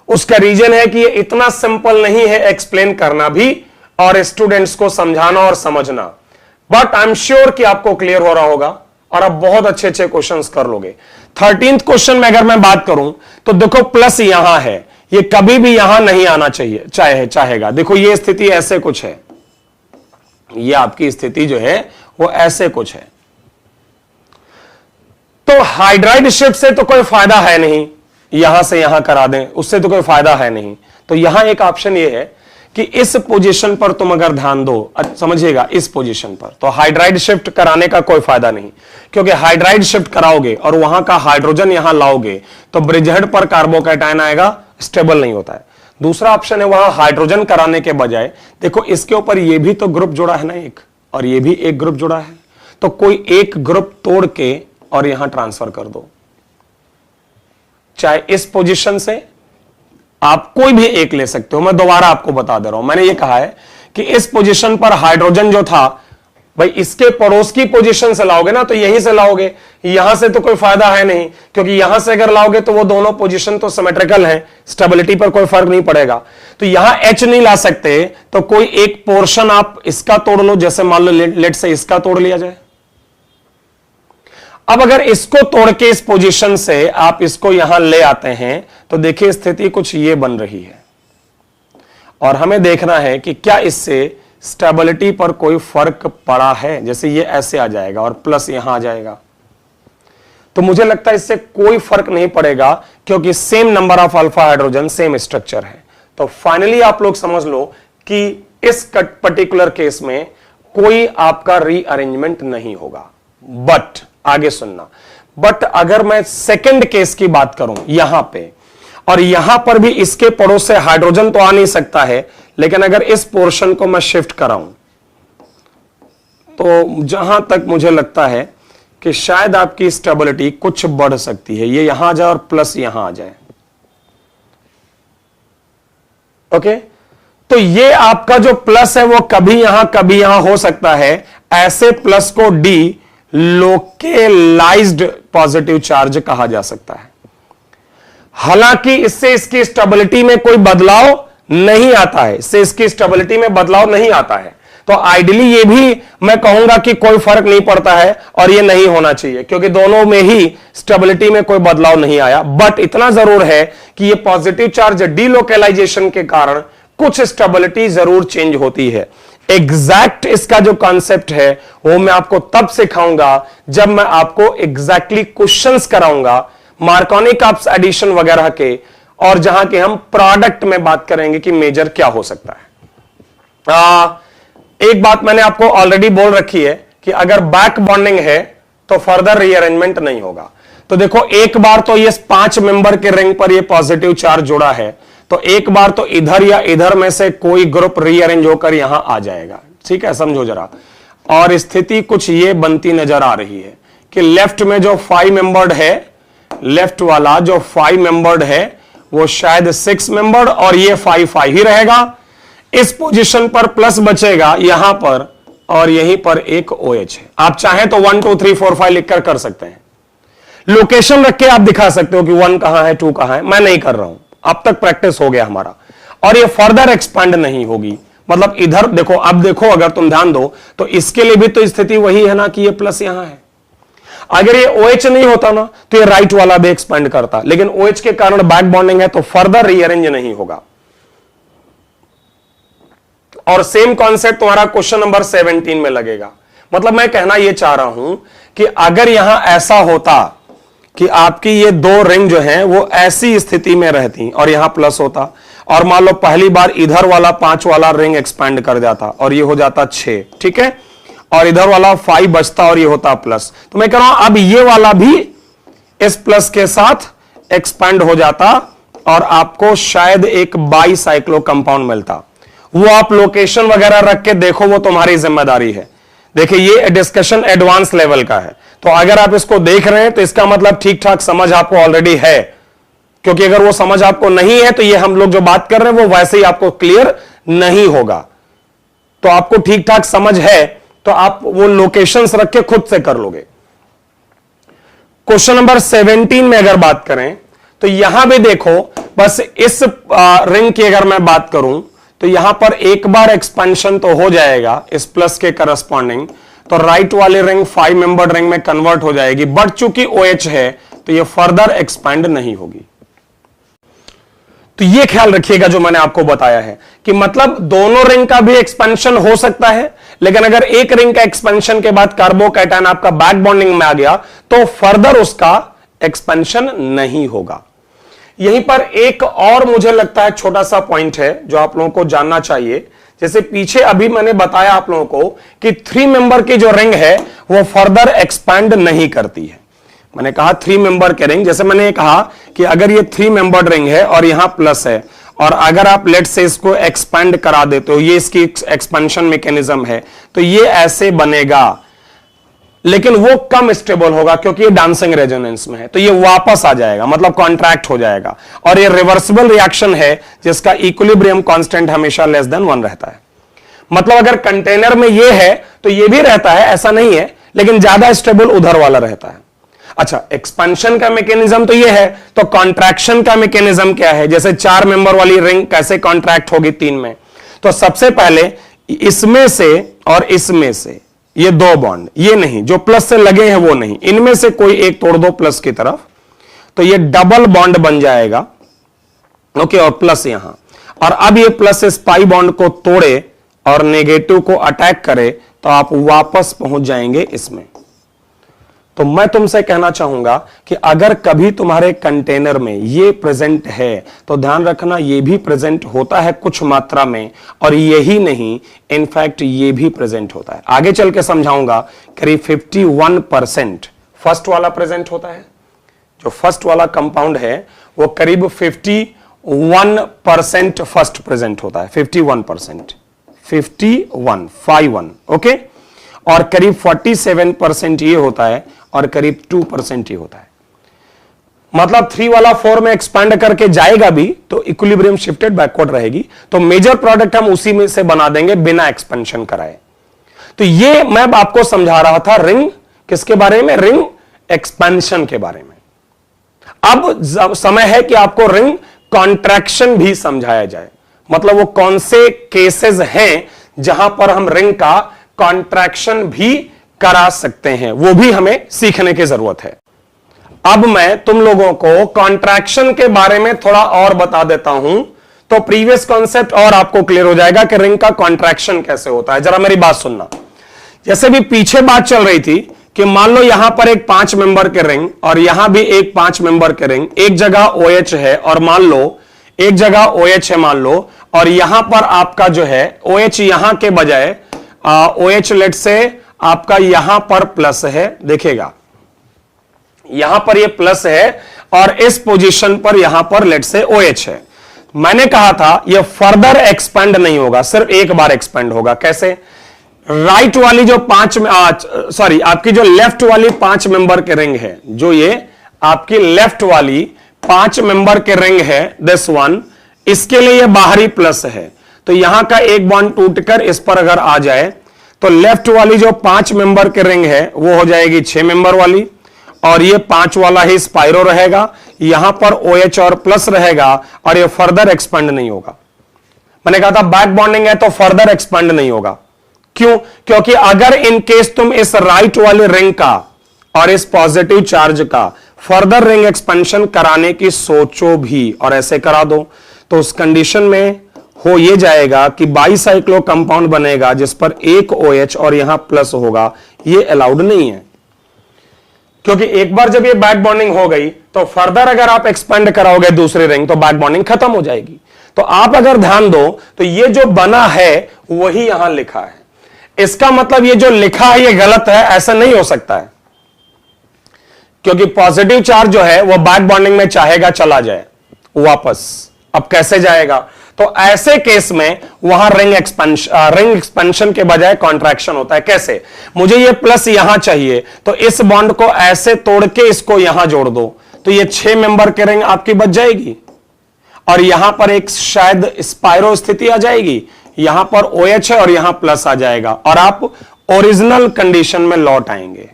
उसका रीजन है कि ये इतना सिंपल नहीं है एक्सप्लेन करना भी और स्टूडेंट्स को समझाना और समझना, बट आई एम श्योर कि आपको क्लियर हो रहा होगा और आप बहुत अच्छे अच्छे क्वेश्चंस कर लोगे। 13th क्वेश्चन में अगर मैं बात करूं तो देखो प्लस यहां है, ये कभी भी यहां नहीं आना चाहिए, चाहेगा। देखो ये स्थिति ऐसे कुछ है, ये आपकी स्थिति जो है वो ऐसे कुछ है। तो हाइड्राइड शिफ्ट से तो कोई फायदा है नहीं, यहां से यहां करा दें उससे तो कोई फायदा है नहीं। तो यहां एक ऑप्शन ये है कि इस पोजीशन पर तुम अगर ध्यान दो, समझिएगा इस पोजीशन पर, तो हाइड्राइड शिफ्ट कराने का कोई फायदा नहीं, क्योंकि हाइड्राइड शिफ्ट कराओगे और वहां का हाइड्रोजन यहां लाओगे तो ब्रिजहेड पर कार्बोकैटायन आएगा, स्टेबल नहीं होता है। दूसरा ऑप्शन है वहां हाइड्रोजन कराने के बजाय देखो इसके ऊपर ये भी तो ग्रुप जुड़ा है ना एक, और ये भी एक ग्रुप जुड़ा है, तो कोई एक ग्रुप तोड़ के और यहां ट्रांसफर कर दो, चाहे इस पोजीशन से आप कोई भी एक ले सकते हो। मैं दोबारा आपको बता दे रहा हूं, मैंने ये कहा है कि इस पोजीशन पर हाइड्रोजन जो था भाई इसके पड़ोस की पोजीशन से लाओगे ना, तो यहीं से लाओगे, यहां से तो कोई फायदा है नहीं, क्योंकि यहां से अगर लाओगे तो वो दोनों पोजीशन तो सिमेट्रिकल हैं, स्टेबिलिटी पर कोई फर्क नहीं पड़ेगा। तो यहां H नहीं ला सकते, तो कोई एक पोर्शन आप इसका तोड़ लो, जैसे मान लो लेट से इसका तोड़ लिया जाए। अब अगर इसको तोड़ के इस पोजीशन से आप इसको यहां ले आते हैं तो देखिए स्थिति कुछ ये बन रही है, और हमें देखना है कि क्या इससे स्टेबिलिटी पर कोई फर्क पड़ा है। जैसे ये ऐसे आ जाएगा और प्लस यहां आ जाएगा, तो मुझे लगता है इससे कोई फर्क नहीं पड़ेगा, क्योंकि same number of alpha hydrogen, same structure है। तो फाइनली आप लोग समझ लो कि इस पर्टिकुलर केस में कोई आपका रीअरेंजमेंट नहीं होगा। बट आगे सुनना, बट अगर मैं सेकंड केस की बात करूं यहां पे, और यहां पर भी इसके पड़ोस से हाइड्रोजन तो आ नहीं सकता है, लेकिन अगर इस पोर्शन को मैं शिफ्ट कराऊं तो जहां तक मुझे लगता है कि शायद आपकी स्टेबिलिटी कुछ बढ़ सकती है। ये यहां आ जाए और प्लस यहां आ जाए, ओके। तो ये आपका जो प्लस है वो कभी यहां हो सकता है। ऐसे प्लस को डी लोकेलाइज्ड पॉजिटिव चार्ज कहा जा सकता है। हालांकि इससे इसकी स्टेबिलिटी में कोई बदलाव नहीं आता है, इससे इसकी स्टेबिलिटी में बदलाव नहीं आता है। तो आइडियली ये भी मैं कहूंगा कि कोई फर्क नहीं पड़ता है और ये नहीं होना चाहिए, क्योंकि दोनों में ही स्टेबिलिटी में कोई बदलाव नहीं आया। बट इतना जरूर है कि ये पॉजिटिव चार्ज डीलोकेलाइजेशन के कारण कुछ स्टेबिलिटी जरूर चेंज होती है। एग्जैक्ट इसका जो कॉन्सेप्ट है वो मैं आपको तब सिखाऊंगा जब मैं आपको एग्जैक्टली क्वेश्चंस कराऊंगा मार्कोनी काप्स एडिशन वगैरह के, और जहां के हम प्रोडक्ट में बात करेंगे कि मेजर क्या हो सकता है। एक बात मैंने आपको ऑलरेडी बोल रखी है कि अगर बैक बॉन्डिंग है तो फर्दर रीअरेंजमेंट नहीं होगा। तो देखो एक बार तो ये 5 मेंबर के रिंग पर ये पॉजिटिव चार्ज जुड़ा है, तो एक बार तो इधर या इधर में से कोई ग्रुप रीअरेंज होकर यहां आ जाएगा, ठीक है, समझो जरा। और स्थिति कुछ ये बनती नजर आ रही है कि लेफ्ट में जो 5 मेंबर्ड है, लेफ्ट वाला जो 5 मेंबर्ड है वो शायद 6 मेंबर्ड, और ये 5 ही रहेगा। इस पोजीशन पर प्लस बचेगा यहां पर, और यहीं पर एक OH है। आप चाहें तो 1 2 3 4 5 लिखकर कर सकते हैं, लोकेशन रख के आप दिखा सकते हो कि 1 कहां है 2 कहां है। मैं नहीं कर रहा हूं, अब तक प्रैक्टिस हो गया हमारा, और ये फर्दर एक्सपांड नहीं होगी। मतलब इधर देखो, अब देखो अगर तुम ध्यान दो तो इसके लिए भी तो स्थिति वही है ना कि ये प्लस यहां है। अगर ये OH नहीं होता ना तो ये राइट वाला भी एक्सपेंड करता, लेकिन OH के कारण बैक बॉन्डिंग है तो फर्दर रीअरेंज नहीं होगा। और सेम कॉन्सेप्ट तुम्हारा क्वेश्चन नंबर 17 में लगेगा। मतलब मैं कहना यह चाह रहा हूं कि अगर यहां ऐसा होता कि आपकी ये 2 रिंग जो है वो ऐसी स्थिति में रहती और यहां प्लस होता, और मान लो पहली बार इधर वाला 5 वाला रिंग एक्सपेंड कर जाता और ये हो जाता 6, ठीक है, और इधर वाला 5 बचता और ये होता प्लस, तो मैं कह रहा हूं अब ये वाला भी इस प्लस के साथ एक्सपेंड हो जाता और आपको शायद एक बाईसाइक्लो कंपाउंड मिलता। वो आप लोकेशन वगैरह रख के देखो, वो तुम्हारी जिम्मेदारी है। देखिए ये डिस्कशन एडवांस लेवल का है, तो अगर आप इसको देख रहे हैं तो इसका मतलब ठीक ठाक समझ आपको ऑलरेडी है, क्योंकि अगर वो समझ आपको नहीं है तो ये हम लोग जो बात कर रहे हैं वो वैसे ही आपको क्लियर नहीं होगा। तो आपको ठीक ठाक समझ है तो आप वो लोकेशंस रख के खुद से कर लोगे। क्वेश्चन नंबर 17 में अगर बात करें तो यहां भी देखो, बस इस रिंग की अगर मैं बात करूं तो यहां पर एक बार एक्सपेंशन तो हो जाएगा इस प्लस के करस्पॉन्डिंग, तो राइट वाली रिंग 5 मेंबर्ड रिंग में कन्वर्ट हो जाएगी, बट चूंकि OH है तो ये फर्दर एक्सपेंड नहीं होगी। तो ये ख्याल रखिएगा जो मैंने आपको बताया है कि मतलब दोनों रिंग का भी एक्सपेंशन हो सकता है, लेकिन अगर एक रिंग का एक्सपेंशन के बाद कार्बोकैटायन आपका बैक बॉन्डिंग में आ गया तो फर्दर उसका एक्सपेंशन नहीं होगा। यहीं पर एक और मुझे लगता है छोटा सा पॉइंट है जो आप लोगों को जानना चाहिए। जैसे पीछे अभी मैंने बताया आप लोगों को कि 3 मेंबर की जो रिंग है वो फर्दर एक्सपैंड नहीं करती है। मैंने कहा 3 मेंबर के रिंग, जैसे मैंने कहा कि अगर ये 3 मेंबर्ड रिंग है और यहां प्लस है और अगर आप लेट से इसको एक्सपैंड करा देते हो, ये इसकी एक्सपेंशन मैकेनिज्म है, तो ये ऐसे बनेगा, लेकिन वो कम स्टेबल होगा क्योंकि ये डांसिंग रेजोनेंस में है, तो ये वापस आ जाएगा, मतलब कॉन्ट्रैक्ट हो जाएगा। और ये रिवर्सिबल रिएक्शन है जिसका इक्विलिब्रियम कांस्टेंट हमेशा लेस देन 1 रहता है। मतलब अगर कंटेनर में ये है तो ये भी रहता है, ऐसा नहीं है, लेकिन ज्यादा स्टेबल उधर वाला रहता है। अच्छा, एक्सपेंशन का मैकेनिज्म तो ये है, तो कॉन्ट्रैक्शन का मैकेनिज्म क्या है? जैसे 4 मेंबर वाली रिंग कैसे कॉन्ट्रैक्ट होगी 3 में? तो सबसे पहले इसमें से और इसमें से ये 2 बॉन्ड, ये नहीं, जो प्लस से लगे हैं वो नहीं, इनमें से कोई एक तोड़ दो प्लस की तरफ, तो ये डबल बॉन्ड बन जाएगा। ओके, और प्लस यहां, और अब ये प्लस इस पाई बॉन्ड को तोड़े और नेगेटिव को अटैक करे तो आप वापस पहुंच जाएंगे इसमें। तो मैं तुमसे कहना चाहूंगा कि अगर कभी तुम्हारे कंटेनर में ये प्रेजेंट है तो ध्यान रखना ये भी प्रेजेंट होता है कुछ मात्रा में, और यही नहीं, इनफैक्ट ये भी प्रेजेंट होता है। आगे चल के समझाऊंगा। करीब 51% फर्स्ट वाला प्रेजेंट होता है। जो फर्स्ट वाला कंपाउंड है वो करीब 51% फर्स्ट प्रेजेंट होता है। 51%, 51, ओके। और करीब 47% ये होता है और करीब 2% ये होता है। मतलब 3 वाला 4 में एक्सपैंड करके जाएगा भी तो इक्विलिब्रियम शिफ्टेड बैकवर्ड रहेगी, तो मेजर प्रोडक्ट हम उसी में से बना देंगे बिना एक्सपेंशन कराए। तो ये मैं आपको समझा रहा था रिंग किसके बारे में? रिंग एक्सपेंशन के बारे में। अब समय है कि आपको रिंग कॉन्ट्रैक्शन भी समझाया जाए। मतलब वो कौन से केसेस हैं जहां पर हम रिंग का कॉन्ट्रैक्शन भी करा सकते हैं, वो भी हमें सीखने की जरूरत है। अब मैं तुम लोगों को कॉन्ट्रैक्शन के बारे में थोड़ा और बता देता हूं, तो प्रीवियस कॉन्सेप्ट और आपको क्लियर हो जाएगा कि रिंग का कॉन्ट्रैक्शन कैसे होता है। जरा मेरी बात सुनना। जैसे भी पीछे बात चल रही थी कि मान लो यहां पर एक 5 मेंबर के रिंग और यहां भी एक 5 मेंबर के रिंग, एक जगह OH है और मान लो एक जगह OH है मान लो, और यहां पर आपका जो है OH यहां के बजाय OH लेट से आपका यहां पर प्लस है, देखिएगा यहां पर ये प्लस है और इस पोजीशन पर यहां पर लेट से OH है। मैंने कहा था ये फर्दर एक्सपेंड नहीं होगा, सिर्फ एक बार एक्सपेंड होगा। कैसे? राइट वाली जो आपकी जो लेफ्ट वाली 5 मेंबर के रिंग है, जो ये आपकी लेफ्ट वाली 5 मेंबर के रिंग है, दिस वन, इसके लिए ये बाहरी प्लस है, तो यहां का एक बॉन्ड टूटकर इस पर अगर आ जाए तो लेफ्ट वाली जो 5 मेंबर के रिंग है वो हो जाएगी 6 मेंबर वाली, और ये 5 वाला ही स्पाइरो रहेगा, यहां पर OH और प्लस रहेगा और ये फर्दर एक्सपेंड नहीं होगा। मैंने कहा था बैक बॉन्डिंग है तो फर्दर एक्सपेंड नहीं होगा। क्यों? क्योंकि अगर इन केस तुम इस राइट वाले रिंग का और इस पॉजिटिव चार्ज का फर्दर रिंग एक्सपेंशन कराने की सोचो भी और ऐसे करा दो, तो उस कंडीशन में हो ये जाएगा कि बाईसाइक्लो कंपाउंड बनेगा जिस पर एक OH और यहां प्लस होगा। ये अलाउड नहीं है, क्योंकि एक बार जब ये बैक बॉन्डिंग हो गई तो फर्दर अगर आप एक्सपेंड कराओगे दूसरी रिंग तो बैक बॉन्डिंग खत्म हो जाएगी। तो आप अगर ध्यान दो तो ये जो बना है वही यहां लिखा है। इसका मतलब ये जो लिखा है ये गलत है, ऐसा नहीं हो सकता है, क्योंकि पॉजिटिव चार्ज जो है वो बैक बॉन्डिंग में चाहेगा चला जाए वापस। अब कैसे जाएगा? तो ऐसे केस में वहां रिंग एक्सपेंशन के बजाय कॉन्ट्रैक्शन होता है। कैसे? मुझे ये प्लस यहां चाहिए तो इस बॉन्ड को ऐसे तोड़ के इसको यहां जोड़ दो, तो ये 6 मेंबर के रिंग आपकी बच जाएगी और यहां पर एक शायद स्पाइरो स्थिति आ जाएगी, यहां पर OH है और यहां प्लस आ जाएगा और आप ओरिजिनल कंडीशन में लौट आएंगे।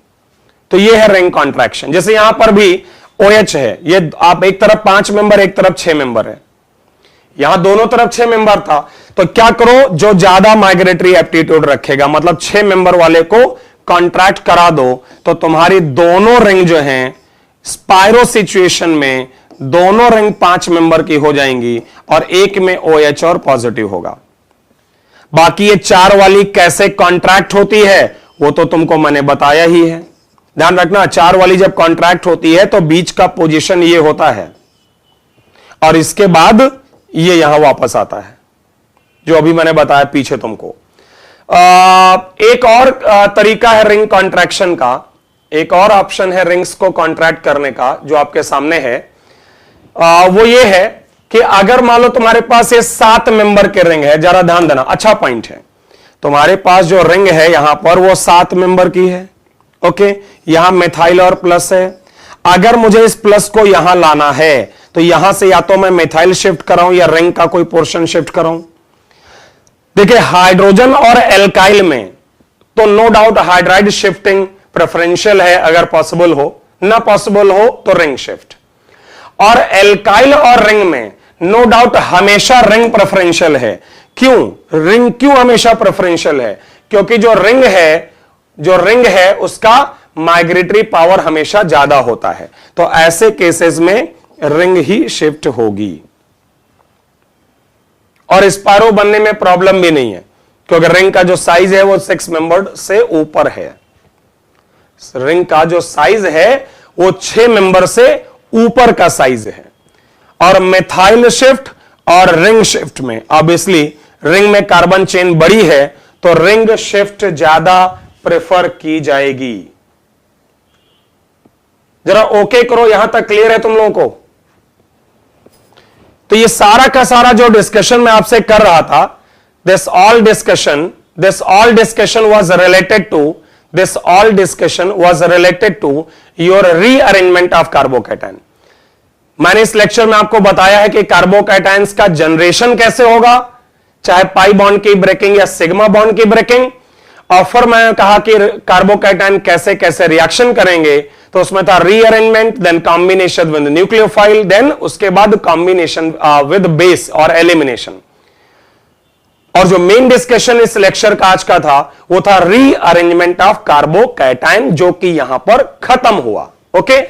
तो ये है रिंग कॉन्ट्रैक्शन। जैसे यहां पर भी OH है, ये आप एक तरफ 5 मेंबर एक तरफ 6 मेंबर है, यहां दोनों तरफ 6 मेंबर था, तो क्या करो, जो ज्यादा माइग्रेटरी एप्टीट्यूड रखेगा, मतलब 6 मेंबर वाले को कॉन्ट्रैक्ट करा दो, तो तुम्हारी दोनों रिंग जो हैं स्पाइरो सिचुएशन में दोनों रिंग 5 मेंबर की हो जाएंगी और एक में OH और पॉजिटिव होगा। बाकी ये 4 वाली कैसे कॉन्ट्रैक्ट होती है वो तो तुमको मैंने बताया ही है। ध्यान रखना, 4 वाली जब कॉन्ट्रैक्ट होती है तो बीच का पोजीशन ये होता है और इसके बाद ये यहां वापस आता है, जो अभी मैंने बताया पीछे तुमको। एक और तरीका है रिंग कॉन्ट्रैक्शन का, एक और ऑप्शन है रिंग्स को कॉन्ट्रैक्ट करने का जो आपके सामने है। वो ये है कि अगर मान लो तुम्हारे पास ये 7 मेंबर के रिंग है, जरा ध्यान देना, अच्छा पॉइंट है, तुम्हारे पास जो रिंग है यहां पर वो 7 मेंबर की है। ओके, यहां मिथाइल और प्लस है। अगर मुझे इस प्लस को यहां लाना है तो यहां से या तो मैं मिथाइल शिफ्ट कराऊं या रिंग का कोई पोर्शन शिफ्ट कराऊं। देखिए, हाइड्रोजन और एल्काइल में तो no doubt hydride shifting preferential है, अगर पॉसिबल हो, ना पॉसिबल हो तो रिंग शिफ्ट। और एल्काइल और रिंग में नो डाउट हमेशा रिंग प्रेफरेंशियल है। क्यों रिंग, क्यों हमेशा प्रेफरेंशियल है? क्योंकि जो रिंग है उसका माइग्रेटरी पावर हमेशा ज्यादा होता है, तो ऐसे केसेस में रिंग ही शिफ्ट होगी। और स्पायरो बनने में प्रॉब्लम भी नहीं है क्योंकि रिंग का जो साइज है वो 6 मेंबर्ड से ऊपर है। रिंग का जो साइज है वो 6 मेंबर से ऊपर का साइज है। और मिथाइल शिफ्ट और रिंग शिफ्ट में ऑब्वियसली रिंग में कार्बन चेन बड़ी है तो रिंग शिफ्ट ज्यादा प्रेफर की जाएगी। जरा ओके करो, यहां तक क्लियर है तुम लोगों को? तो ये सारा का सारा जो डिस्कशन मैं आपसे कर रहा था, this all discussion was related to your rearrangement of carbocation। मैंने इस लेक्चर में आपको बताया है कि कार्बोकैटायंस का जनरेशन कैसे होगा, चाहे पाई बॉन्ड की ब्रेकिंग या सिग्मा बॉन्ड की ब्रेकिंग। और फिर मैंने कहा कि कार्बोकैटायन कैसे कैसे रिएक्शन करेंगे, तो उसमें था rearrangement, then combination with nucleophile, then उसके बाद कॉम्बिनेशन विद बेस और एलिमिनेशन। और जो मेन डिस्कशन इस लेक्चर का आज का था वो था रीअरेंजमेंट ऑफ कार्बोकैटायन, जो कि यहां पर खत्म हुआ। ओके।